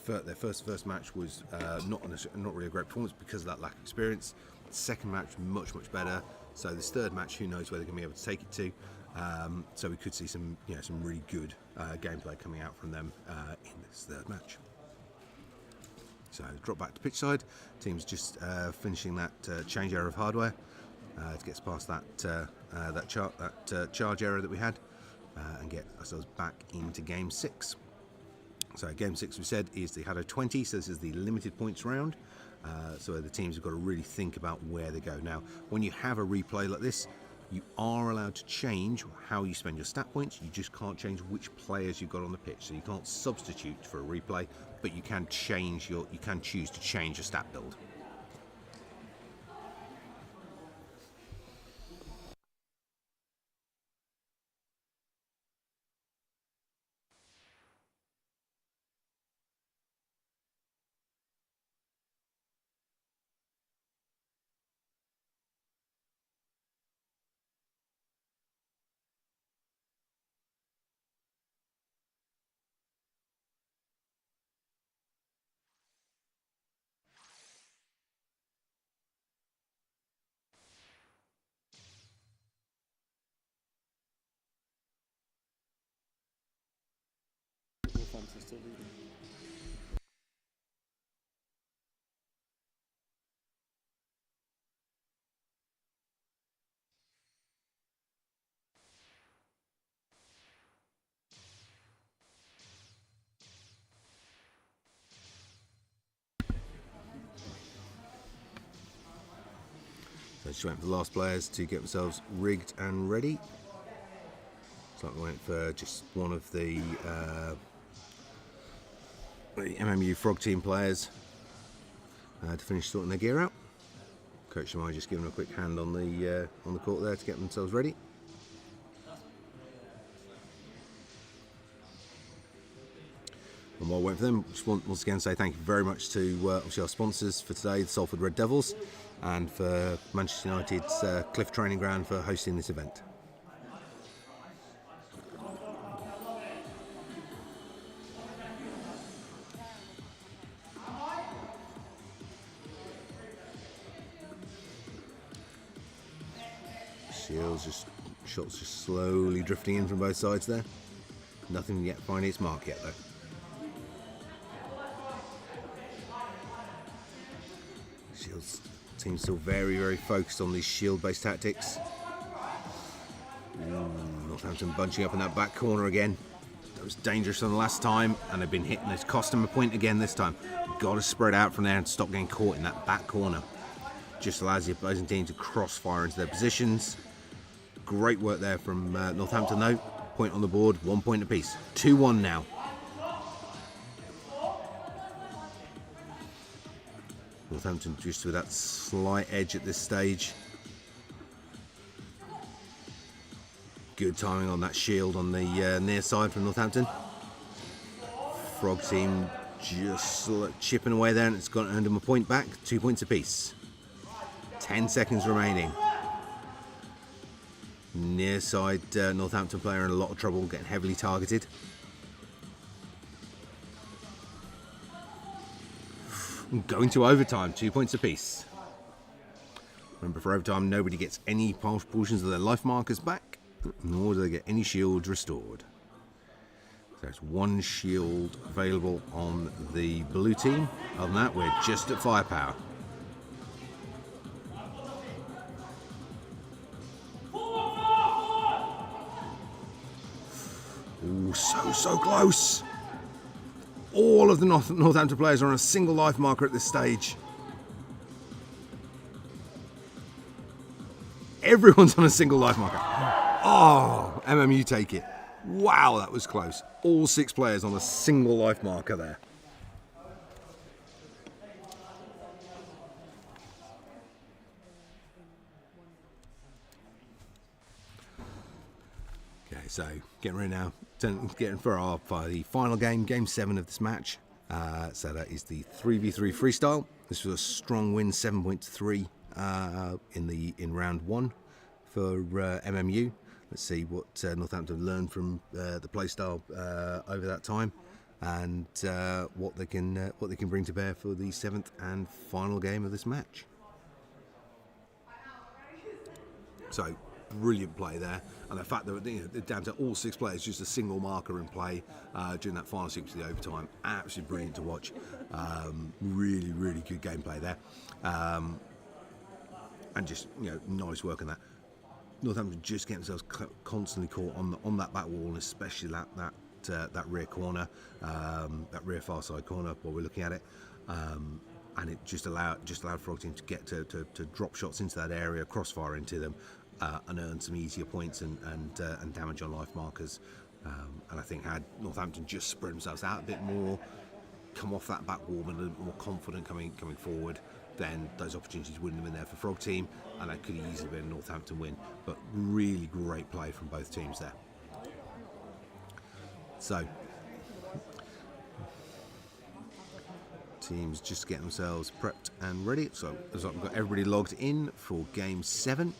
Their first match was not really a great performance because of that lack of experience. Second match much better. So this 3rd match, who knows where they're going to be able to take it to. So we could see some really good gameplay coming out from them in this 3rd match. So drop back to pitch side. Team's just finishing that change error of hardware to get us past that charge error that we had and get ourselves back into game 6. So game 6, we said, is the HADO 20, so this is the limited points round. So the teams have got to really think about where they go. Now, when you have a replay like this, you are allowed to change how you spend your stat points. You just can't change which players you've got on the pitch. So you can't substitute for a replay, but you can choose to change your stat build. sponsors still leading. So just waiting for the last players to get themselves rigged and ready. So I'm waiting for just one of the MMU Frog Team players to finish sorting their gear out. Coach Shamai just giving them a quick hand on the court there to get themselves ready. And while waiting for them, just want once again say thank you very much to obviously our sponsors for today, the Salford Red Devils, and for Manchester United's Cliff Training Ground for hosting this event. Shots just slowly drifting in from both sides there. Nothing yet finding its mark yet though. Shields team still very, very focused on these shield-based tactics. Northampton bunching up in that back corner again. That was dangerous on the last time, and they've been hitting. It's cost them a point again this time. Got to spread out from there and stop getting caught in that back corner. Just allows the opposing team to crossfire into their positions. Great work there from Northampton though. Point on the board, 1 point apiece. 2-1 now. Northampton just with that slight edge at this stage. Good timing on that shield on the near side from Northampton. Frog team just chipping away there, and it's got earned them a point back. 2 points apiece. 10 seconds remaining. Near side Northampton player in a lot of trouble, getting heavily targeted. Going to overtime, 2 points apiece. Remember, for overtime, nobody gets any portions of their life markers back, nor do they get any shields restored. So there's one shield available on the blue team. Other than that, we're just at firepower. Ooh, so close. All of the Northampton players are on a single life marker at this stage. Everyone's on a single life marker. Oh, MMU take it. Wow, that was close. All 6 players on a single life marker there. Okay, so getting ready now. Getting for the final game, game 7 of this match. So that is the 3v3 freestyle. This was a strong win, 7.3 in round 1 for MMU. Let's see what Northampton learned from the playstyle over that time, and what they can bring to bear for the 7th and final game of this match. So brilliant play there, and the fact that they're down to all 6 players, just a single marker in play during that final sequence of the overtime. Absolutely brilliant to watch. Really good gameplay there, and just nice work on that. Northampton just get themselves constantly caught on that back wall, and especially that rear corner, that rear far side corner while we're looking at it. And it just allowed Frog Team to get to drop shots into that area, crossfire into them, and earn some easier points and damage on life markers. And I think had Northampton just spread themselves out a bit more, come off that back wall and a little more confident coming forward, then those opportunities wouldn't have been there for Frog Team, and that could easily been a Northampton win. But really great play from both teams there. So teams just getting themselves prepped and ready. So as I've got everybody logged in for game 7.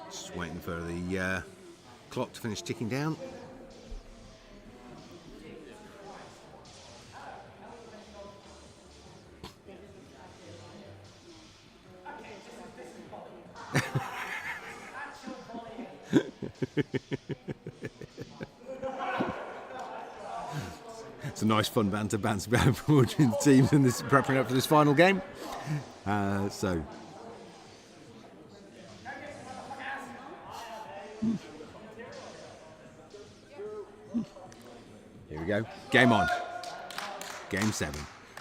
Just waiting for the clock to finish ticking down. It's a nice fun banter between the teams in this preparing up for this final game. So here we go. Game on. Game 7.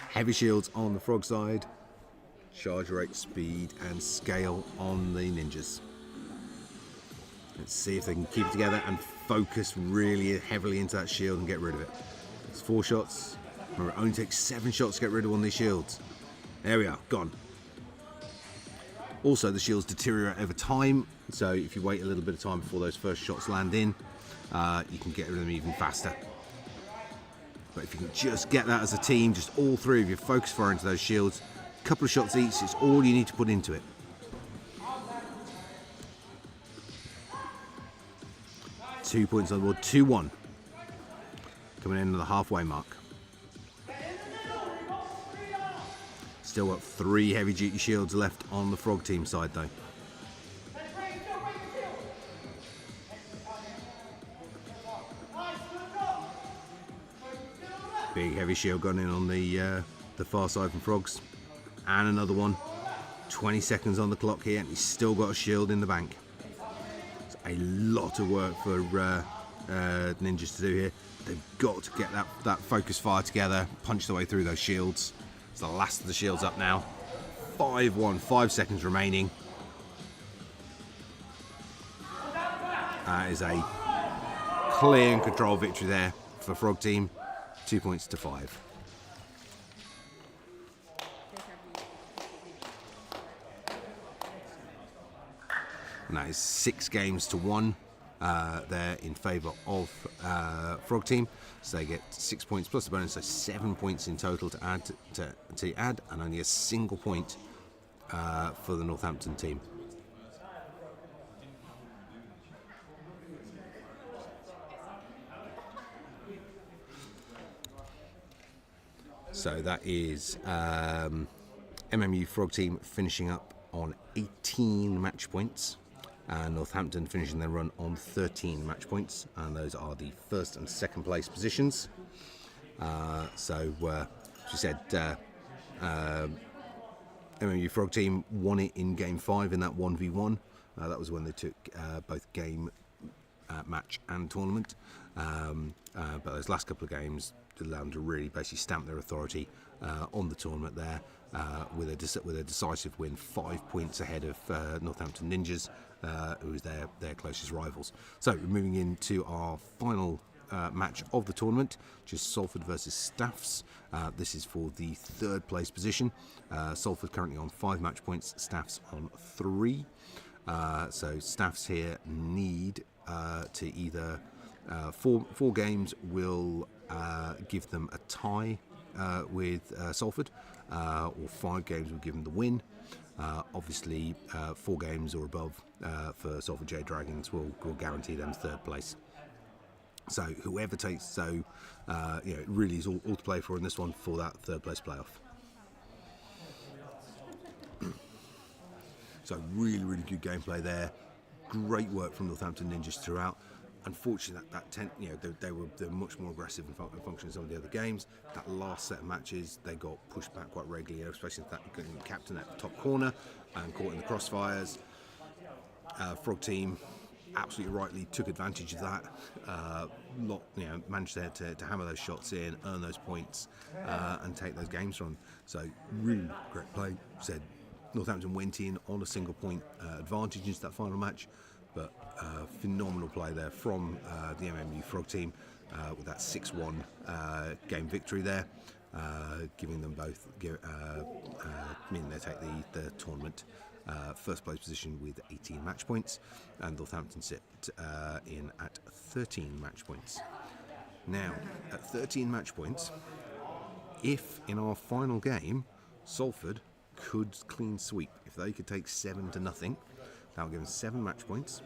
Heavy shields on the Frog side. Charge rate, speed and scale on the Ninjas. Let's see if they can keep it together and focus really heavily into that shield and get rid of it. It's 4 shots. Remember, it only takes 7 shots to get rid of one of these shields. There we are, gone. Also, the shields deteriorate over time, so if you wait a little bit of time before those first shots land in, you can get rid of them even faster. But if you can just get that as a team, just all 3 of you focus fire into those shields, a couple of shots each is all you need to put into it. Two points on the board, 2-1. Coming in at the halfway mark. Still got 3 heavy duty shields left on the Frog team side though. Big heavy shield gone in on the far side from Frogs. And another one. 20 seconds on the clock here and he's still got a shield in the bank. It's a lot of work for Ninjas to do here. They've got to get that focus fire together, punch their way through those shields. It's the last of the shields up now. 5-1, 5 seconds remaining. That is a clear and control victory there for Frog team. 2 points to 5. And that is 6 games to 1 there in favour of Frog team. So they get 6 points plus a bonus, so 7 points in total to add, and only a single point for the Northampton team. So that is MMU Frog team finishing up on 18 match points, and Northampton finishing their run on 13 match points, and those are the first and second place positions. As we said, MMU Frog team won it in game 5 in that 1v1. That was when they took both game, match and tournament. But those last couple of games allowed them to really basically stamp their authority on the tournament there with a decisive win, 5 points ahead of Northampton Ninjas, who was their closest rivals. So we're moving into our final match of the tournament, which is Salford versus Staffs. This is for the 3rd place position. Salford currently on 5 match points, Staffs on 3. So Staffs here need to either 4 games will give them a tie with Salford, or 5 games will give them the win. Obviously, 4 games or above for Salford Jade Dragons will guarantee them 3rd place. So whoever takes, it really is all to play for in this one for that 3rd place playoff. So really good gameplay there. Great work from Northampton Ninjas throughout. Unfortunately, they were much more aggressive and functioning in some of the other games. That last set of matches, they got pushed back quite regularly, especially that captain at the top corner and caught in the crossfires. Frog team absolutely rightly took advantage of that. Managed to hammer those shots in, earn those points, and take those games from. So really great play. Said Northampton went in on a single point advantage into that final match. But phenomenal play there from the MMU Frog team with that 6-1 game victory there, giving them both, meaning they take the tournament 1st place position with 18 match points, and Northampton sit in at 13 match points. Now, at 13 match points, if in our final game Salford could clean sweep, if they could take 7-0, that will give them 7 match points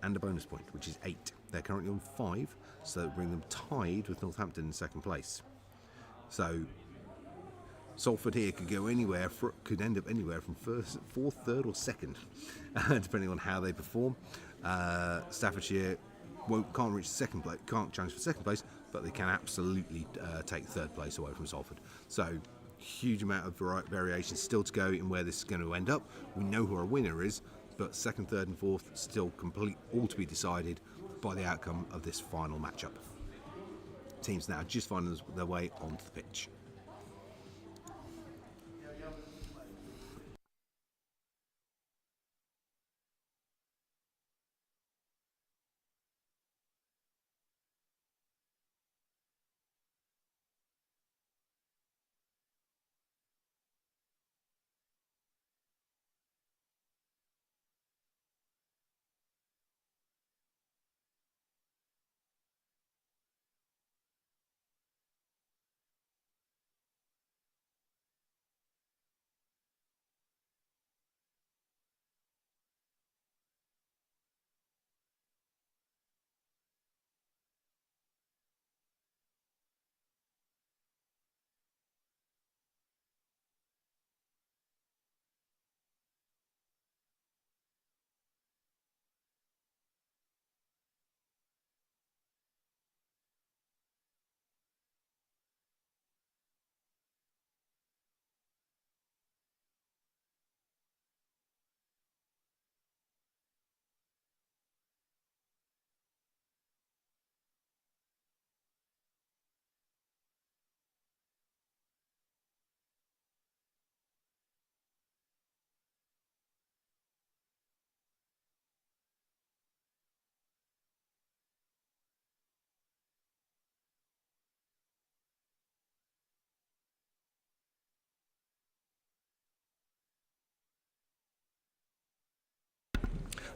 and a bonus point, which is 8. They're currently on 5, so that will bring them tied with Northampton in 2nd place. So Salford here could go anywhere, could end up anywhere from 4th, 3rd or 2nd, depending on how they perform. Staffordshire can't reach second place, can't challenge for second place, but they can absolutely take third place away from Salford. So huge amount of variation still to go in where this is going to end up. We know who our winner is, but second, third and fourth still all to be decided by the outcome of this final matchup. Teams now just finding their way onto the pitch.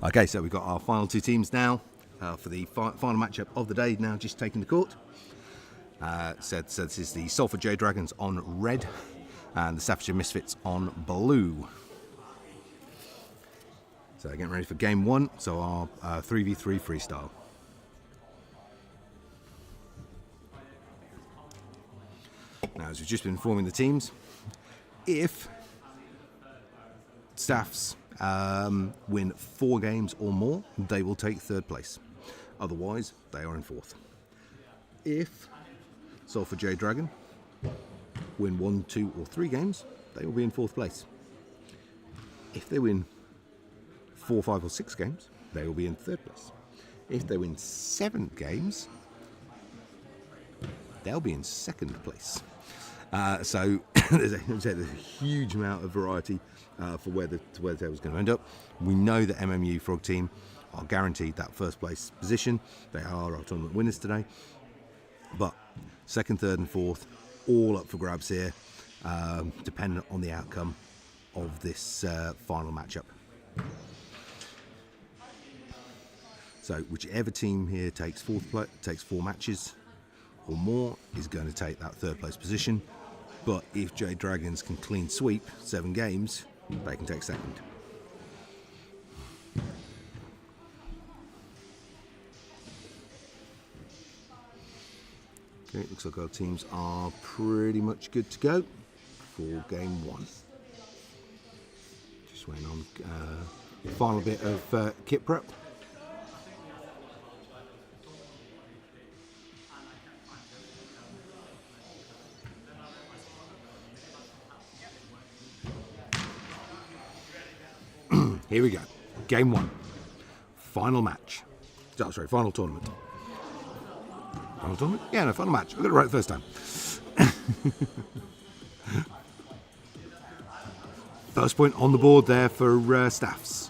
Okay, so we've got our final two teams now for the final matchup of the day, now just taking the court. So this is the Salford Jade Dragons on red and the Staffordshire Misfits on blue. So getting ready for game one, so our 3v3 freestyle. Now, as we've just been informing the teams, if Staffs win 4 games or more, they will take third place. Otherwise, they are in fourth. If Salford Jade Dragon win 1, 2 or 3 games, they will be in fourth place. If they win 4, 5 or 6 games, they will be in third place. If they win 7 games, they'll be in second place. So there's a huge amount of variety for where the table's going to end up. We know that MMU Frog Team are guaranteed that first place position. They are our tournament winners today. But second, third and fourth, all up for grabs here, dependent on the outcome of this final matchup. So whichever team here takes 4 matches or more is going to take that third place position. But if Jade Dragons can clean sweep 7 games, they can take second. Okay, looks like our teams are pretty much good to go for game 1. Just waiting on the final bit of kit prep. Here we go. Game 1. Final match. Oh, sorry, final tournament. Final tournament? Yeah, no, final match. I got it right the first time. First point on the board there for Staffs.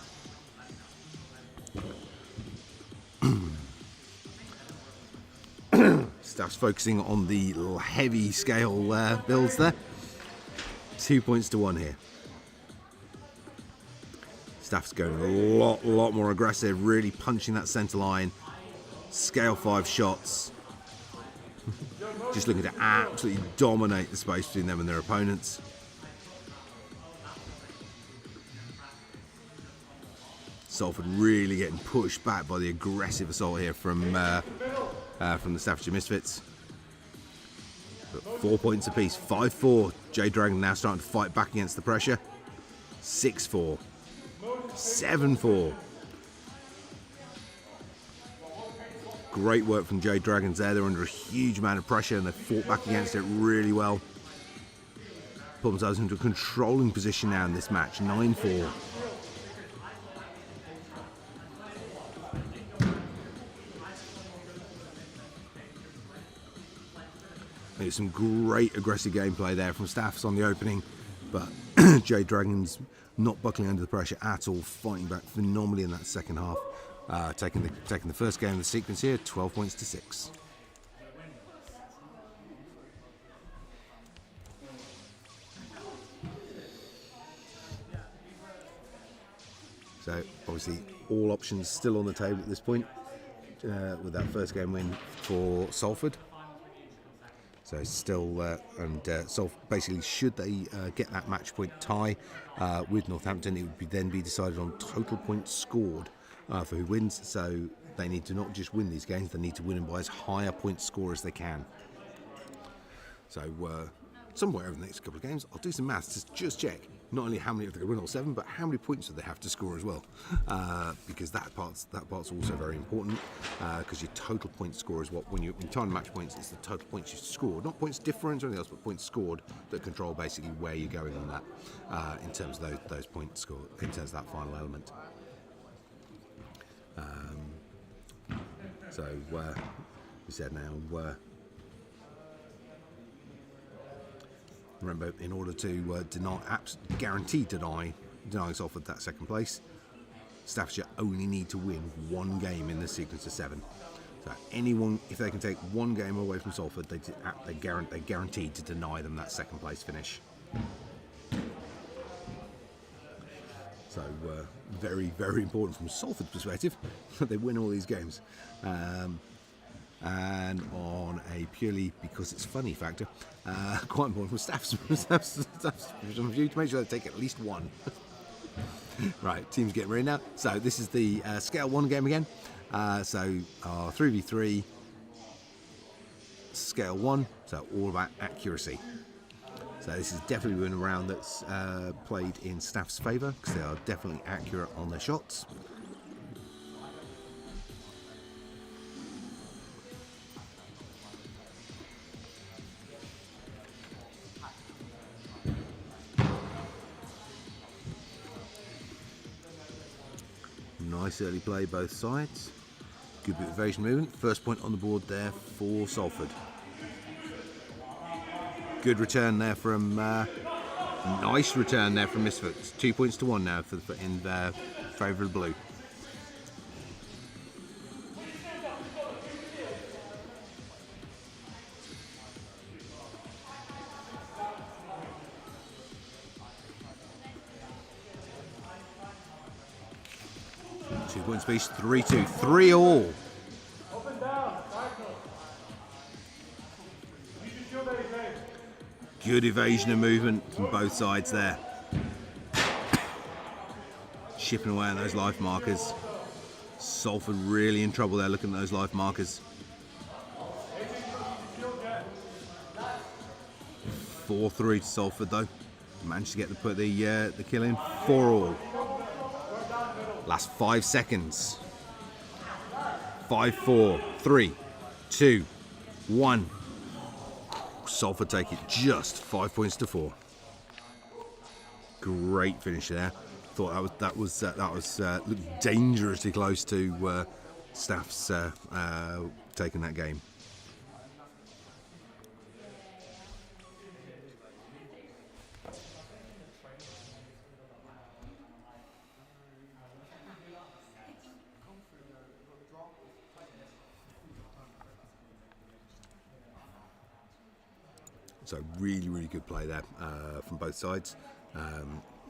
Staffs focusing on the heavy scale builds there. 2 points to 1 here. Staff's going a lot more aggressive, really punching that centre line. Scale 5 shots. Just looking to absolutely dominate the space between them and their opponents. Salford really getting pushed back by the aggressive assault here from the Staffordshire Misfits. But 4 points apiece, 5-4. Jade Dragon now starting to fight back against the pressure. 6-4. 7-4. Great work from Jade Dragons there. They're under a huge amount of pressure and they fought back against it really well. Put themselves into a controlling position now in this match, 9-4. There's some great aggressive gameplay there from Staffs on the opening, but Jade Dragons not buckling under the pressure at all, fighting back phenomenally in that second half, taking the first game of the sequence here, 12 points to 6. So obviously all options still on the table at this point with that first game win for Salford. So still, basically, should they get that match point tie with Northampton, it would then be decided on total points scored for who wins. So they need to not just win these games, they need to win them by as high a point score as they can. So somewhere over the next couple of games, I'll do some maths to just check not only how many of they win all 7, but how many points do they have to score as well, because that part's also very important, because your total point score is what when you time match points, it's the total points you scored, not points difference or anything else, but points scored that control basically where you're going on that in terms of those points scored, in terms of that final element. So we said now. Remember, in order to guarantee denying Salford that second place, Staffordshire only need to win one game in the sequence of 7. So anyone, if they can take one game away from Salford, they're guaranteed to deny them that second place finish. So very, very important from Salford's perspective that they win all these games. And on a purely because it's funny factor, quite important from Staff's view to make sure they take at least one. Right, team's getting ready now. So this is the scale 1 game again. So our 3v3 scale 1. So all about accuracy. So this is definitely been a round that's played in Staff's favour because they are definitely accurate on their shots. Nice early play both sides. Good bit of evasion movement. First point on the board there for Salford. Good return there from nice return there from Misfits. 2 points to 1 now in favour of blue. Points piece, 3-2, 3-all. Good evasion and movement from both sides there. Chipping away on those life markers. Salford really in trouble there looking at those life markers. 4-3 to Salford though. Managed to get the kill in. 4-all. Last 5 seconds. 5-4, 3, 2, 1. Salford take it just 5 points to 4. Great finish there. Thought that was looked dangerously close to Staff's taking that game. So really, really good play there from both sides.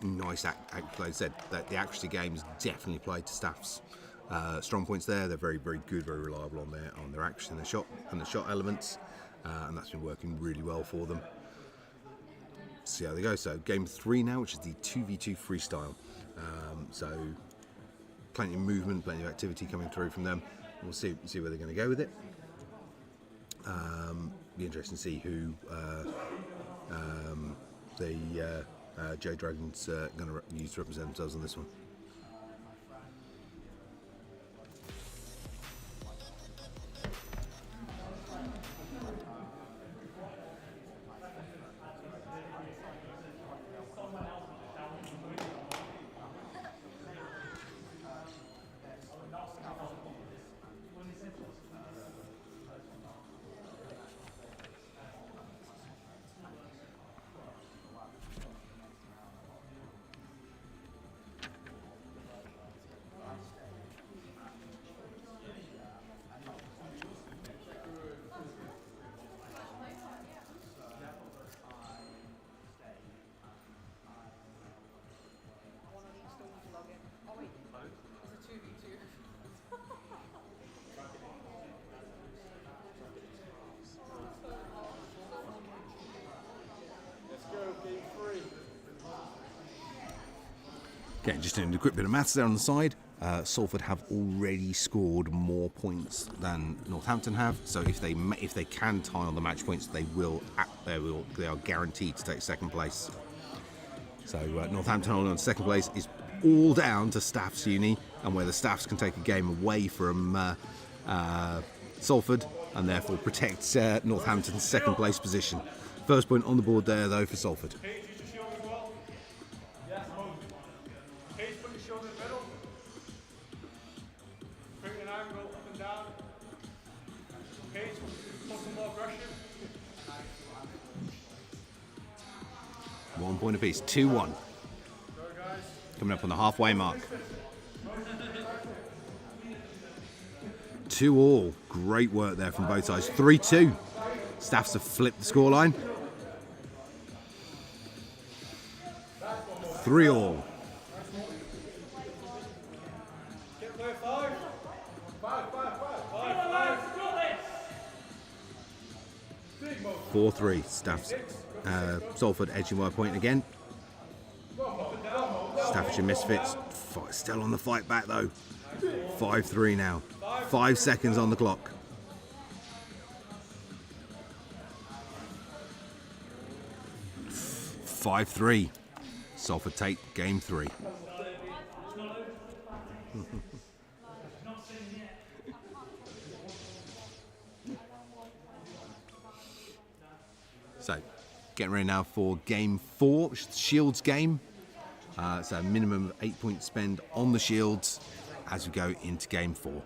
Nice play. Said that the accuracy game is definitely played to Staff's strong points there. They're very, very good, very reliable on their accuracy and the shot elements, and that's been working really well for them. See how they go. So game 3 now, which is the 2v2 freestyle. So plenty of movement, plenty of activity coming through from them. We'll see where they're going to go with it. Be interesting to see who the Jade Dragons going to use to represent themselves on this one. Okay, just doing a quick bit of maths there on the side. Salford have already scored more points than Northampton have, so if they can tie on the match points, they are guaranteed to take second place. So Northampton holding on to second place is all down to Staff's uni, and whether Staffs can take a game away from Salford and therefore protect Northampton's second place position. First point on the board there though for Salford. Create an angle up and down. Pace, put some more aggression. 1 point apiece, 2-1. Coming up on the halfway mark. 2-2. Great work there from both sides. 3-2. Staffs have flipped the scoreline. 3-3. Get play 5. 5. 4-3. Staffs. Salford edging by a point again. Staffordshire Misfits still on the fight back though. 5-3 now. 5 seconds on the clock. Five 3. Salford take game 3. So, getting ready now for game 4, which is the Shields game. So a minimum of 8 points spend on the Shields as we go into game 4.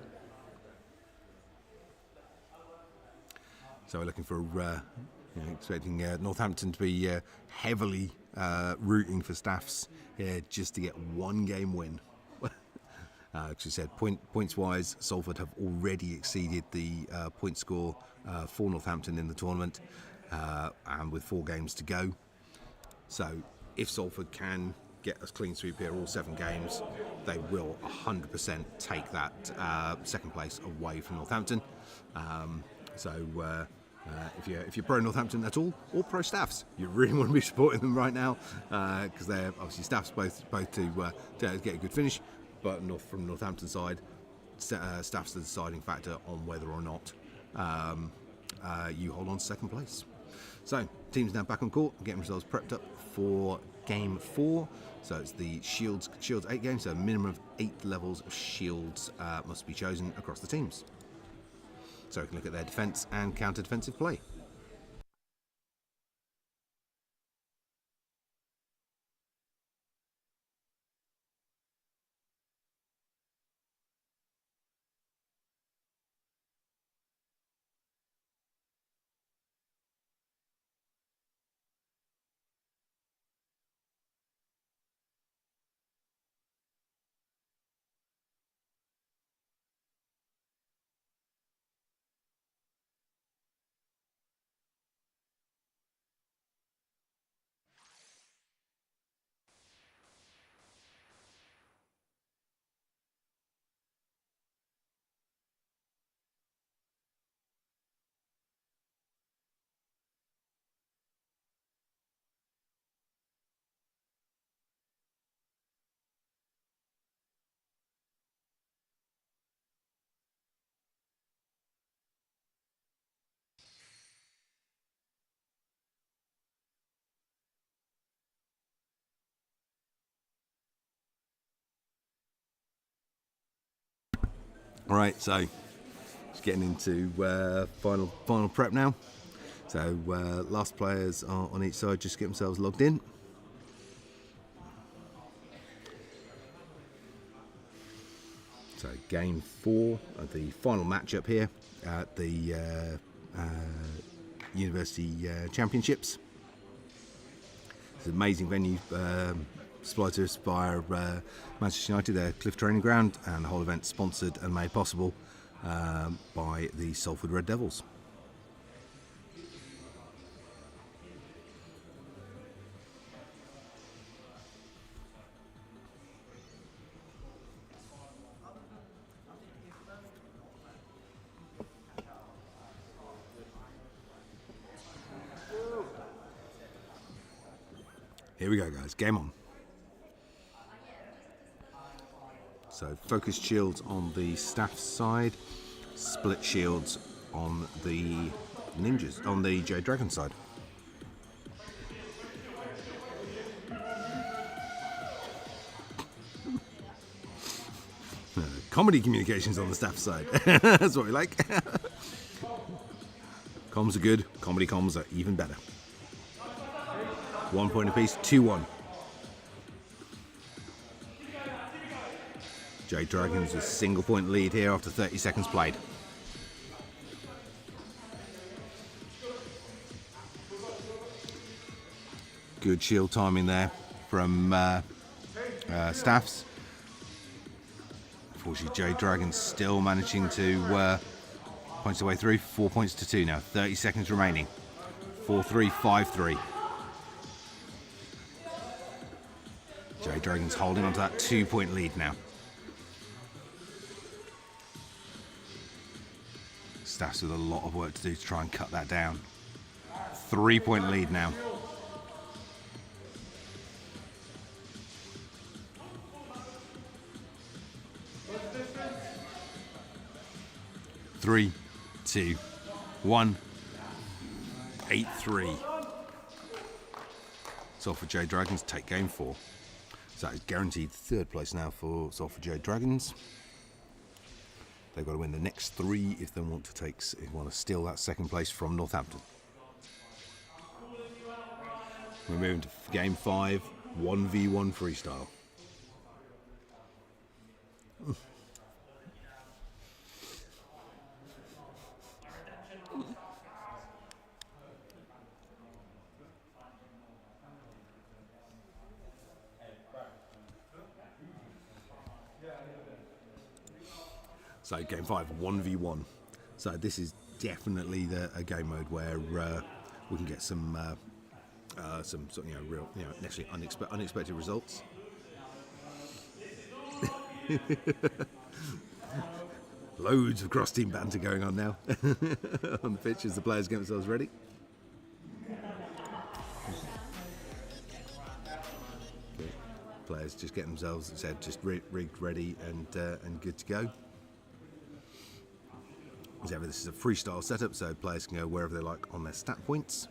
So we're looking for, expecting Northampton to be heavily rooting for Staffs here just to get 1 game win. As you said, points-wise, Salford have already exceeded the point score for Northampton in the tournament, and with 4 games to go. So if Salford can get a clean sweep here all 7 games, they will 100% take that second place away from Northampton. If you're pro Northampton at all, or pro Staffs, you really want to be supporting them right now, because they're obviously Staffs both to get a good finish, but from Northampton side, Staffs the deciding factor on whether or not you hold on to second place. So teams now back on court, getting themselves prepped up for game 4. So it's the Shields 8 games, so a minimum of 8 levels of Shields must be chosen across the teams. So we can look at their defence and counter-defensive play. All right, so just getting into final prep now. So last players are on each side, just get themselves logged in. So game 4 of the final matchup here at the University Championships. It's an amazing venue, supplied to us by Manchester United, their Cliff Training Ground, and the whole event sponsored and made possible by the Salford Red Devils. Here we go, guys. Game on. So focused shields on the staff side, split shields on the ninjas, on the Jade Dragon side. Comedy communications on the staff side. That's what we like. Comms are good, comedy comms are even better. 1 point apiece, 2-1. Jade Dragons a single point lead here after 30 seconds played. Good shield timing there from staffs. Unfortunately, Jade Dragons still managing to punch their way through. 4 points to 2 now. 30 seconds remaining. 4-3, 5-3. Jade Dragons holding onto that 2 point lead now. Staffs with a lot of work to do to try and cut that down. 3 point lead now. Three, 2, 1, 8-3. Salford Jade Dragons take game 4. So that is guaranteed 3rd place now for Salford Jade Dragons. They've got to win the next 3 if they want to steal that 2nd place from Northampton. We're moving to game 5, 1v1 freestyle. So game 5, 1v1. So this is definitely a game mode where we can get some sort of, real, necessarily unexpected results. Loads of cross-team banter going on now on the pitch as the players get themselves ready. Players just get themselves, as I said, just rigged, ready, and good to go. As ever, this is a freestyle setup, so players can go wherever they like on their stat points.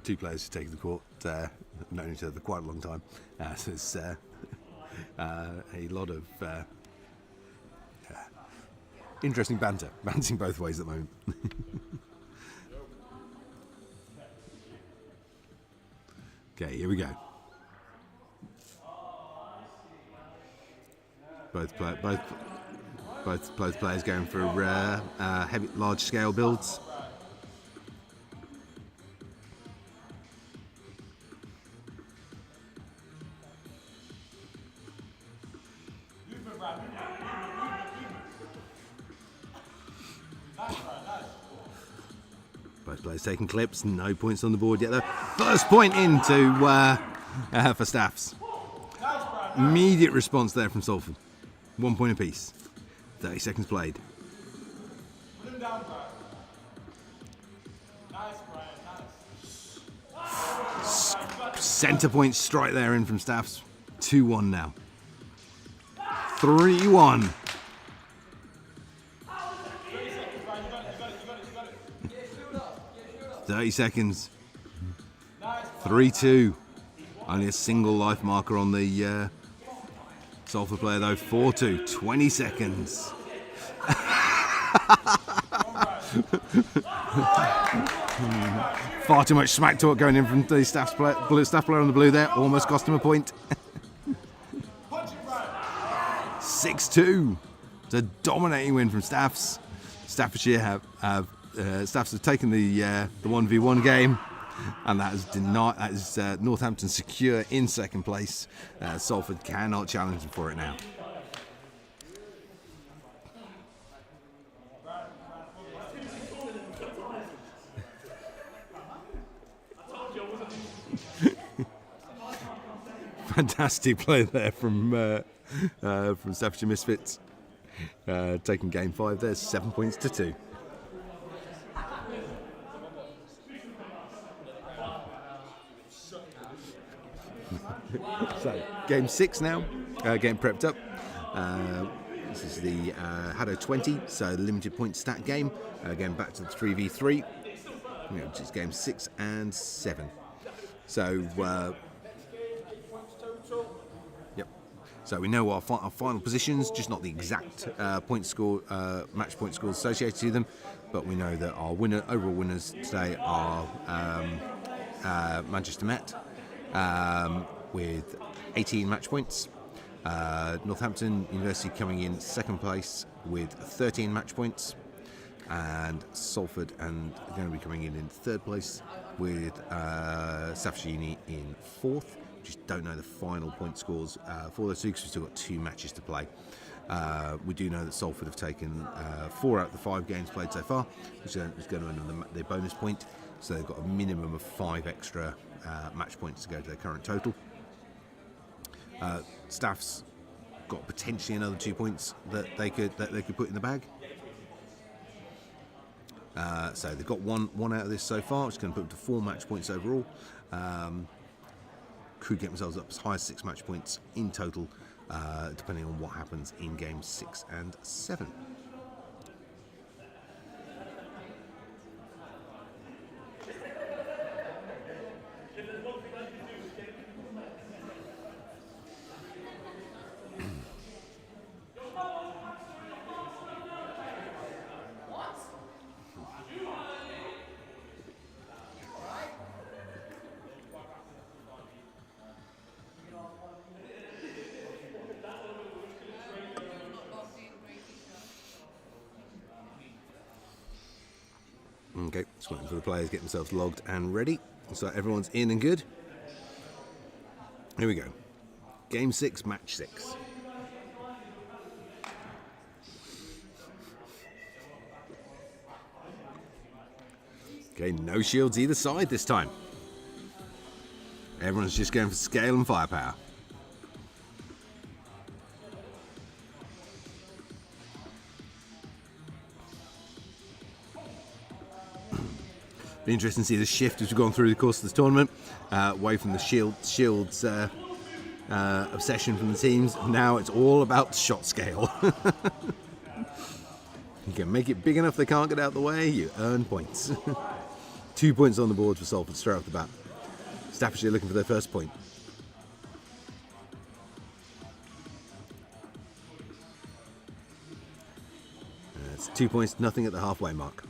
Two players who take the court, known each other for quite a long time. So there's a lot of interesting banter, bouncing both ways at the moment. Okay, here we go. Both players going for heavy, large-scale builds. Both players taking clips, no points on the board yet though. First point into for Staffs. Immediate response there from Salford. 1 point apiece. 30 seconds played. Centre point strike there in from Staffs. 2-1 now. 3-1. .30 seconds. 3-2. Only a single life marker on the Salford player though. 4-2. 20 seconds. Far too much smack talk going in from the staff player on the blue there. Almost cost him a point. 6-2. It's a dominating win from Staffs. Staffordshire Staffs have taken the 1v1 game, and that is Northampton secure in 2nd place. Salford cannot challenge them for it now. Fantastic play there from Staffordshire Misfits. Taking game 5 there, 7 points to 2. So, game 6 now, getting prepped up. This is the HADO 20, so the limited point stat game. Again, back to the 3v3, which is game 6 and 7. So, yep. So we know our final positions, just not the exact point score, match point scores associated to them, but we know that our overall winners today are Manchester Met with 18 match points. Northampton University coming in second place with 13 match points, and Salford and going to be coming in third place with Stafford Uni in fourth. Just don't know the final point scores for those two because we've still got 2 matches to play. We do know that Salford have taken 4 out of the 5 games played so far, which is going to earn their bonus point, so they've got a minimum of 5 extra match points to go to their current total. Staff's got potentially another 2 points that they could put in the bag. So they've got one out of this so far, which is going to put them to 4 match points overall. Could get themselves up as high as 6 match points in total, depending on what happens in games 6 and 7. Okay, just waiting for the players to get themselves logged and ready. So everyone's in and good. Here we go. Game 6, match 6. Okay, no shields either side this time. Everyone's just going for scale and firepower. Be interesting to see the shift as we've gone through the course of this tournament, away from the shields obsession from the teams. Now it's all about shot scale. You can make it big enough they can't get out of the way, you earn points. 2 points on the board for Salford straight off the bat. Staffordshire looking for their first point. It's 2 points, nothing at the halfway mark.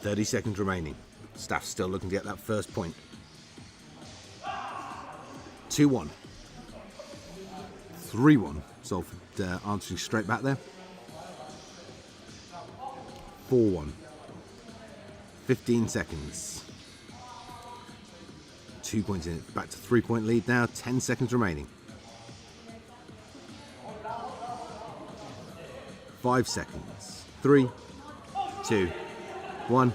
.30 seconds remaining. Staff's still looking to get that first point. 2-1. 3-1. Salford answering straight back there. 4-1. 15 seconds. 2 points in it. Back to 3-point lead now. 10 seconds remaining. 5 seconds. 3, 2, 1.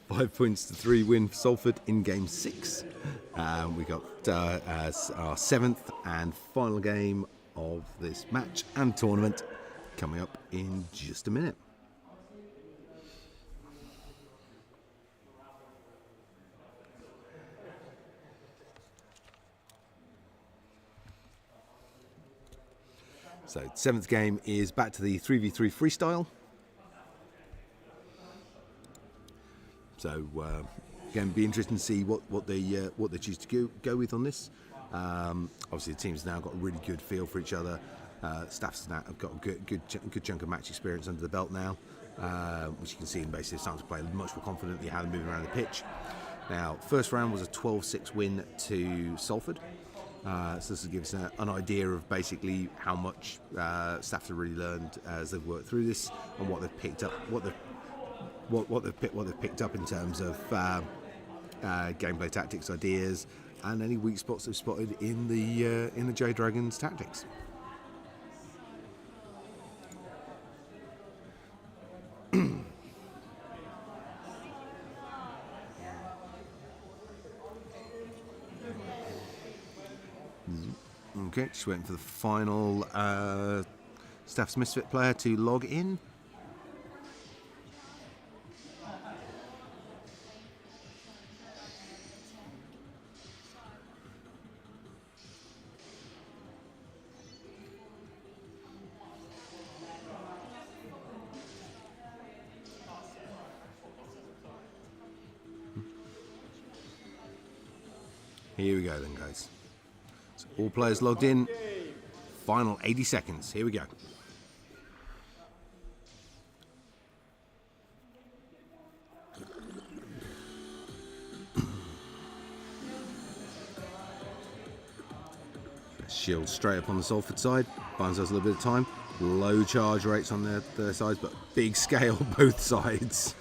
Five points to 3 win for Salford in game 6. We got our 7th and final game of this match and tournament coming up in just a minute. So 7th game is back to the 3v3 freestyle. So again, be interesting to see what they choose to go with on this. Obviously, the team's now got a really good feel for each other. Staff's now have got a good chunk of match experience under the belt now, which you can see in basically starting to play much more confidently how they're moving around the pitch. Now, first round was a 12-6 win to Salford. So this will give us an idea of basically how much Stafford have really learned as they've worked through this and what they've picked up, what they've picked up in terms of gameplay tactics, ideas, and any weak spots they've spotted in the Jade Dragons tactics. Okay, just waiting for the final Staff's Misfit player to log in. Here we go then, guys. So all players logged in. Final 80 seconds. Here we go. Shield straight up on the Salford side. Buys us a little bit of time. Low charge rates on their sides, but big scale both sides.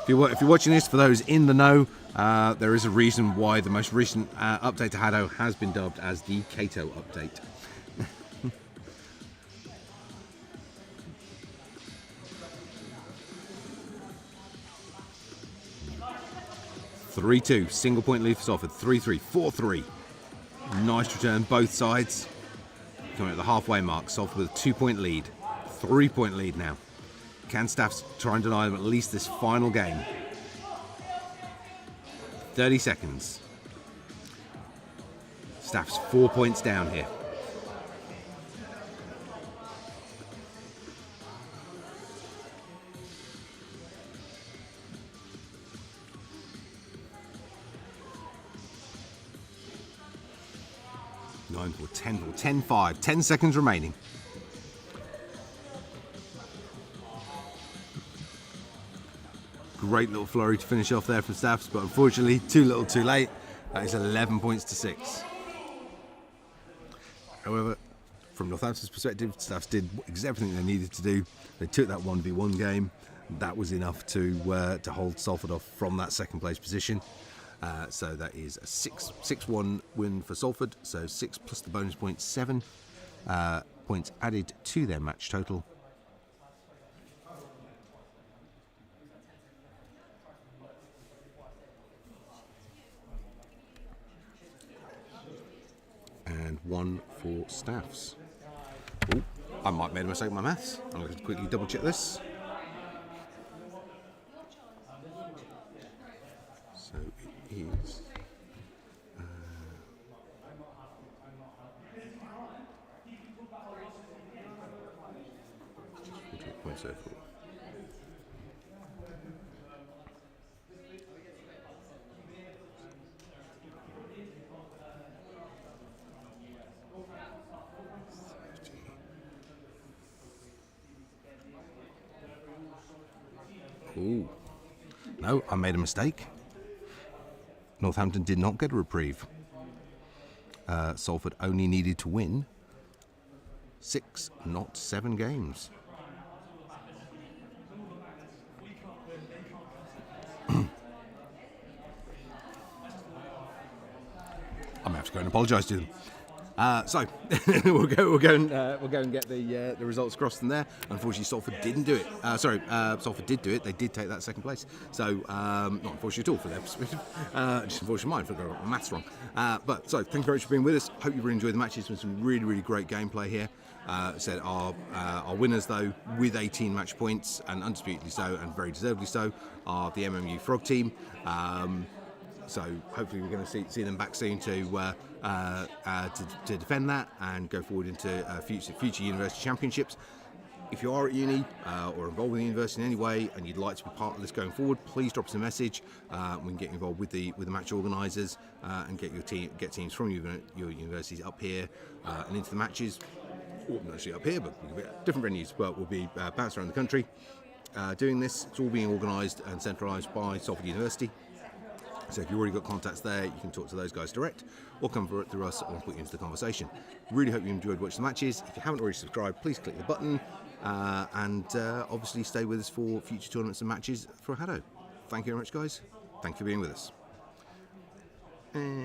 If you're watching this, for those in the know, there is a reason why the most recent update to HADO has been dubbed as the Kato update. 3-2, single point lead for Salford. 3-3, 4-3. Nice return, both sides. Coming at the halfway mark, Salford with a 2-point lead. 3-point lead now. Can Staffs try and deny them at least this final game? 30 seconds. Staffs 4 points down here. 9-4, 10-4, 10-5. 10 seconds remaining. Great little flurry to finish off there from Staffs, but unfortunately too little too late. That is 11 points to 6. However, from Northampton's perspective, Staffs did everything they needed to do. They took that 1v1 game. That was enough to hold Salford off from that second place position. So that is a 6-1 win for Salford. So 6 plus the bonus point, 7 points added to their match total. And 1 for Staffs. Ooh, I might have made a mistake with my maths. I'm going to quickly double check this. So it is 48.04. Ooh. No, I made a mistake. Northampton did not get a reprieve. Salford only needed to win 6, not 7 games. I'm gonna have to go and apologise to them. So we'll go and get the results across from there. Unfortunately, Salford didn't do it. Salford did do it. They did take that second place. So not unfortunately at all for their perspective. Just unfortunately mine for the maths wrong. But so thank you very much for being with us. Hope you really enjoyed the matches. There's some really great gameplay here. Said our winners though with 18 match points and undisputedly so and very deservedly so are the MMU Frog team. So hopefully we're going to see them back soon to defend that and go forward into future university championships. If you are at uni or involved with the university in any way and you'd like to be part of this going forward, please drop us a message. We can get involved with the match organisers and get teams from your universities up here and into the matches. Or not actually up here, but we can be at different venues. But we'll be bounced around the country doing this. It's all being organised and centralised by Salford University. So if you've already got contacts there, you can talk to those guys direct or come through us and we'll put you into the conversation. Really hope you enjoyed watching the matches. If you haven't already subscribed, please click the button and obviously stay with us for future tournaments and matches for HADO. thank you very much, guys. Thank you for being with us. And